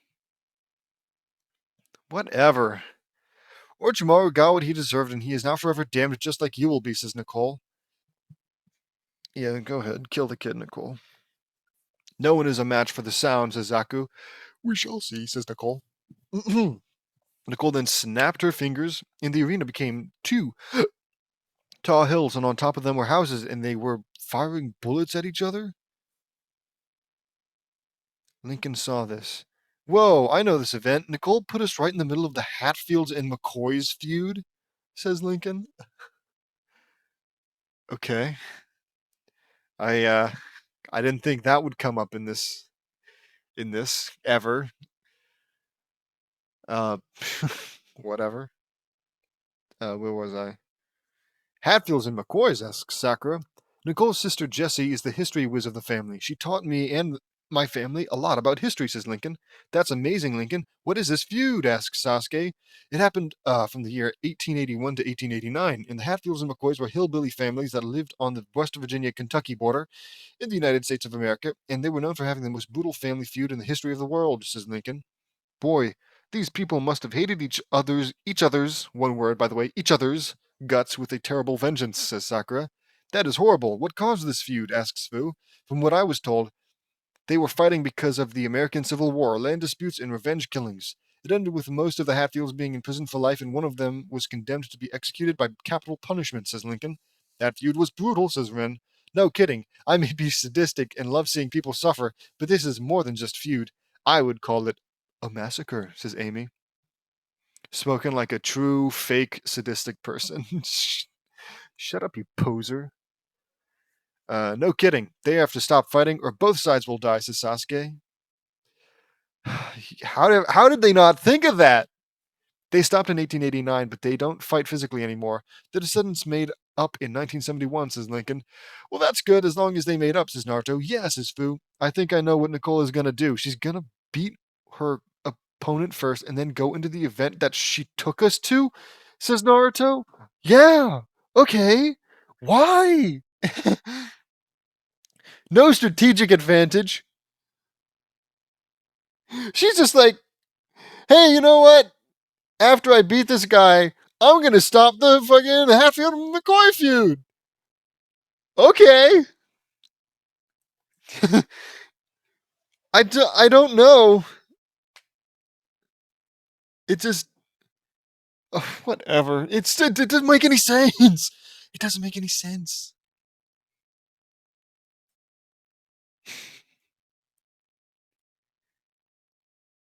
Whatever. Orochimaru got what he deserved, and he is now forever damned just like you will be, says Nicole. Yeah, go ahead. Kill the kid, Nicole. No one is a match for the sound, says Zaku. We shall see, says Nicole. Nicole then snapped her fingers, and the arena became two tall hills, and on top of them were houses, and they were firing bullets at each other? Lincoln saw this. Whoa, I know this event. Nicole put us right in the middle of the Hatfields and McCoys feud, says Lincoln. Okay. I didn't think that would come up in this ever. Whatever. Where was I? Hatfields and McCoys, asks Sakura. Nicole's sister Jessie is the history whiz of the family. She taught me and my family a lot about history, says Lincoln. That's amazing, Lincoln. What is this feud? Asks Sasuke. It happened from the year 1881 to 1889, and the Hatfields and McCoys were hillbilly families that lived on the West Virginia-Kentucky border in the United States of America, and they were known for having the most brutal family feud in the history of the world, says Lincoln. Boy, these people must have hated each other's, one word, by the way, each other's guts with a terrible vengeance, says Sakura. That is horrible. What caused this feud? Asks Fu. From what I was told, they were fighting because of the American Civil War, land disputes, and revenge killings. It ended with most of the Hatfields being in prison for life, and one of them was condemned to be executed by capital punishment, says Lincoln. That feud was brutal, says Ren. No kidding. I may be sadistic and love seeing people suffer, but this is more than just feud. I would call it a massacre, says Amy. Spoken like a true, fake, sadistic person. Shut up, you poser. No kidding. They have to stop fighting, or both sides will die, says Sasuke. How did they not think of that? They stopped in 1889, but they don't fight physically anymore. The descendants made up in 1971, says Lincoln. Well, that's good, as long as they made up, says Naruto. Yeah, says Fu. I think I know what Nicole is going to do. She's going to beat her opponent first and then go into the event that she took us to, says Naruto. Yeah, okay. Why? No strategic advantage. She's just like, hey, you know what? After I beat this guy, I'm going to stop the fucking Hatfield McCoy feud. Okay. I don't know. It just... whatever. It doesn't make any sense. It doesn't make any sense.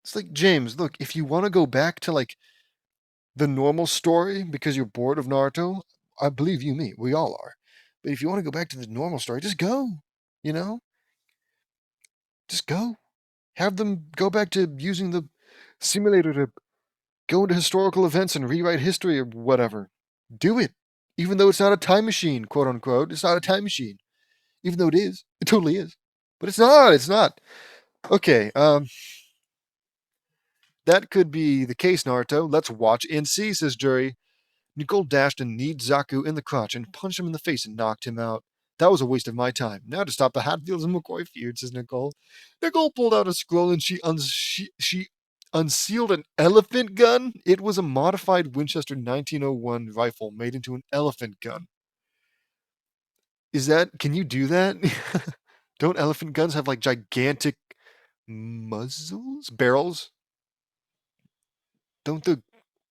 It's like, James, look, if you want to go back to, like, the normal story because you're bored of Naruto, I believe you me, we all are. But if you want to go back to the normal story, just go. You know? Just go. Have them go back to using the simulator to go into historical events and rewrite history or whatever. Do it. Even though it's not a time machine, quote unquote. It's not a time machine. Even though it is. It totally is. But it's not. It's not. Okay, that could be the case, Naruto. Let's watch and see, says Jury. Nicole dashed and kneed Zaku in the crotch and punched him in the face and knocked him out. That was a waste of my time. Now to stop the Hatfields and McCoy feud, says Nicole. Nicole pulled out a scroll and she unsealed an elephant gun. It was a modified Winchester 1901 rifle made into an elephant gun. Can you do that? Don't elephant guns have like gigantic barrels? Don't the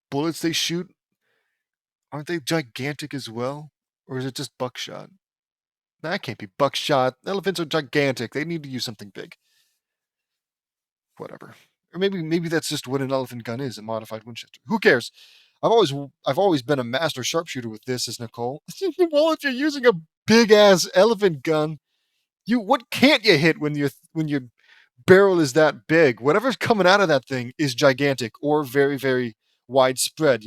bullets they shoot, aren't they gigantic as well? Or is it just buckshot? That can't be buckshot. Elephants are gigantic. They need to use something big. Whatever. Or maybe that's just what an elephant gun is, a modified Winchester. Who cares? I've always been a master sharpshooter with this, says Nicole. Well, if you're using a big ass elephant gun, what can't you hit when your barrel is that big? Whatever's coming out of that thing is gigantic or very, very widespread,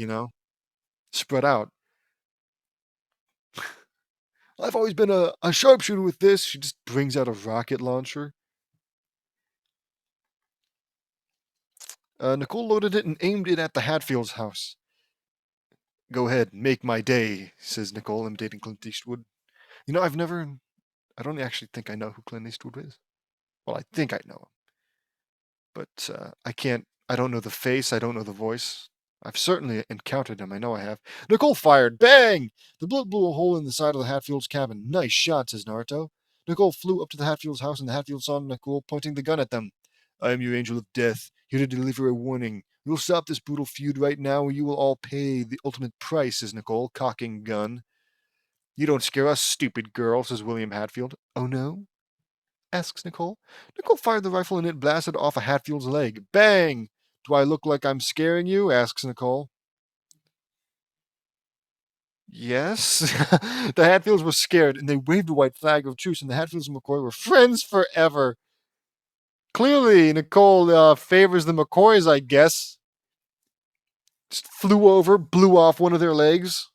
spread out. I've always been a sharpshooter with this. She just brings out a rocket launcher. Nicole loaded it and aimed it at the Hatfields' house. Go ahead, make my day, says Nicole, imitating Clint Eastwood. I don't actually think I know who Clint Eastwood is. Well, I think I know him. But I don't know the face, I don't know the voice. I've certainly encountered him, I know I have. Nicole fired. Bang! The bullet blew a hole in the side of the Hatfields' cabin. Nice shot, says Naruto. Nicole flew up to the Hatfields' house, and the Hatfields saw Nicole pointing the gun at them. I am your angel of death, here to deliver a warning. We will stop this brutal feud right now, or you will all pay the ultimate price, says Nicole, cocking gun. You don't scare us, stupid girl, says William Hatfield. Oh no? Asks Nicole. Nicole fired the rifle and it blasted off a Hatfield's leg. Bang! Do I look like I'm scaring you? Asks Nicole. Yes. The Hatfields were scared and they waved a white flag of truce, and the Hatfields and McCoy were friends forever. Clearly, Nicole favors the McCoys, I guess. Just flew over, blew off one of their legs.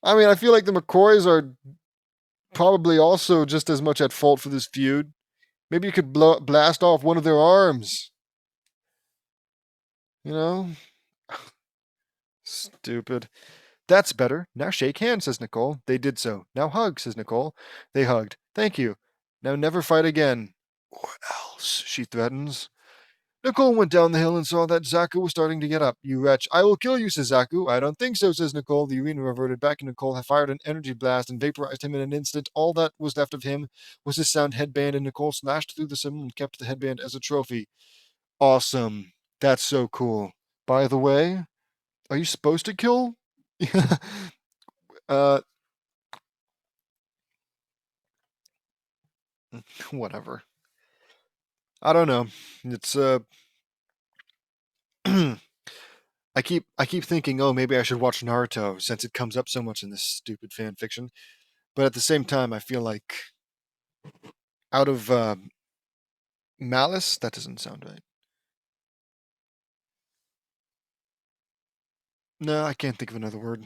I mean, I feel like the McCoys are probably also just as much at fault for this feud. Maybe you could blast off one of their arms. You know? Stupid. That's better. Now shake hands, says Nicole. They did so. Now hug, says Nicole. They hugged. Thank you. Now never fight again. Or else, she threatens. Nicole went down the hill and saw that Zaku was starting to get up. You wretch. I will kill you, says Zaku. I don't think so, says Nicole. The arena reverted back, and Nicole had fired an energy blast and vaporized him in an instant. All that was left of him was his sound headband, and Nicole slashed through the symbol and kept the headband as a trophy. Awesome. That's so cool. By the way, are you supposed to kill? uh, whatever. I don't know. It's I keep thinking, oh, maybe I should watch Naruto since it comes up so much in this stupid fan fiction. But at the same time, I feel like out of malice, that doesn't sound right. No, I can't think of another word.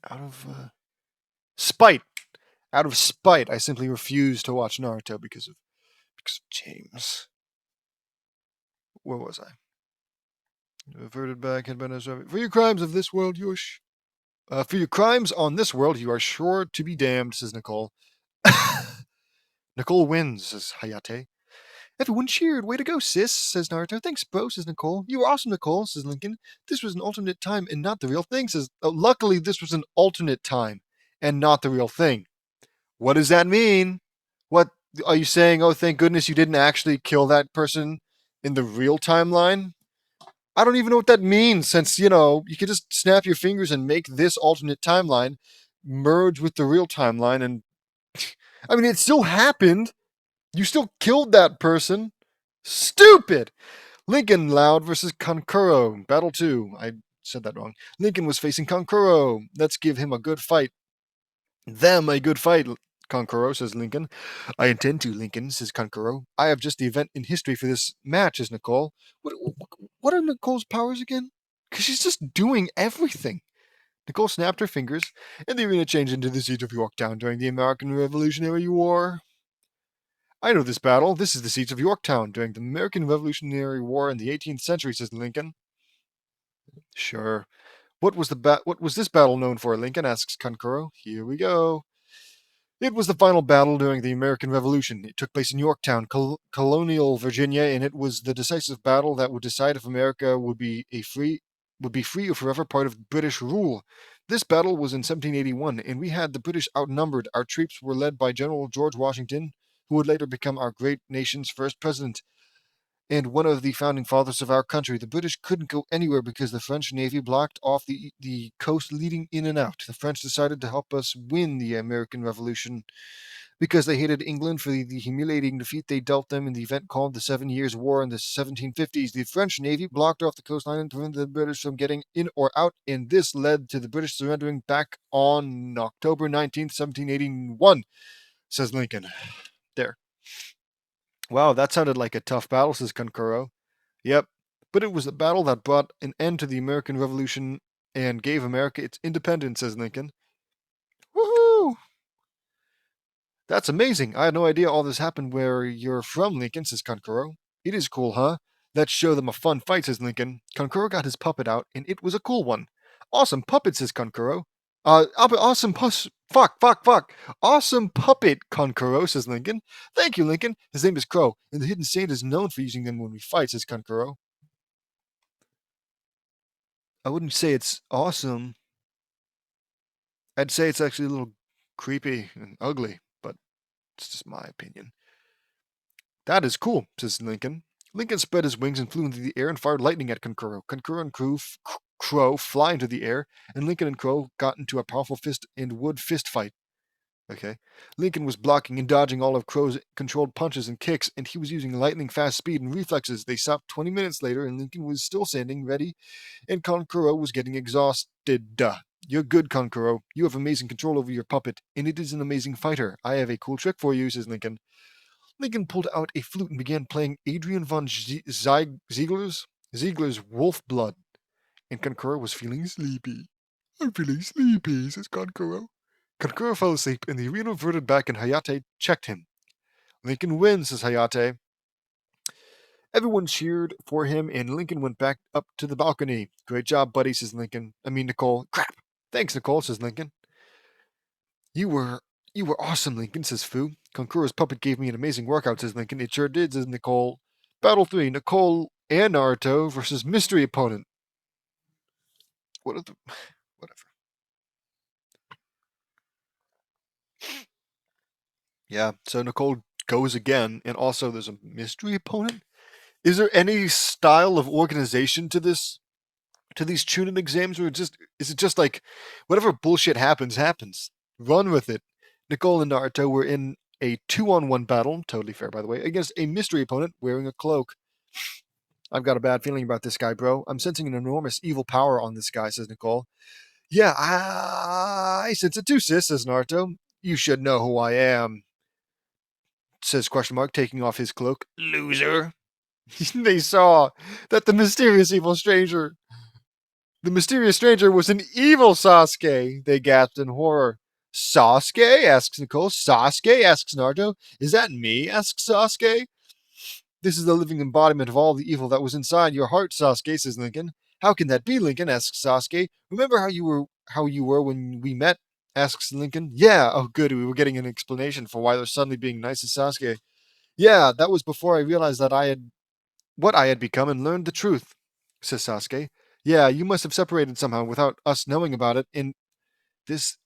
Out of spite. Out of spite, I simply refuse to watch Naruto because of James. Where was I? Averted back, headband. For your crimes of this world, you are for your crimes on this world, you are sure to be damned, says Nicole. Nicole wins, says Hayate. Everyone cheered. Way to go, sis, says Naruto. Thanks, bro, says Nicole. You were awesome, Nicole, says Lincoln. This was an alternate time and not the real thing, says... luckily, this was an alternate time and not the real thing. What does that mean? What are you saying? Oh, thank goodness you didn't actually kill that person in the real timeline? I don't even know what that means, since, you could just snap your fingers and make this alternate timeline merge with the real timeline, and I mean, it still happened. You still killed that person. Stupid! Lincoln Loud versus Kankuro. Battle 2. I said that wrong. Lincoln was facing Kankuro. Let's give him a good fight. Them a good fight, Kankuro, says Lincoln. I intend to, Lincoln, says Kankuro. I have just the event in history for this match, says Nicole. what are Nicole's powers again? Because she's just doing everything. Nicole snapped her fingers, and the arena changed into the siege of Yorktown during the American Revolutionary War. I know this battle. This is the siege of Yorktown during the American Revolutionary War in the 18th century, says Lincoln. Sure. What was this battle known for, Lincoln? Asks Kankuro. Here we go. It was the final battle during the American Revolution. It took place in Yorktown, colonial Virginia, and it was the decisive battle that would decide if America would be free or forever part of British rule. This battle was in 1781, and we had the British outnumbered. Our troops were led by General George Washington, who would later become our great nation's first president and one of the founding fathers of our country. The British couldn't go anywhere because the French Navy blocked off the coast leading in and out. The French decided to help us win the American Revolution because they hated England for the humiliating defeat they dealt them in the event called the 7 Years' War in the 1750s. The French Navy blocked off the coastline and prevented the British from getting in or out, and this led to the British surrendering back on October 19th, 1781, says Lincoln. There. Wow, that sounded like a tough battle, says Kankuro. Yep, but it was a battle that brought an end to the American Revolution and gave America its independence, says Lincoln. Woohoo! That's amazing. I had no idea all this happened where you're from, Lincoln, says Kankuro. It is cool, huh? Let's show them a fun fight, says Lincoln. Kankuro got his puppet out, and it was a cool one. Awesome puppet, says Kankuro. Awesome fuck. Awesome puppet, Kankuro, says Lincoln. Thank you, Lincoln. His name is Crow, and the Hidden Saint is known for using them when we fight, says Kankuro. I wouldn't say it's awesome. I'd say it's actually a little creepy and ugly, but it's just my opinion. That is cool, says Lincoln. Lincoln spread his wings and flew into the air and fired lightning at Kankuro. Kankuro and Crow fly into the air, and Lincoln and Crow got into a powerful fist and wood fist fight. Okay. Lincoln was blocking and dodging all of Crow's controlled punches and kicks, and he was using lightning fast speed and reflexes. They stopped 20 minutes later, and Lincoln was still standing ready, and Kankuro was getting exhausted. You're good, Kankuro. You have amazing control over your puppet, and it is an amazing fighter. I have a cool trick for you, says Lincoln. Lincoln pulled out a flute and began playing Adrian von Ziegler's Wolf Blood, and Kankuro was feeling sleepy. I'm feeling sleepy, says Kankuro. Kankuro fell asleep, and the arena reverted back, and Hayate checked him. Lincoln wins, says Hayate. Everyone cheered for him, and Lincoln went back up to the balcony. Great job, buddy, says Nicole. Crap. Thanks, Nicole, says Lincoln. You were awesome, Lincoln, says Fu. Kankuro's puppet gave me an amazing workout, says Lincoln. It sure did, says Nicole. Battle 3, Nicole and Naruto versus mystery opponent. Whatever. Yeah, so Nicole goes again, and also there's a mystery opponent. Is there any style of organization to this, to these tune-in exams, or is it just like whatever bullshit happens? Run with it. Nicole and Naruto were in a 2-on-1 battle, totally fair by the way, against a mystery opponent wearing a cloak. I've got a bad feeling about this guy, bro. I'm sensing an enormous evil power on this guy, says Nicole. Yeah, I sense it too, sis, says Naruto. You should know who I am, says question mark, taking off his cloak. Loser. They saw that the mysterious stranger was an evil Sasuke. They gasped in horror. Sasuke? Asks Nicole. Sasuke? Asks Naruto. Is that me? Asks Sasuke. This is the living embodiment of all the evil that was inside your heart, Sasuke, says Lincoln. How can that be, Lincoln? Asks Sasuke. Remember how you were when we met? Asks Lincoln. Yeah, oh good, we were getting an explanation for why they're suddenly being nice to Sasuke. Yeah, that was before I realized that what I had become and learned the truth, says Sasuke. Yeah, you must have separated somehow without us knowing about it, and this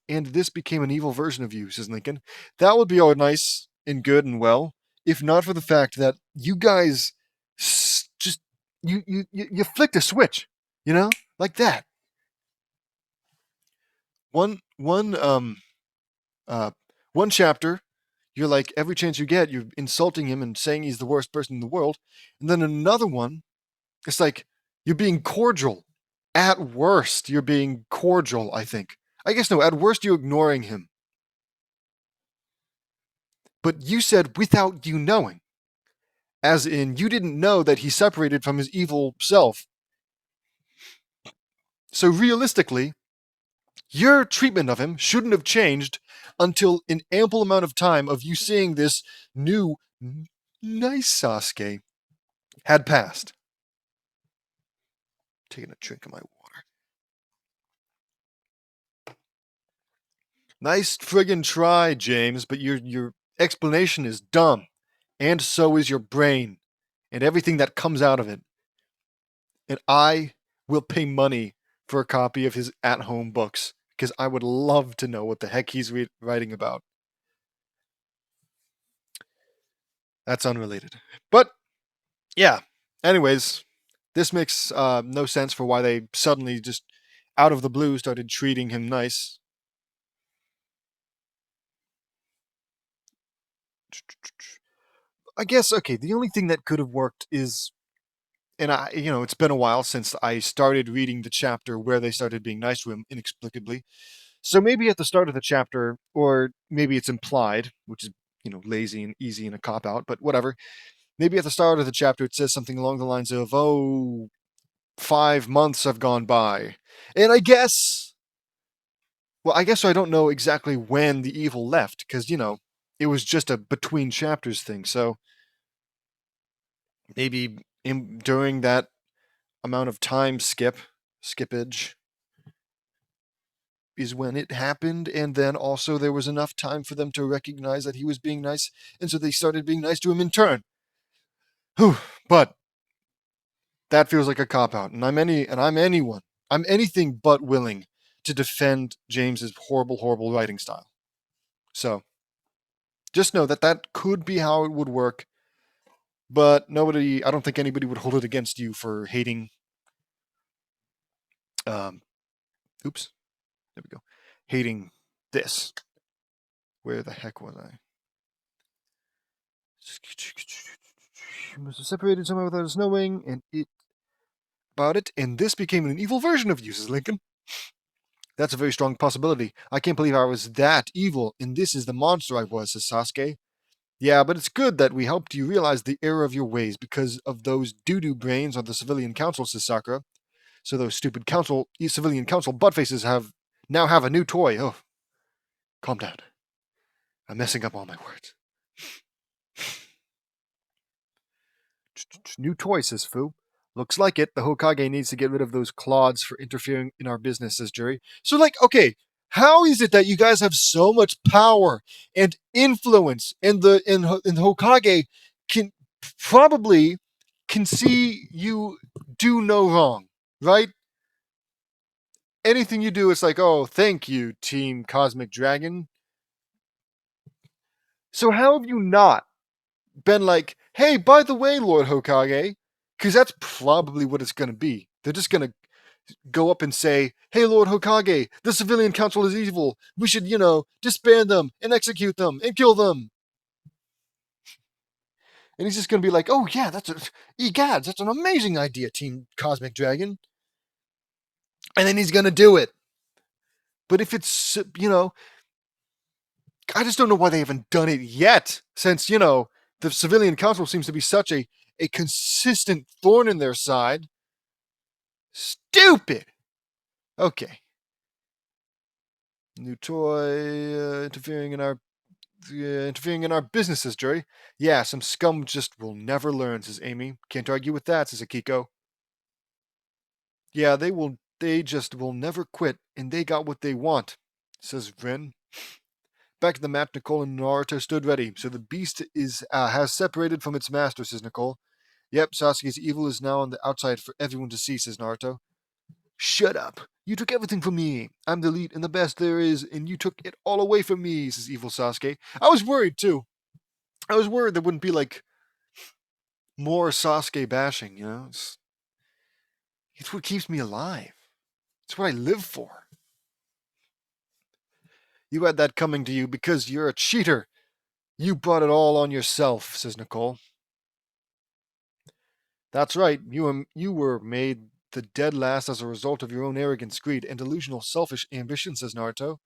became an evil version of you, says Lincoln. That would be all nice and good and well, if not for the fact that you guys just you flicked a switch, like that. One chapter, you're like, every chance you get, you're insulting him and saying he's the worst person in the world, and then another one, it's like you're being cordial. At worst, you're being cordial, I think. I guess no, at worst, you're ignoring him. But you said without you knowing. As in, you didn't know that he separated from his evil self. So realistically, your treatment of him shouldn't have changed until an ample amount of time of you seeing this new, nice Sasuke had passed. Taking a drink of my water. Nice friggin' try, James, but your explanation is dumb. And so is your brain. And everything that comes out of it. And I will pay money for a copy of his at-home books, because I would love to know what the heck he's writing about. That's unrelated. But, yeah. Anyways, this makes no sense for why they suddenly just, out of the blue, started treating him nice. I guess, okay, the only thing that could have worked is, and it's been a while since I started reading the chapter where they started being nice to him inexplicably. So maybe at the start of the chapter, or maybe it's implied, which is, lazy and easy and a cop-out, but whatever. Maybe at the start of the chapter it says something along the lines of, 5 months have gone by. And I guess I don't know exactly when the evil left, because, it was just a between chapters thing, so maybe during that amount of time skippage, is when it happened, and then also there was enough time for them to recognize that he was being nice, and so they started being nice to him in turn. Whew, but that feels like a cop-out, and I'm anything but willing to defend James's horrible, horrible writing style. So, just know that that could be how it would work, but I don't think anybody would hold it against you for hating, oops, there we go, hating this. Where the heck was I? Must have separated somehow without us knowing, and this became an evil version of you, says Lincoln. That's a very strong possibility. I can't believe I was that evil, and this is the monster I was, says Sasuke. Yeah, but it's good that we helped you realize the error of your ways because of those doo-doo brains on the civilian council, says Sakura. So those stupid civilian council buttfaces now have a new toy. Oh, calm down. I'm messing up all my words. New toy, says Fu. Looks like it. The Hokage needs to get rid of those clods for interfering in our business, says Juri. So, okay, how is it that you guys have so much power and influence, and the Hokage probably can see you do no wrong, right? Anything you do, it's like, oh, thank you, Team Cosmic Dragon. So how have you not been like, hey, by the way, Lord Hokage, because that's probably what it's going to be. They're just going to go up and say, hey, Lord Hokage, the civilian council is evil. We should, disband them and execute them and kill them. And he's just going to be like, oh, yeah, egads, that's an amazing idea, Team Cosmic Dragon. And then he's going to do it. But if it's, I just don't know why they haven't done it yet, since, the civilian council seems to be such a consistent thorn in their side. Stupid! Okay. New toy interfering in our businesses, Jerry. Yeah, some scum just will never learn, says Amy. Can't argue with that, says Akiko. Yeah, they just will never quit, and they got what they want, says Rin. Back at the map, Nicole and Naruto stood ready. So the beast has separated from its master, says Nicole. Yep, Sasuke's evil is now on the outside for everyone to see, says Naruto. Shut up. You took everything from me. I'm the elite and the best there is, and you took it all away from me, says evil Sasuke. I was worried, too. I was worried there wouldn't be, more Sasuke bashing, It's what keeps me alive. It's what I live for. You had that coming to you because you're a cheater. You brought it all on yourself, says Nicole. That's right. You were made the dead last as a result of your own arrogance, greed, and delusional selfish ambition, says Naruto.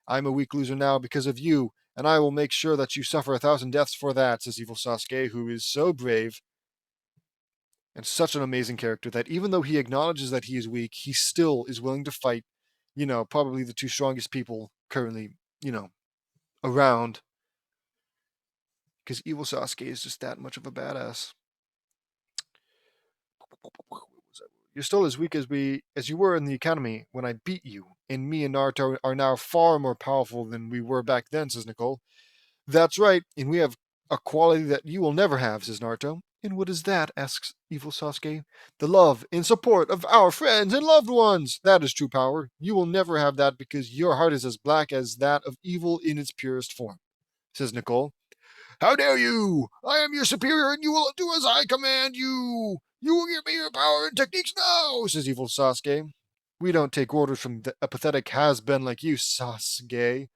I'm a weak loser now because of you, and I will make sure that you suffer 1,000 deaths for that, says evil Sasuke, who is so brave and such an amazing character that even though he acknowledges that he is weak, he still is willing to fight, probably the two strongest people currently, around, because evil Sasuke is just that much of a badass. You're still as weak as you were in the academy when I beat you, and me and Naruto are now far more powerful than we were back then, says Nicole. That's right, and we have a quality that you will never have, says Naruto. And what is that? Asks evil Sasuke. The love and support of our friends and loved ones. That is true power. You will never have that because your heart is as black as that of evil in its purest form, says Nicole. How dare you! I am your superior and you will do as I command you! You will give me your power and techniques now, says evil Sasuke. We don't take orders from a pathetic has-been like you, Sasuke.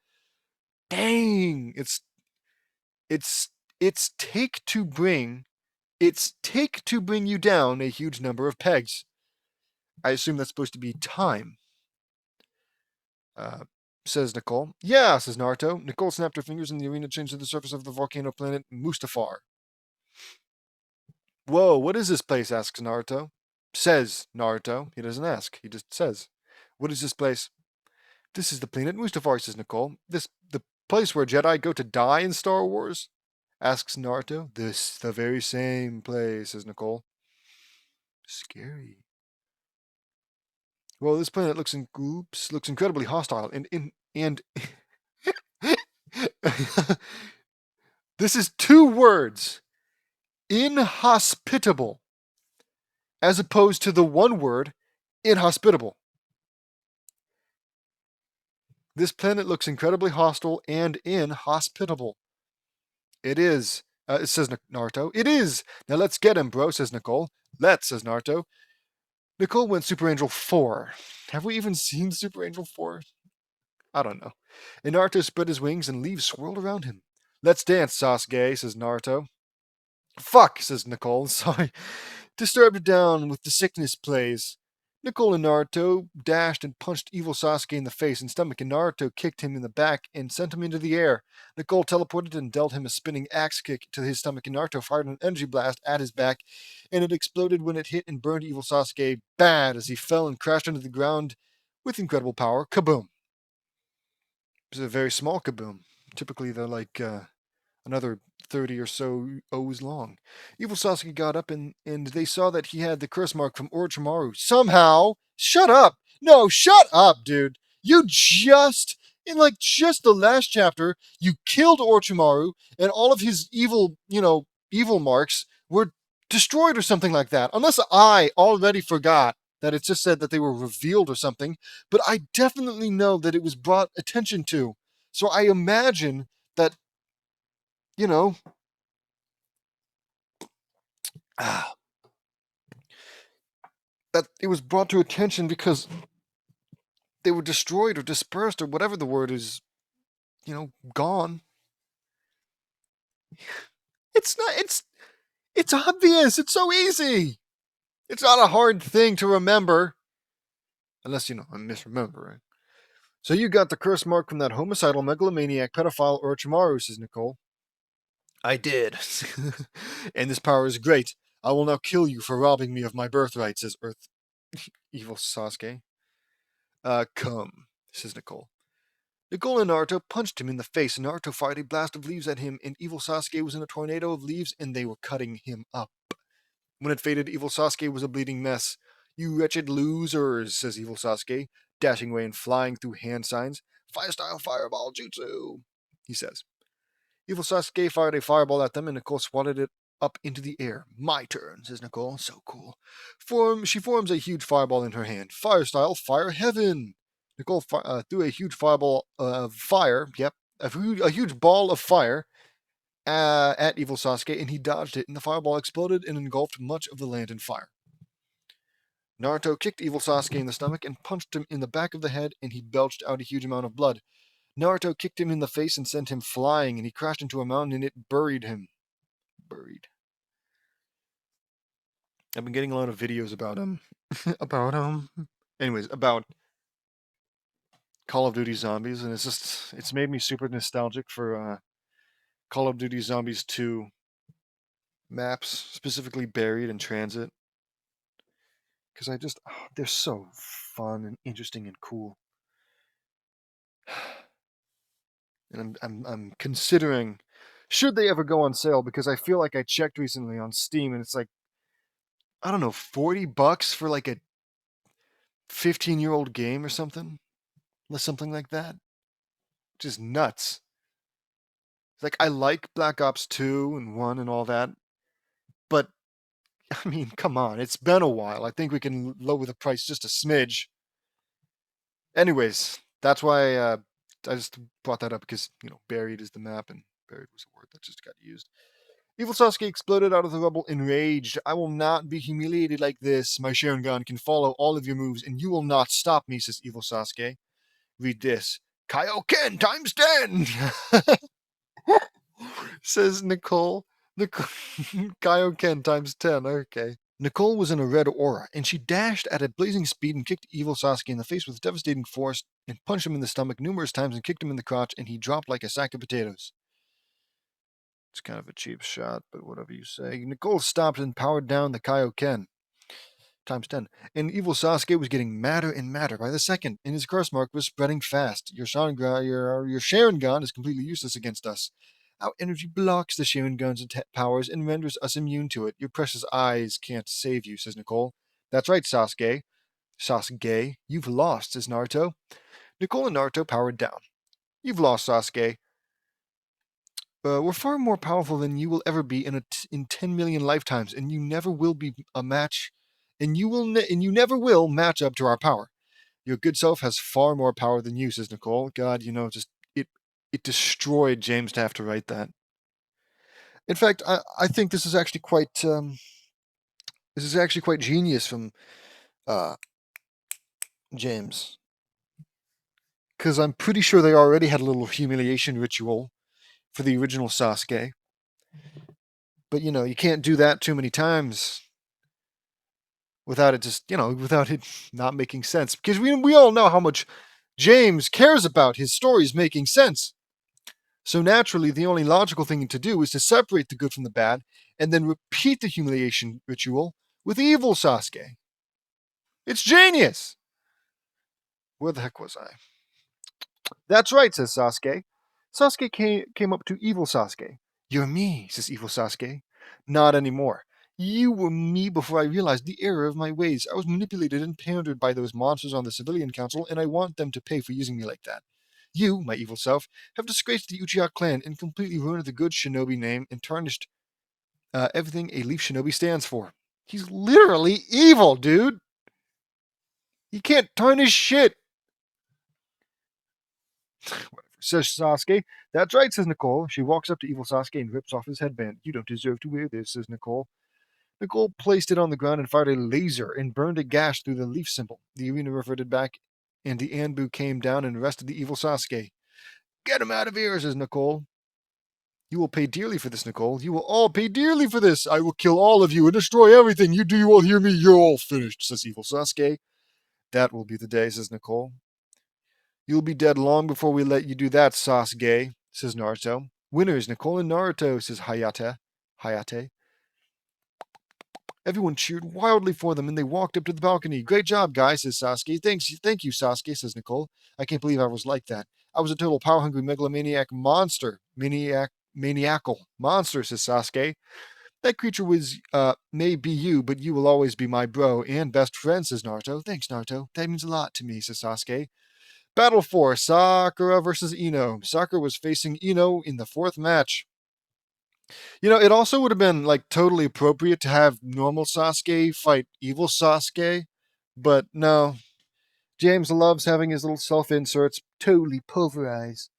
Dang! It's it's take to bring you down a huge number of pegs. I assume that's supposed to be time. Says Nicole. Yeah, says Naruto. Nicole snapped her fingers and the arena changed to the surface of the volcano planet Mustafar. Whoa, what is this place? Asks Naruto. Says Naruto. He doesn't ask. He just says. What is this place? This is the planet Mustafar, says Nicole. The place where Jedi go to die in Star Wars? Asks Naruto. The very same place, says Nicole. Scary. Well, this planet looks incredibly hostile, and this is two words: inhospitable, as opposed to the one word inhospitable. This planet looks incredibly hostile and inhospitable. It is, says Naruto. It is. Now let's get him, bro, says Nicole. Let's, says Naruto. Nicole went Super Angel 4. Have we even seen Super Angel 4? I don't know. And Naruto spread his wings and leaves swirled around him. Let's dance, Sasuke, says Naruto. Fuck, says Nicole. Sorry. Disturbed down with the sickness plays. Nicole and Naruto dashed and punched evil Sasuke in the face and stomach, and Naruto kicked him in the back and sent him into the air. Nicole teleported and dealt him a spinning axe kick to his stomach, and Naruto fired an energy blast at his back, and it exploded when it hit and burned evil Sasuke bad as he fell and crashed into the ground with incredible power. Kaboom. It was a very small kaboom. Typically, they're like another 30 or so O's long. Evil Sasuke got up and they saw that he had the curse mark from Orochimaru. Somehow, shut up! No, shut up, dude! You just, in like just the last chapter, you killed Orochimaru and all of his evil, evil marks were destroyed or something like that. Unless I already forgot that it just said that they were revealed or something, but I definitely know that it was brought attention to. So I imagine that, you know, that it was brought to attention because they were destroyed or dispersed or whatever the word is, gone. It's not, it's obvious. It's so easy. It's not a hard thing to remember. Unless, I'm misremembering. So you got the curse mark from that homicidal megalomaniac pedophile Orochimaru, says Nicole. I did. And this power is great. I will now kill you for robbing me of my birthright, says evil Sasuke. Come, says Nicole. Nicole and Naruto punched him in the face, and Naruto fired a blast of leaves at him, and evil Sasuke was in a tornado of leaves, and they were cutting him up. When it faded, evil Sasuke was a bleeding mess. You wretched losers, says evil Sasuke, dashing away and flying through hand signs. Fire-style fireball jutsu, he says. Evil Sasuke fired a fireball at them, and Nicole swatted it up into the air. My turn, says Nicole. So cool. She forms a huge fireball in her hand. Fire-style fire heaven. Nicole threw a huge fireball of fire. Yep, a huge ball of fire at evil Sasuke, and he dodged it, and the fireball exploded and engulfed much of the land in fire. Naruto kicked evil Sasuke in the stomach and punched him in the back of the head, and he belched out a huge amount of blood. Naruto kicked him in the face and sent him flying, and he crashed into a mountain, and it buried him. Buried. I've been getting a lot of videos about him. Anyways, about Call of Duty Zombies, and it's made me super nostalgic for Call of Duty Zombies 2 maps, specifically Buried and Transit, because they're so fun and interesting and cool. And I'm considering, should they ever go on sale, because I feel like I checked recently on Steam and it's like, I don't know, $40 for like a 15-year-old game or something like that. Which is nuts. Like, I like Black Ops 2 and 1 and all that, but I mean, come on, it's been a while. I think we can lower the price just a smidge. Anyways, that's why I just brought that up, because, Buried is the map, and buried was a word that just got used. Evil Sasuke exploded out of the rubble, enraged. I will not be humiliated like this. My Sharingan can follow all of your moves, and you will not stop me, says Evil Sasuke. Read this. Kaioken times 10! Says Nicole. Kaioken times 10, okay. Nicole was in a red aura, and she dashed at a blazing speed and kicked Evil Sasuke in the face with devastating force, and punched him in the stomach numerous times and kicked him in the crotch, and he dropped like a sack of potatoes. It's kind of a cheap shot, but whatever you say. Nicole stopped and powered down the Kaioken times 10, and Evil Sasuke was getting madder and madder by the second, and his curse mark was spreading fast. Your Sharingan is completely useless against us. Our energy blocks the Sharingan's powers and renders us immune to it. Your precious eyes can't save you, says Nicole. That's right, Sasuke. Sasuke, you've lost, says Naruto. Nicole and Naruto powered down. You've lost, Sasuke. We're far more powerful than you will ever be in 10 million lifetimes, and you never will be a match, and you never will match up to our power. Your good self has far more power than you, says Nicole. God, it destroyed James to have to write that. In fact, I think this is actually quite genius from James, because I'm pretty sure they already had a little humiliation ritual for the original Sasuke. But you can't do that too many times without it not making sense. Because we all know how much James cares about his stories making sense. So naturally, the only logical thing to do is to separate the good from the bad, and then repeat the humiliation ritual with evil Sasuke. It's genius! Where the heck was I? That's right, says Sasuke. Sasuke came up to evil Sasuke. You're me, says evil Sasuke. Not anymore. You were me before I realized the error of my ways. I was manipulated and pandered by those monsters on the civilian council, and I want them to pay for using me like that. You, my evil self, have disgraced the Uchiha clan and completely ruined the good shinobi name and tarnished everything a leaf shinobi stands for. He's literally evil, dude! He can't tarnish shit! Whatever, says Sasuke. That's right, says Nicole. She walks up to evil Sasuke and rips off his headband. You don't deserve to wear this, says Nicole. Nicole placed it on the ground and fired a laser and burned a gash through the leaf symbol. The arena reverted back, and the Anbu came down and arrested the evil Sasuke. Get him out of here, says Nicole. You will pay dearly for this, Nicole. You will all pay dearly for this. I will kill all of you and destroy everything. Do you all hear me? You're all finished, says evil Sasuke. That will be the day, says Nicole. You'll be dead long before we let you do that, Sasuke, says Naruto. Winners, Nicole and Naruto, says Hayate. Everyone cheered wildly for them, and they walked up to the balcony. Great job, guys, says Sasuke. Thank you, Sasuke, says Nicole. I can't believe I was like that. I was a total power-hungry megalomaniac monster. Maniacal monster, says Sasuke. That creature may be you, but you will always be my bro and best friend, says Naruto. Thanks, Naruto. That means a lot to me, says Sasuke. Battle 4, Sakura versus Ino. Sakura was facing Ino in the fourth match. It also would have been totally appropriate to have normal Sasuke fight evil Sasuke, but no. James loves having his little self-inserts totally pulverize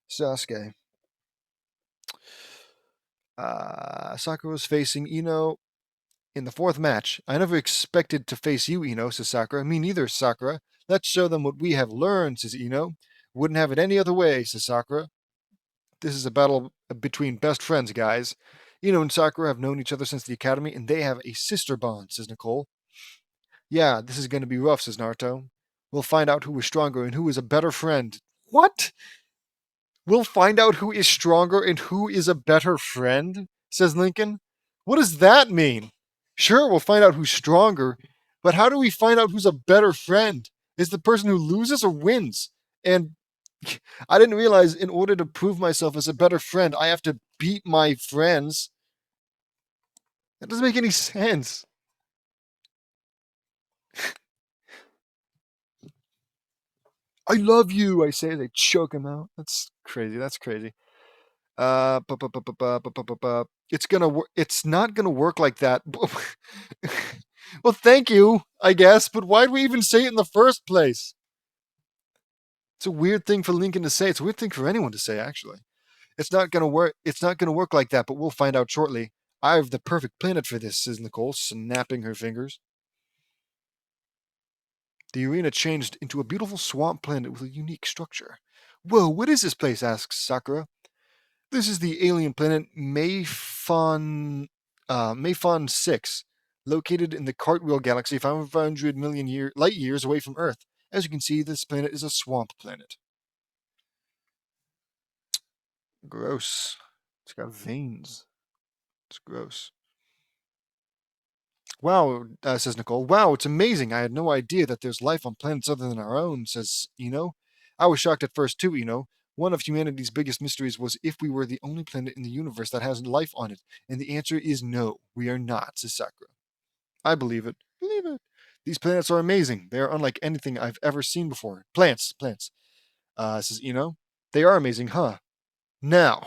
Sasuke. Sakura was facing Ino in the fourth match. I never expected to face you, Ino, says Sakura. Me neither, Sakura. Let's show them what we have learned, says Ino. Wouldn't have it any other way, says Sakura. This is a battle between best friends, guys. Ino and Sakura have known each other since the academy, and they have a sister bond, says Nicole. Yeah, this is going to be rough, says Naruto. We'll find out who is stronger and who is a better friend. What? We'll find out who is stronger and who is a better friend, says Lincoln. What does that mean? Sure, we'll find out who's stronger, but how do we find out who's a better friend? Is the person who loses or wins? And I didn't realize in order to prove myself as a better friend, I have to beat my friends. That doesn't make any sense. I love you, I say as I choke him out. That's crazy. That's crazy. It's gonna. It's not gonna work like that. Well, thank you, I guess. But why'd we even say it in the first place? It's a weird thing for Lincoln to say. It's a weird thing for anyone to say, actually. It's not gonna work. It's not gonna work like that. But we'll find out shortly. I have the perfect planet for this, says Nicole, snapping her fingers. The arena changed into a beautiful swamp planet with a unique structure. Whoa, what is this place? Asks Sakura. This is the alien planet Mayfon 6, located in the Cartwheel Galaxy 500 million light years away from Earth. As you can see, this planet is a swamp planet. Gross. It's got veins. It's gross. Wow, says Nicole. Wow, it's amazing. I had no idea that there's life on planets other than our own, says Eno. I was shocked at first too, Eno. One of humanity's biggest mysteries was if we were the only planet in the universe that has life on it. And the answer is no, we are not, says Sakura. I believe it. Believe it. These planets are amazing. They are unlike anything I've ever seen before. Plants. Says Eno. They are amazing, huh? Now,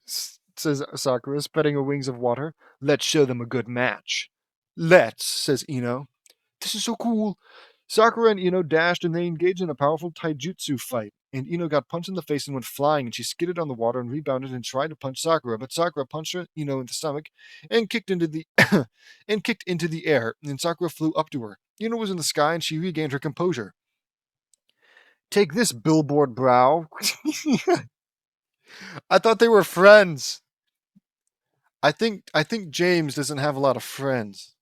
says Sakura, spreading her wings of water. Let's show them a good match. Let's, says Eno. This is so cool. Sakura and Eno dashed and they engaged in a powerful taijutsu fight. And Eno got punched in the face and went flying, and she skidded on the water and rebounded and tried to punch Sakura, but Sakura punched her, Eno in the stomach and kicked into the and kicked into the air, and Sakura flew up to her. Eno was in the sky and she regained her composure. Take this, billboard brow. I thought they were friends. I think James doesn't have a lot of friends.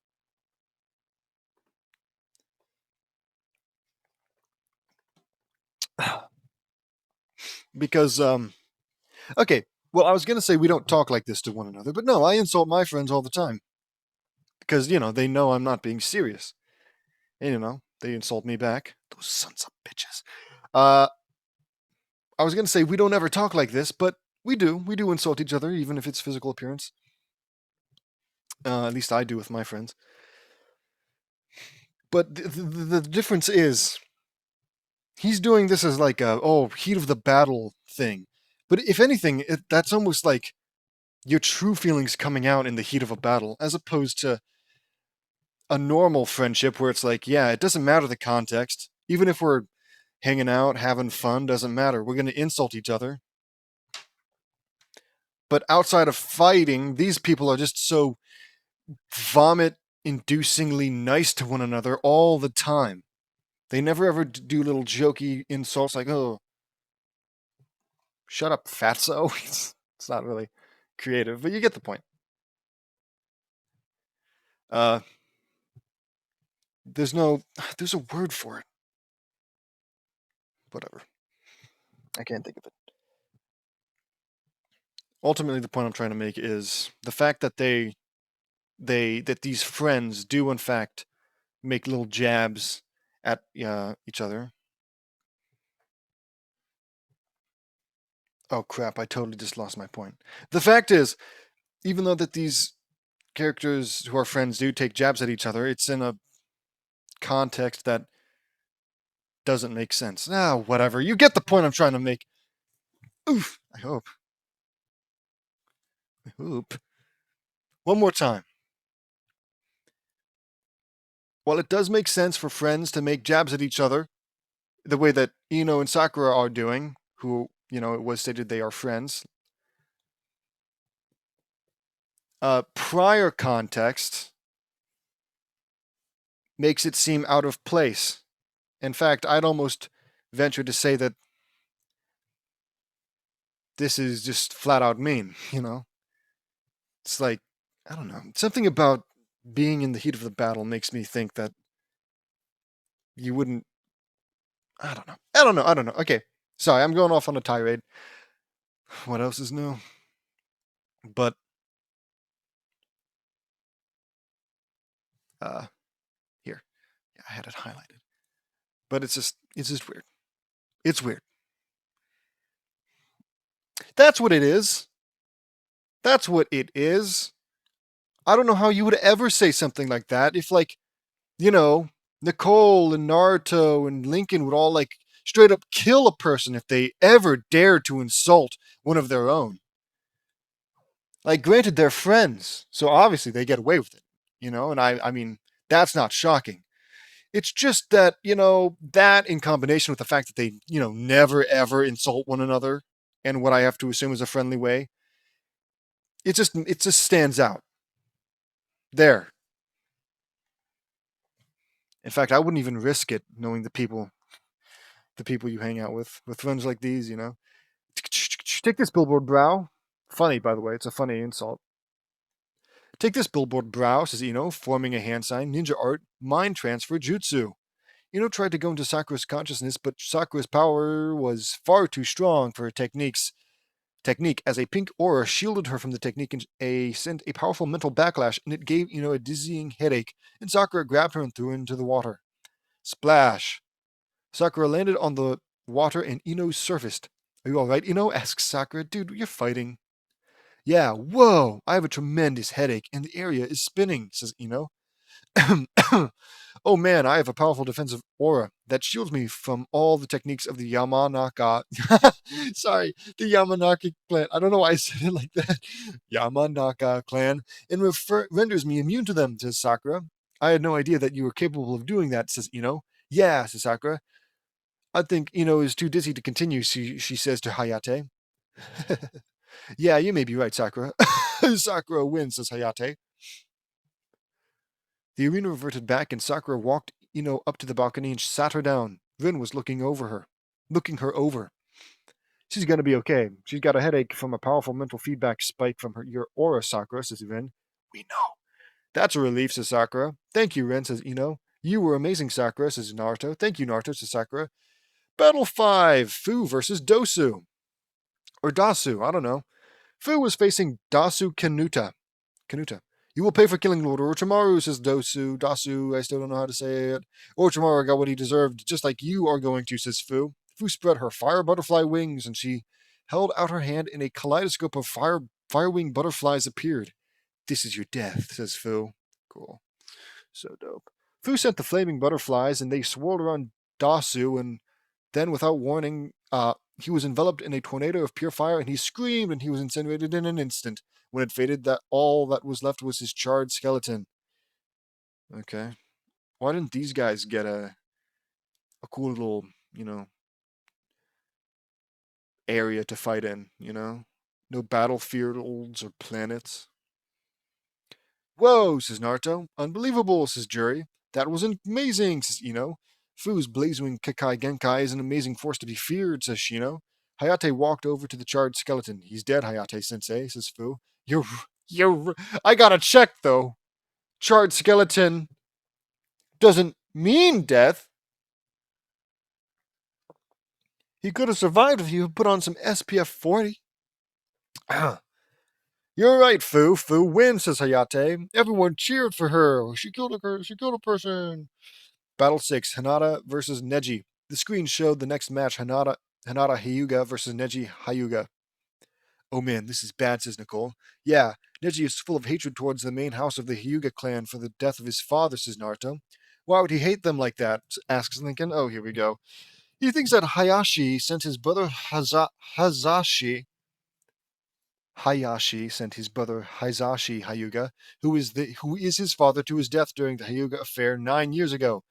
Because okay, well, I was going to say we don't talk like this to one another, but no, I insult my friends all the time. Because, they know I'm not being serious. And, they insult me back. Those sons of bitches. I was going to say we don't ever talk like this, but we do. We do insult each other, even if it's physical appearance. At least I do with my friends. But the difference is, he's doing this as like a, heat of the battle thing. But if anything, that's almost like your true feelings coming out in the heat of a battle, as opposed to a normal friendship where it's like, yeah, it doesn't matter the context. Even if we're hanging out, having fun, doesn't matter. We're going to insult each other. But outside of fighting, these people are just so vomit-inducingly nice to one another all the time. They never ever do little jokey insults like, oh, shut up, fatso. It's not really creative, but you get the point. There's a word for it. Whatever. I can't think of it. Ultimately, the point I'm trying to make is the fact that that these friends do in fact make little jabs at each other. Oh crap! I totally just lost my point. The fact is, even though that these characters who are friends do take jabs at each other, it's in a context that doesn't make sense. Whatever. You get the point I'm trying to make. Oof. I hope. One more time. While it does make sense for friends to make jabs at each other, the way that Ino and Sakura are doing, who, it was stated they are friends, prior context makes it seem out of place. In fact, I'd almost venture to say that this is just flat out mean, It's like, I don't know. Something about being in the heat of the battle makes me think that you wouldn't. I don't know. Okay, sorry, I'm going off on a tirade. What else is new? But uh, here, yeah, I had it highlighted. But it's just weird. It's weird. That's what it is. That's what it is. I don't know how you would ever say something like that if, like, you know, Nicole and Naruto and Lincoln would all, like, straight up kill a person if they ever dared to insult one of their own. Like, granted, they're friends, so obviously they get away with it, and I mean, that's not shocking. It's just that, that in combination with the fact that they, never ever insult one another in what I have to assume is a friendly way, it just stands out. There. In fact, I wouldn't even risk it knowing the people you hang out with friends like these. Take this billboard brow. Funny, by the way, it's a funny insult. Take this billboard brow, says Ino, forming a hand sign. Ninja art, mind transfer, jutsu. Ino tried to go into Sakura's consciousness, but Sakura's power was far too strong for her technique, as a pink aura shielded her from the technique and sent a powerful mental backlash, and it gave Ino a dizzying headache, and Sakura grabbed her and threw her into the water. Splash! Sakura landed on the water and Ino surfaced. Are you alright, Ino? Asks Sakura. Dude, you're fighting. Yeah, whoa! I have a tremendous headache, and the area is spinning, says Ino. Oh man, I have a powerful defensive aura that shields me from all the techniques of the Yamanaka. Sorry, the Yamanaka clan. I don't know why I said it like that. Yamanaka clan. And renders me immune to them, says Sakura. I had no idea that you were capable of doing that, says Ino. Yeah, says Sakura. I think Ino is too dizzy to continue, she says to Hayate. Yeah, you may be right, Sakura. Sakura wins, says Hayate. The arena reverted back, and Sakura walked Ino up to the balcony and sat her down. Rin was looking her over. She's gonna be okay. She's got a headache from a powerful mental feedback spike from your aura, Sakura, says Rin. We know. That's a relief, says Sakura. Thank you, Rin, says Ino. You were amazing, Sakura, says Naruto. Thank you, Naruto, says Sakura. Battle 5, Fu versus Dosu. Or Dasu, I don't know. Fu was facing Dasu Kanuta. Kanuta. You will pay for killing Lord Orochimaru, says Dasu, I still don't know how to say it. Orochimaru got what he deserved, just like you are going to, says Fu. Fu spread her fire butterfly wings, and she held out her hand, and a kaleidoscope of fire wing butterflies appeared. This is your death, says Fu. Cool. So dope. Fu sent the flaming butterflies, and they swirled around Dasu, and then, without warning, he was enveloped in a tornado of pure fire, and he screamed, and he was incinerated in an instant. When it faded, that all that was left was his charred skeleton. Okay. Why didn't these guys get a cool little, area to fight in? No battlefields or planets. Whoa, says Naruto. Unbelievable, says Juri. That was amazing, says Ino. Fu's blazing Kekai Genkai is an amazing force to be feared, says Shino. Hayate walked over to the charred skeleton. He's dead, Hayate-sensei, says Fu. You're... I gotta check, though. Charred skeleton doesn't mean death. He could have survived if you put on some SPF 40. You're right, Fu. Fu wins, says Hayate. Everyone cheered for her. She killed a person. Battle 6, Hinata versus Neji. The screen showed the next match, Hinata Hyuga versus Neji Hyuga. Oh man, this is bad, says Nicole. Yeah, Neji is full of hatred towards the main house of the Hyuga clan for the death of his father, says Naruto. Why would he hate them like that? Asks Lincoln. Oh, here we go. He thinks that Hayashi sent his brother Hayashi sent his brother Hizashi Hyuga, who is his father, to his death during the Hyuga affair 9 years ago.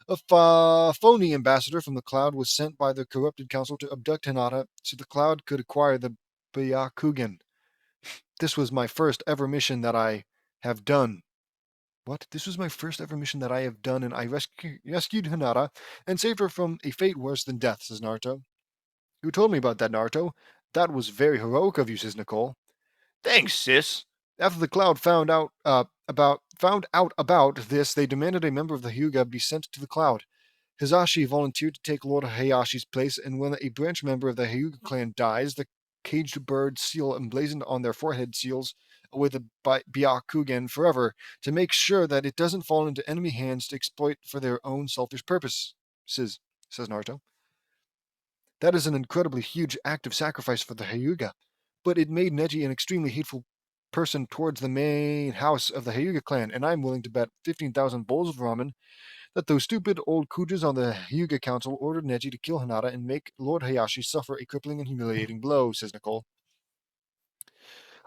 A phony ambassador from the Cloud was sent by the corrupted council to abduct Hinata so the Cloud could acquire the Byakugan. This was my first ever mission that I have done. What? This was my first ever mission that I have done, and I rescued Hinata and saved her from a fate worse than death, says Naruto. You told me about that, Naruto. That was very heroic of you, says Nicole. Thanks, sis. After the Cloud found out about this, they demanded a member of the Hyuga be sent to the Cloud. Hisashi volunteered to take Lord Hayashi's place, and when a branch member of the Hyuga clan dies, the caged bird seal emblazoned on their forehead seals with the Byakugan forever to make sure that it doesn't fall into enemy hands to exploit for their own selfish purposes, says Naruto. That is an incredibly huge act of sacrifice for the Hyuga, but it made Neji an extremely hateful person towards the main house of the Hyuga clan, and I'm willing to bet 15,000 bowls of ramen that those stupid old Kujas on the Hyuga Council ordered Neji to kill Hinata and make Lord Hayashi suffer a crippling and humiliating blow, says Nicole.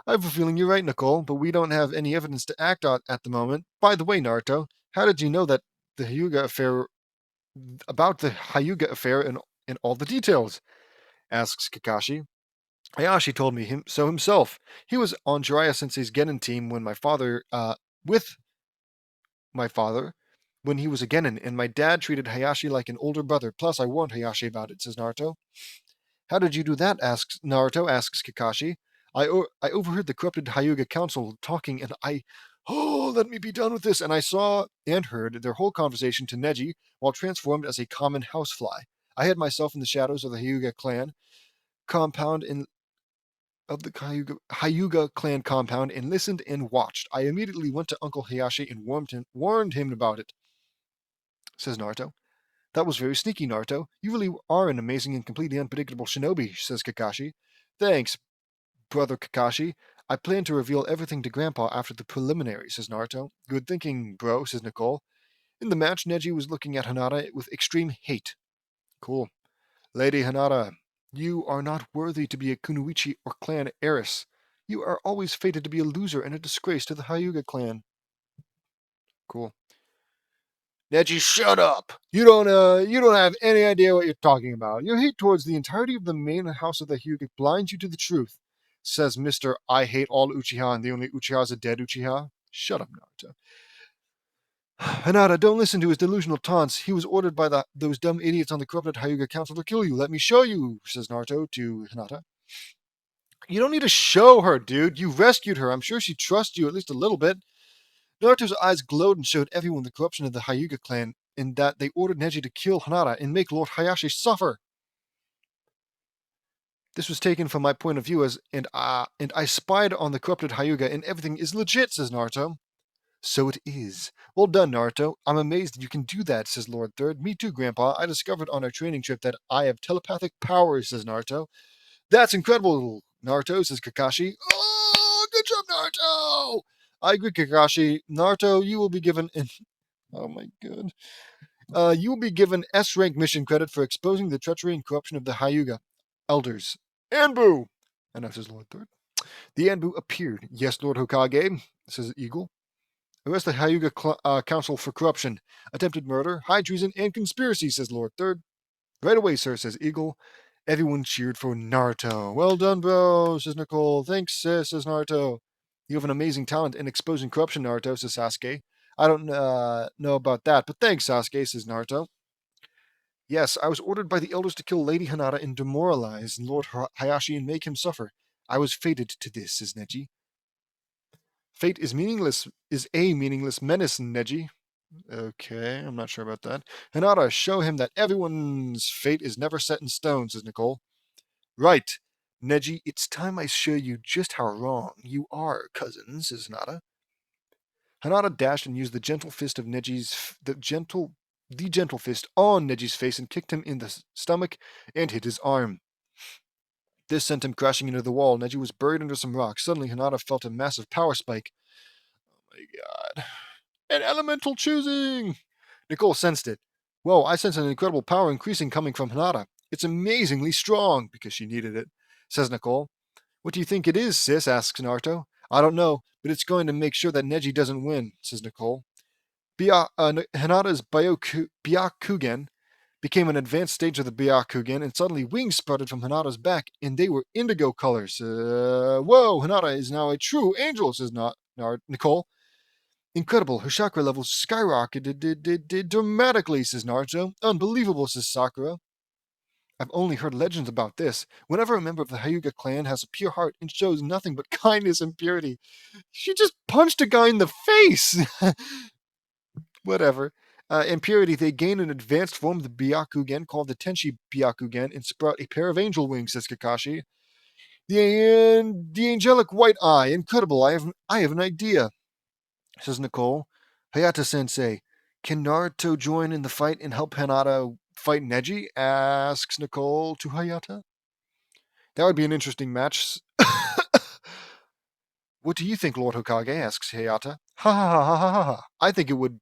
I have a feeling you're right, Nicole, but we don't have any evidence to act on at the moment. By the way, Naruto, how did you know that the Hyuga affair about the Hyuga affair in all the details? Asks Kakashi. Hayashi told me so himself. He was on Jiraiya Sensei's Genin team when with my father, when he was a Genin, and my dad treated Hayashi like an older brother. Plus, I warned Hayashi about it, says Naruto. How did you do that? Asks Kakashi. I overheard the corrupted Hyuga council talking, and let me be done with this. And I saw and heard their whole conversation to Neji while transformed as a common housefly. I hid myself in the shadows of the Hyuga clan compound of the Hyuga clan compound and listened and watched. I immediately went to Uncle Hayashi and warned him about it, says Naruto. That was very sneaky, Naruto. You really are an amazing and completely unpredictable shinobi, says Kakashi. Thanks, brother Kakashi. I plan to reveal everything to Grandpa after the preliminary, says Naruto. Good thinking, bro, says Nicole. In the match, Neji was looking at Hinata with extreme hate. Cool. Lady Hinata, you are not worthy to be a Kunoichi or clan heiress. You are always fated to be a loser and a disgrace to the Hyuga clan. Cool. Neji, shut up! You don't have any idea what you're talking about. Your hate towards the entirety of the main house of the Hyuga blinds you to the truth, says Mr. I hate all Uchiha and the only Uchiha is a dead Uchiha. Shut up, Naruto. Hinata, don't listen to his delusional taunts. He was ordered by those dumb idiots on the corrupted Hyuga Council to kill you. Let me show you, says Naruto to Hinata. You don't need to show her, dude. You rescued her. I'm sure she trusts you at least a little bit. Naruto's eyes glowed and showed everyone the corruption of the Hyuga clan, in that they ordered Neji to kill Hinata and make Lord Hayashi suffer. This was taken from my point of view and I spied on the corrupted Hyuga, and everything is legit, says Naruto. So it is. Well done, Naruto. I'm amazed that you can do that, says Lord Third. Me too, Grandpa. I discovered on our training trip that I have telepathic powers, says Naruto. That's incredible, Naruto, says Kakashi. Oh, good job, Naruto! I agree, Kakashi. Naruto, you will be given oh my god. You will be given S-rank mission credit for exposing the treachery and corruption of the Hyuga elders. Anbu! Announces Lord Third. The Anbu appeared. Yes, Lord Hokage, says Eagle. Arrest the Hyuga Council for corruption, attempted murder, high treason, and conspiracy, says Lord Third. Right away, sir, says Eagle. Everyone cheered for Naruto. Well done, bro, says Nicole. Thanks, sis, says Naruto. You have an amazing talent in exposing corruption, Naruto, says Sasuke. I don't know about that, but thanks, Sasuke, says Naruto. Yes, I was ordered by the elders to kill Lady Hinata and demoralize Lord Hayashi and make him suffer. I was fated to this, says Neji. Fate is a meaningless menace, Neji. Okay, I'm not sure about that. Hinata, show him that everyone's fate is never set in stone, says Nicole. Right. Neji, it's time I show you just how wrong you are, cousin, says Hinata. Hinata dashed and used the gentle fist on Neji's face and kicked him in the stomach and hit his arm. This sent him crashing into the wall. Neji was buried under some rocks. Suddenly, Hinata felt a massive power spike. Oh my god. An elemental choosing! Nicole sensed it. Whoa, I sense an incredible power increasing coming from Hinata. It's amazingly strong, because she needed it, says Nicole. What do you think it is, sis? Asks Naruto. I don't know, but it's going to make sure that Neji doesn't win, says Nicole. Hinata's Byakugan became an advanced stage of the Byakugan, and suddenly wings sprouted from Hinata's back, and they were indigo colors. Whoa, Hinata is now a true angel, says Nicole. Incredible, her chakra levels skyrocketed dramatically, says Naruto. Unbelievable, says Sakura. I've only heard legends about this. Whenever a member of the Hyuga clan has a pure heart and shows nothing but kindness and purity. She just punched a guy in the face! Whatever. In purity, they gain an advanced form of the Byakugan called the Tenshi Byakugan and sprout a pair of angel wings, says Kakashi. The angelic white eye, incredible. I have an idea, says Nicole. Hayata-sensei, can Naruto join in the fight and help Hinata fight Neji? Asks Nicole to Hayata. That would be an interesting match. What do you think, Lord Hokage? Asks Hayata. Ha ha ha ha ha ha. I think it would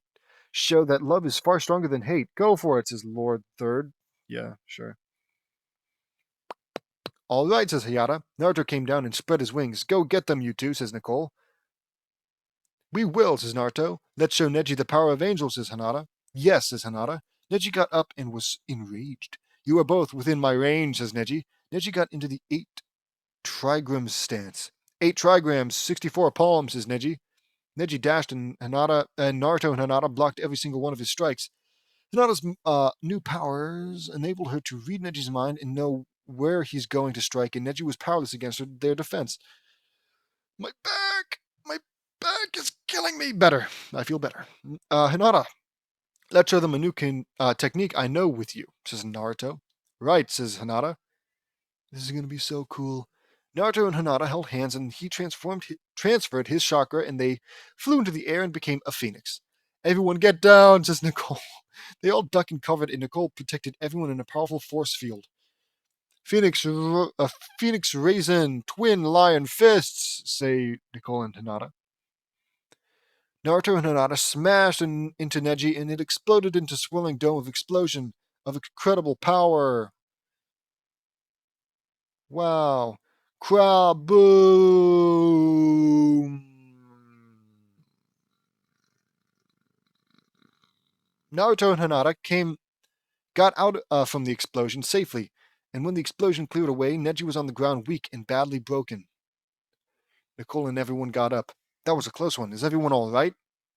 show that love is far stronger than hate. Go for it, says Lord Third. Yeah, sure. All right, says Hayata. Naruto came down and spread his wings. Go get them, you two, says Nicole. We will, says Naruto. Let's show Neji the power of angels, says Hinata. Yes, says Hinata. Neji got up and was enraged. You are both within my range, says Neji. Neji got into the 8 trigrams stance. 8 trigrams, 64 palms, says Neji. Neji dashed and Naruto and Hinata blocked every single one of his strikes. Hinata's new powers enabled her to read Neji's mind and know where he's going to strike, and Neji was powerless against their defense. My back is killing me. Better. I feel better. Hinata, let's show them a new technique I know with you, says Naruto. Right, says Hinata. This is going to be so cool. Naruto and Hinata held hands and he transferred his chakra and they flew into the air and became a phoenix. Everyone get down, says Nicole. They all ducked and covered and Nicole protected everyone in a powerful force field. Phoenix Raisin, Twin Lion Fists, say Nicole and Hinata. Naruto and Hinata smashed into Neji and it exploded into a swirling dome of explosion of incredible power. Wow. Crowd boom. Naruto and Hinata got out from the explosion safely, and when the explosion cleared away, Neji was on the ground weak and badly broken. Nicole and everyone got up. That was a close one. Is everyone all right?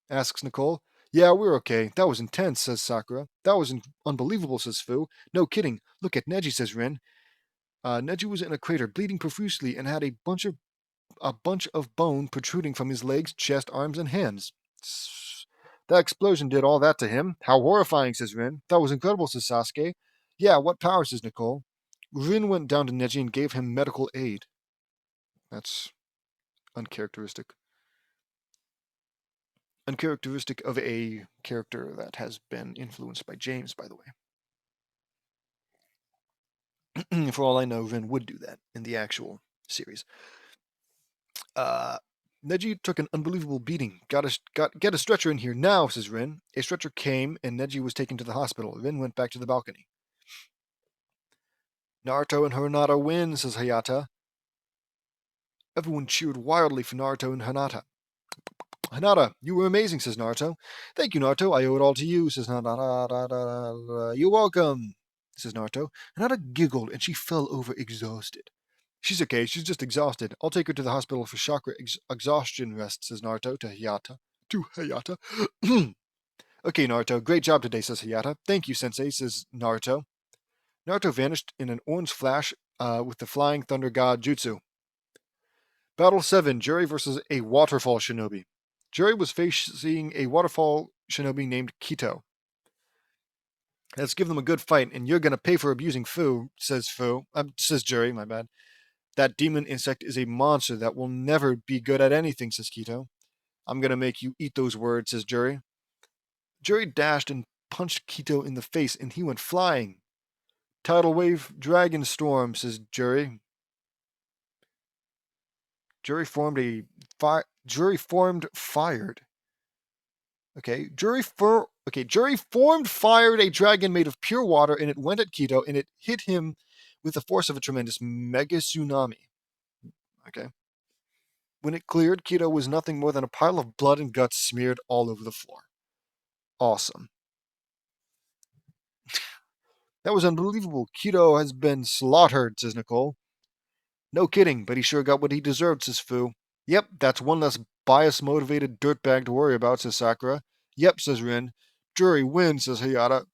Asks Nicole. Yeah, we're okay. That was intense, says Sakura. That was unbelievable, says Fu. No kidding. Look at Neji, says Rin. Neji was in a crater, bleeding profusely, and had a bunch of bone protruding from his legs, chest, arms, and hands. That explosion did all that to him. How horrifying, says Rin. That was incredible, says Sasuke. Yeah, what power, says Nicole. Rin went down to Neji and gave him medical aid. That's uncharacteristic. Uncharacteristic of a character that has been influenced by James, by the way. For all I know, Rin would do that in the actual series. Neji took an unbelievable beating. Get a stretcher in here now, says Rin. A stretcher came, and Neji was taken to the hospital. Rin went back to the balcony. Naruto and Hinata win, says Hayata. Everyone cheered wildly for Naruto and Hinata. Hinata, you were amazing, says Naruto. Thank you, Naruto. I owe it all to you, says Hinata. You're welcome, says Naruto. Hinata giggled, and she fell over exhausted. She's okay, she's just exhausted. I'll take her to the hospital for chakra exhaustion rest, says Naruto to Hayata. Okay, Naruto, great job today, says Hayata. Thank you, Sensei, says Naruto. Naruto vanished in an orange flash with the Flying Thunder God Jutsu. Battle 7, Jury versus a Waterfall Shinobi. Jury was facing a Waterfall Shinobi named Kito. Let's give them a good fight, and you're gonna pay for abusing Fu, says Jury, my bad. That demon insect is a monster that will never be good at anything, says Kito. I'm gonna make you eat those words, says Jury. Jury dashed and punched Kito in the face, and he went flying. Tidal wave dragon storm, says Jury. Jury formed fired. Jury fired a dragon made of pure water, and it went at Kito, and it hit him with the force of a tremendous mega tsunami. Okay. When it cleared, Kito was nothing more than a pile of blood and guts smeared all over the floor. Awesome. That was unbelievable. Kito has been slaughtered, says Nicole. No kidding, but he sure got what he deserved, says Fu. Yep, that's one less bias-motivated dirtbag to worry about, says Sakura. Yep, says Rin. Jury wins, says Hayata.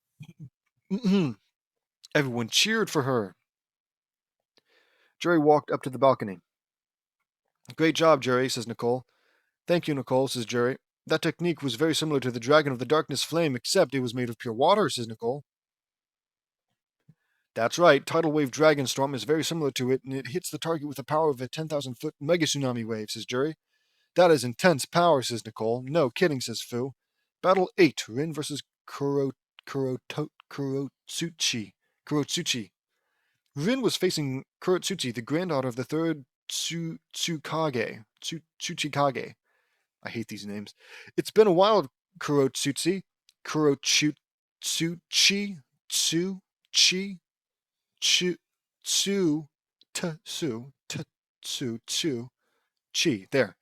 Everyone cheered for her. Jury walked up to the balcony. Great job, Jury, says Nicole. Thank you, Nicole, says Jury. That technique was very similar to the Dragon of the Darkness Flame, except it was made of pure water, says Nicole. That's right, Tidal Wave Dragon Storm is very similar to it, and it hits the target with the power of a 10,000-foot Mega Tsunami Wave, says Jury. That is intense power, says Nicole. No kidding, says Fu. Battle 8, Rin versus Kurotsuchi. Rin was facing Kurotsuchi, the granddaughter of the third Tsuchikage. I hate these names. It's been a while, Kurotsuchi. Kurotsuchi. Tsuchi. Chi. There.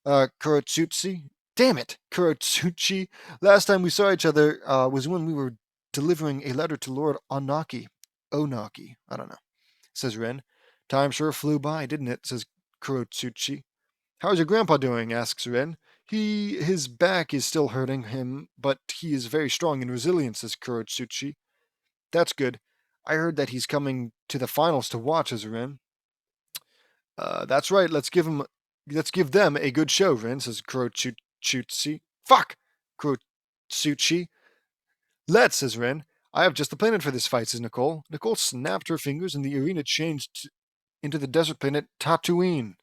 Kurotsuchi. Damn it, Kurotsuchi. Last time we saw each other was when we were delivering a letter to Lord Onaki. Onaki. I don't know, says Ren. Time sure flew by, didn't it, says Kurotsuchi. How's your grandpa doing, asks Ren. His back is still hurting him, but he is very strong and resilient, says Kurotsuchi. That's good. I heard that he's coming to the finals to watch, says Ren. That's right, let's give them a good show, Ren, says Kurotsuchi. Fuck! Kurotsuchi. Let's, says Ren. I have just the planet for this fight, says Nicole. Nicole snapped her fingers and the arena changed into the desert planet Tatooine.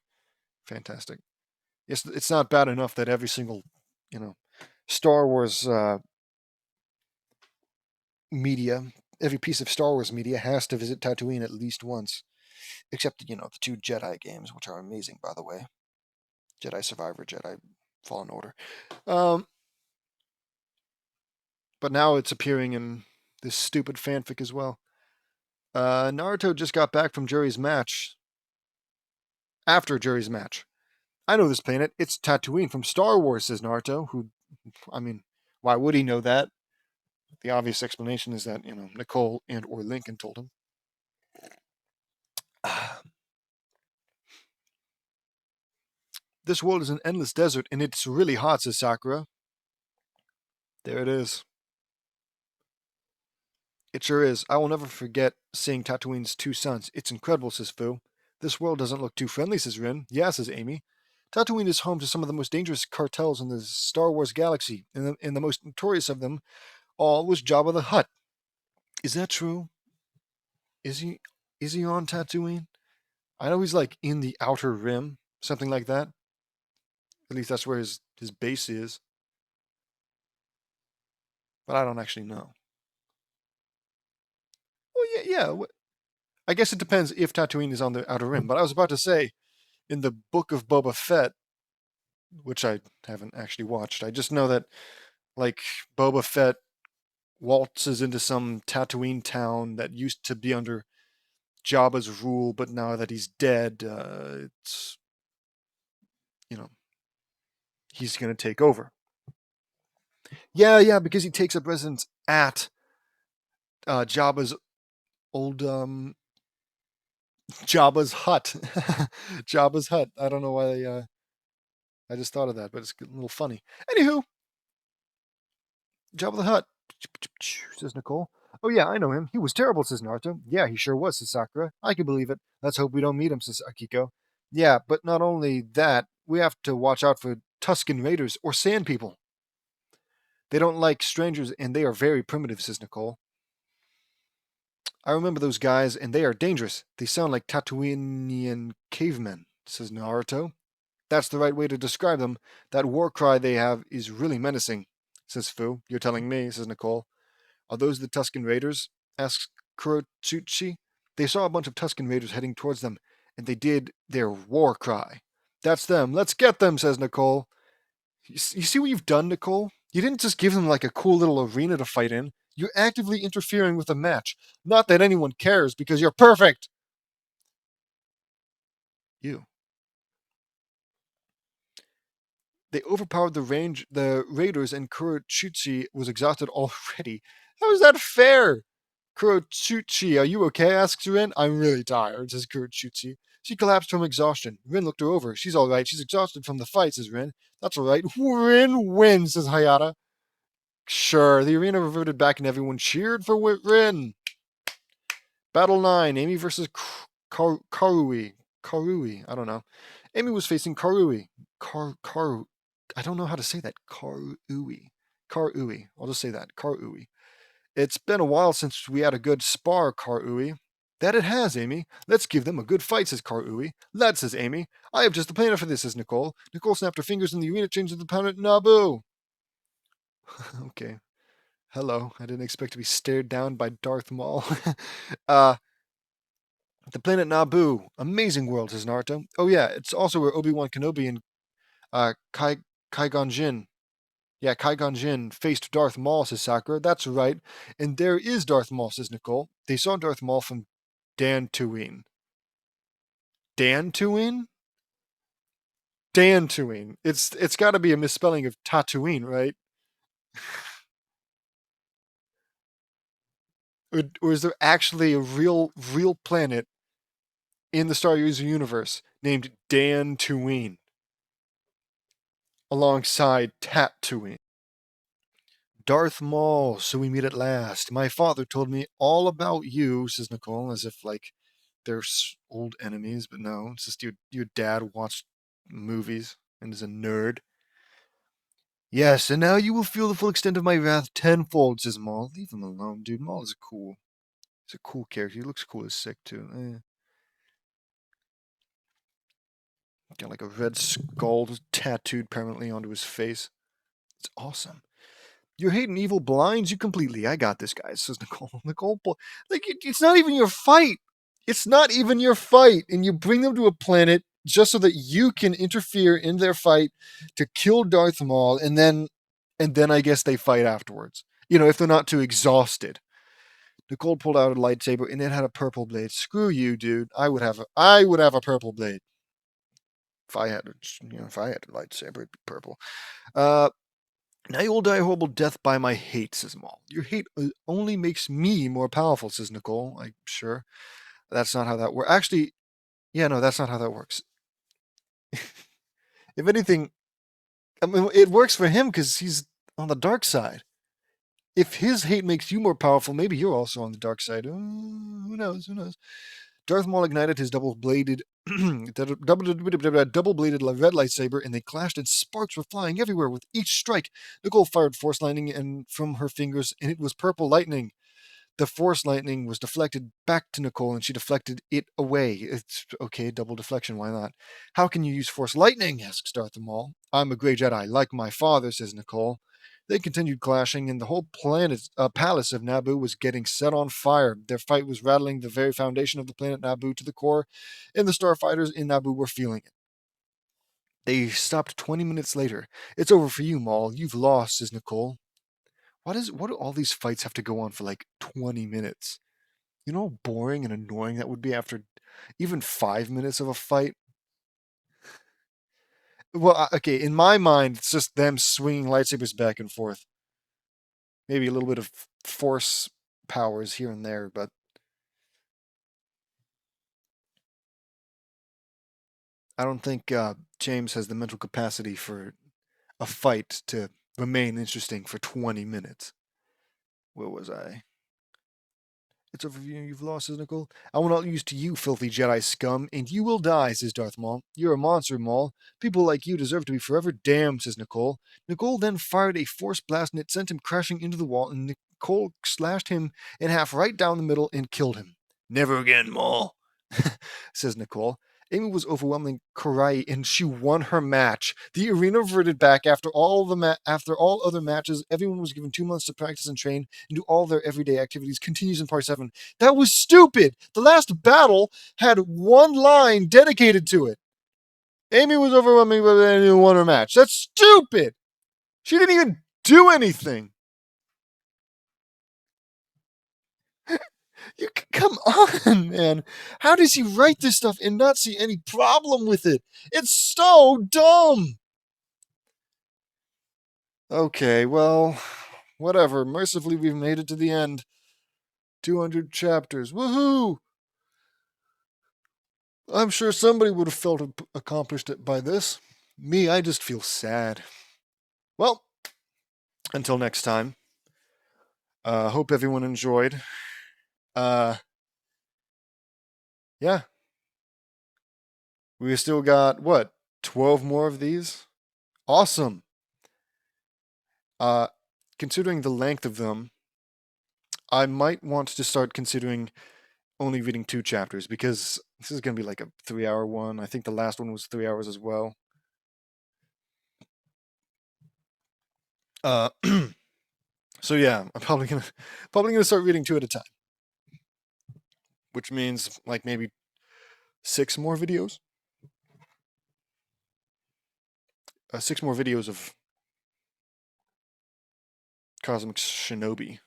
Fantastic. Yes, it's not bad enough that every single, Star Wars media, every piece of Star Wars media has to visit Tatooine at least once. Except, the 2 Jedi games, which are amazing, by the way. Jedi Survivor, Jedi Fallen Order. But now it's appearing in this stupid fanfic as well. Naruto just got back from Jury's match. After Jury's match. I know this planet. It's Tatooine from Star Wars, says Naruto, why would he know that? The obvious explanation is that, Nicole and or Lincoln told him. This world is an endless desert, and it's really hot, says Sakura. There it is. It sure is. I will never forget seeing Tatooine's 2 suns. It's incredible, says Fu. This world doesn't look too friendly, says Rin. Yeah, says Amy. Tatooine is home to some of the most dangerous cartels in the Star Wars galaxy, and the most notorious of them all was Jabba the Hutt. Is that true? Is he on Tatooine? I know he's like in the Outer Rim, something like that. At least that's where his base is. But I don't actually know. Well, yeah. I guess it depends if Tatooine is on the Outer Rim. But I was about to say, in the Book of Boba Fett, which I haven't actually watched, I just know that, like, Boba Fett waltzes into some Tatooine town that used to be under Jabba's rule, but now that he's dead, it's, he's going to take over. Yeah, because he takes up residence at Jabba's old Jabba's hut. Jabba's hut. I don't know why I just thought of that, but it's a little funny. Anywho, Jabba the Hutt, says Nicole. Oh yeah, I know him. He was terrible, says Naruto. Yeah, he sure was, says Sakura. I can believe it. Let's hope we don't meet him, says Akiko. Yeah, but not only that, we have to watch out for Tusken Raiders or Sand People. They don't like strangers, and they are very primitive, says Nicole. I remember those guys, and they are dangerous. They sound like Tatooinean cavemen, says Naruto. That's the right way to describe them. That war cry they have is really menacing, says Fu. You're telling me, says Nicole. Are those the Tusken Raiders? Asks Kurotsuchi. They saw a bunch of Tusken Raiders heading towards them, and they did their war cry. That's them. Let's get them, says Nicole. You see what you've done, Nicole? You didn't just give them like a cool little arena to fight in. You're actively interfering with the match. Not that anyone cares, because you're perfect. You. They overpowered the raiders, and Kurotsuchi was exhausted already. How is that fair? Kurotsuchi, are you okay? Asks Rin. I'm really tired, says Kurotsuchi. She collapsed from exhaustion. Rin looked her over. She's all right. She's exhausted from the fight, says Rin. That's all right. Rin wins, says Hayata. Sure. The arena reverted back and everyone cheered for Rin. Battle 9, Amy versus Karui. I don't know. Amy was facing Karui. I don't know how to say that. Karui. Karui. I'll just say that. Karui. It's been a while since we had a good spar, Karui. That it has, Amy. Let's give them a good fight, says Karui. Lad, says Amy. I have just the planner for this, says Nicole. Nicole snapped her fingers and the arena changed to the planet Naboo. Okay. Hello. I didn't expect to be stared down by Darth Maul. uh, the planet Naboo. Amazing world, says Naruto. Oh yeah, it's also where Obi-Wan Kenobi and Qui-Gon Jinn. Yeah, Qui-Gon Jinn faced Darth Maul, says Sakura. That's right. And there is Darth Maul, says Nicole. They saw Darth Maul from Dantooine. Dantooine? Dantooine. It's got to be a misspelling of Tatooine, right? Or is there actually a real planet in the Star Wars universe named Dantooine alongside Tatooine? Darth Maul, so we meet at last. My father told me all about you, says Nicole, as if like they're old enemies, but no, it's just your dad watched movies and is a nerd. Yes, and now you will feel the full extent of my wrath tenfold, says Maul. Leave him alone, dude. Maul is cool. He's a cool character. He looks cool as sick, too. Got like a red skull tattooed permanently onto his face. It's awesome. Your hate and evil blinds you completely. I got this, guys, says Nicole. Nicole, like, it's not even your fight. It's not even your fight. And you bring them to a planet just so that you can interfere in their fight to kill Darth Maul, and then I guess they fight afterwards. You know, if they're not too exhausted. Nicole pulled out a lightsaber and it had a purple blade. Screw you, dude. I would have a purple blade. If I had a lightsaber, it'd be purple. Now you will die a horrible death by my hate, says Maul. Your hate only makes me more powerful, says Nicole. I'm sure. That's not how that works. Actually, yeah, no, that's not how that works. If anything, I mean, it works for him because he's on the dark side. If his hate makes you more powerful, maybe you're also on the dark side. Who knows? Who knows? Darth Maul ignited his double-bladed red lightsaber, and they clashed, and sparks were flying everywhere with each strike. Nicole fired Force Lightning and from her fingers, and it was purple lightning. The Force Lightning was deflected back to Nicole, and she deflected it away. It's okay, double deflection, why not? How can you use Force Lightning? Asks Darth Maul. I'm a Grey Jedi, like my father, says Nicole. They continued clashing, and the whole palace of Naboo was getting set on fire. Their fight was rattling the very foundation of the planet Naboo to the core, and the starfighters in Naboo were feeling it. They stopped 20 minutes later. It's over for you, Maul. You've lost, says Nicole. What do all these fights have to go on for like 20 minutes? You know how boring and annoying that would be after even 5 minutes of a fight? Well, okay, in my mind, it's just them swinging lightsabers back and forth. Maybe a little bit of force powers here and there, but I don't think James has the mental capacity for a fight to remain interesting for 20 minutes. Where was I? It's over you. You've lost, says Nicole. I will not use to you, filthy Jedi scum, and you will die, says Darth Maul. You're a monster, Maul. People like you deserve to be forever damned, says Nicole. Nicole then fired a force blast, and it sent him crashing into the wall, and Nicole slashed him in half right down the middle and killed him. Never again, Maul, says Nicole. Amy was overwhelming Karai, and she won her match. The arena reverted back after all other matches. Everyone was given 2 months to practice and train and do all their everyday activities. Continues in part 7. That was stupid. The last battle had one line dedicated to it. Amy was overwhelming, but then won her match. That's stupid. She didn't even do anything. You come on, man. How does he write this stuff and not see any problem with it? It's so dumb. Okay, well, whatever. Mercifully, we've made it to the end. 200 chapters. Woohoo! I'm sure somebody would have felt accomplished it by this. Me, I just feel sad. Well, until next time. Hope everyone enjoyed. Yeah. We still got, what, 12 more of these? Awesome. Considering the length of them, I might want to start considering only reading 2 chapters, because this is going to be like a 3-hour one. I think the last one was 3 hours as well. So yeah, I'm probably gonna start reading 2 at a time, which means like maybe 6 more videos. 6 more videos of Cosmic Shinobi,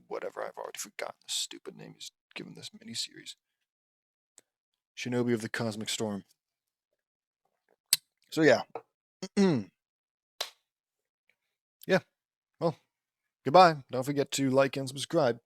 whatever, I've already forgotten the stupid name he's given this miniseries. Shinobi of the Cosmic Storm. So yeah. Yeah. Well, goodbye. Don't forget to like and subscribe.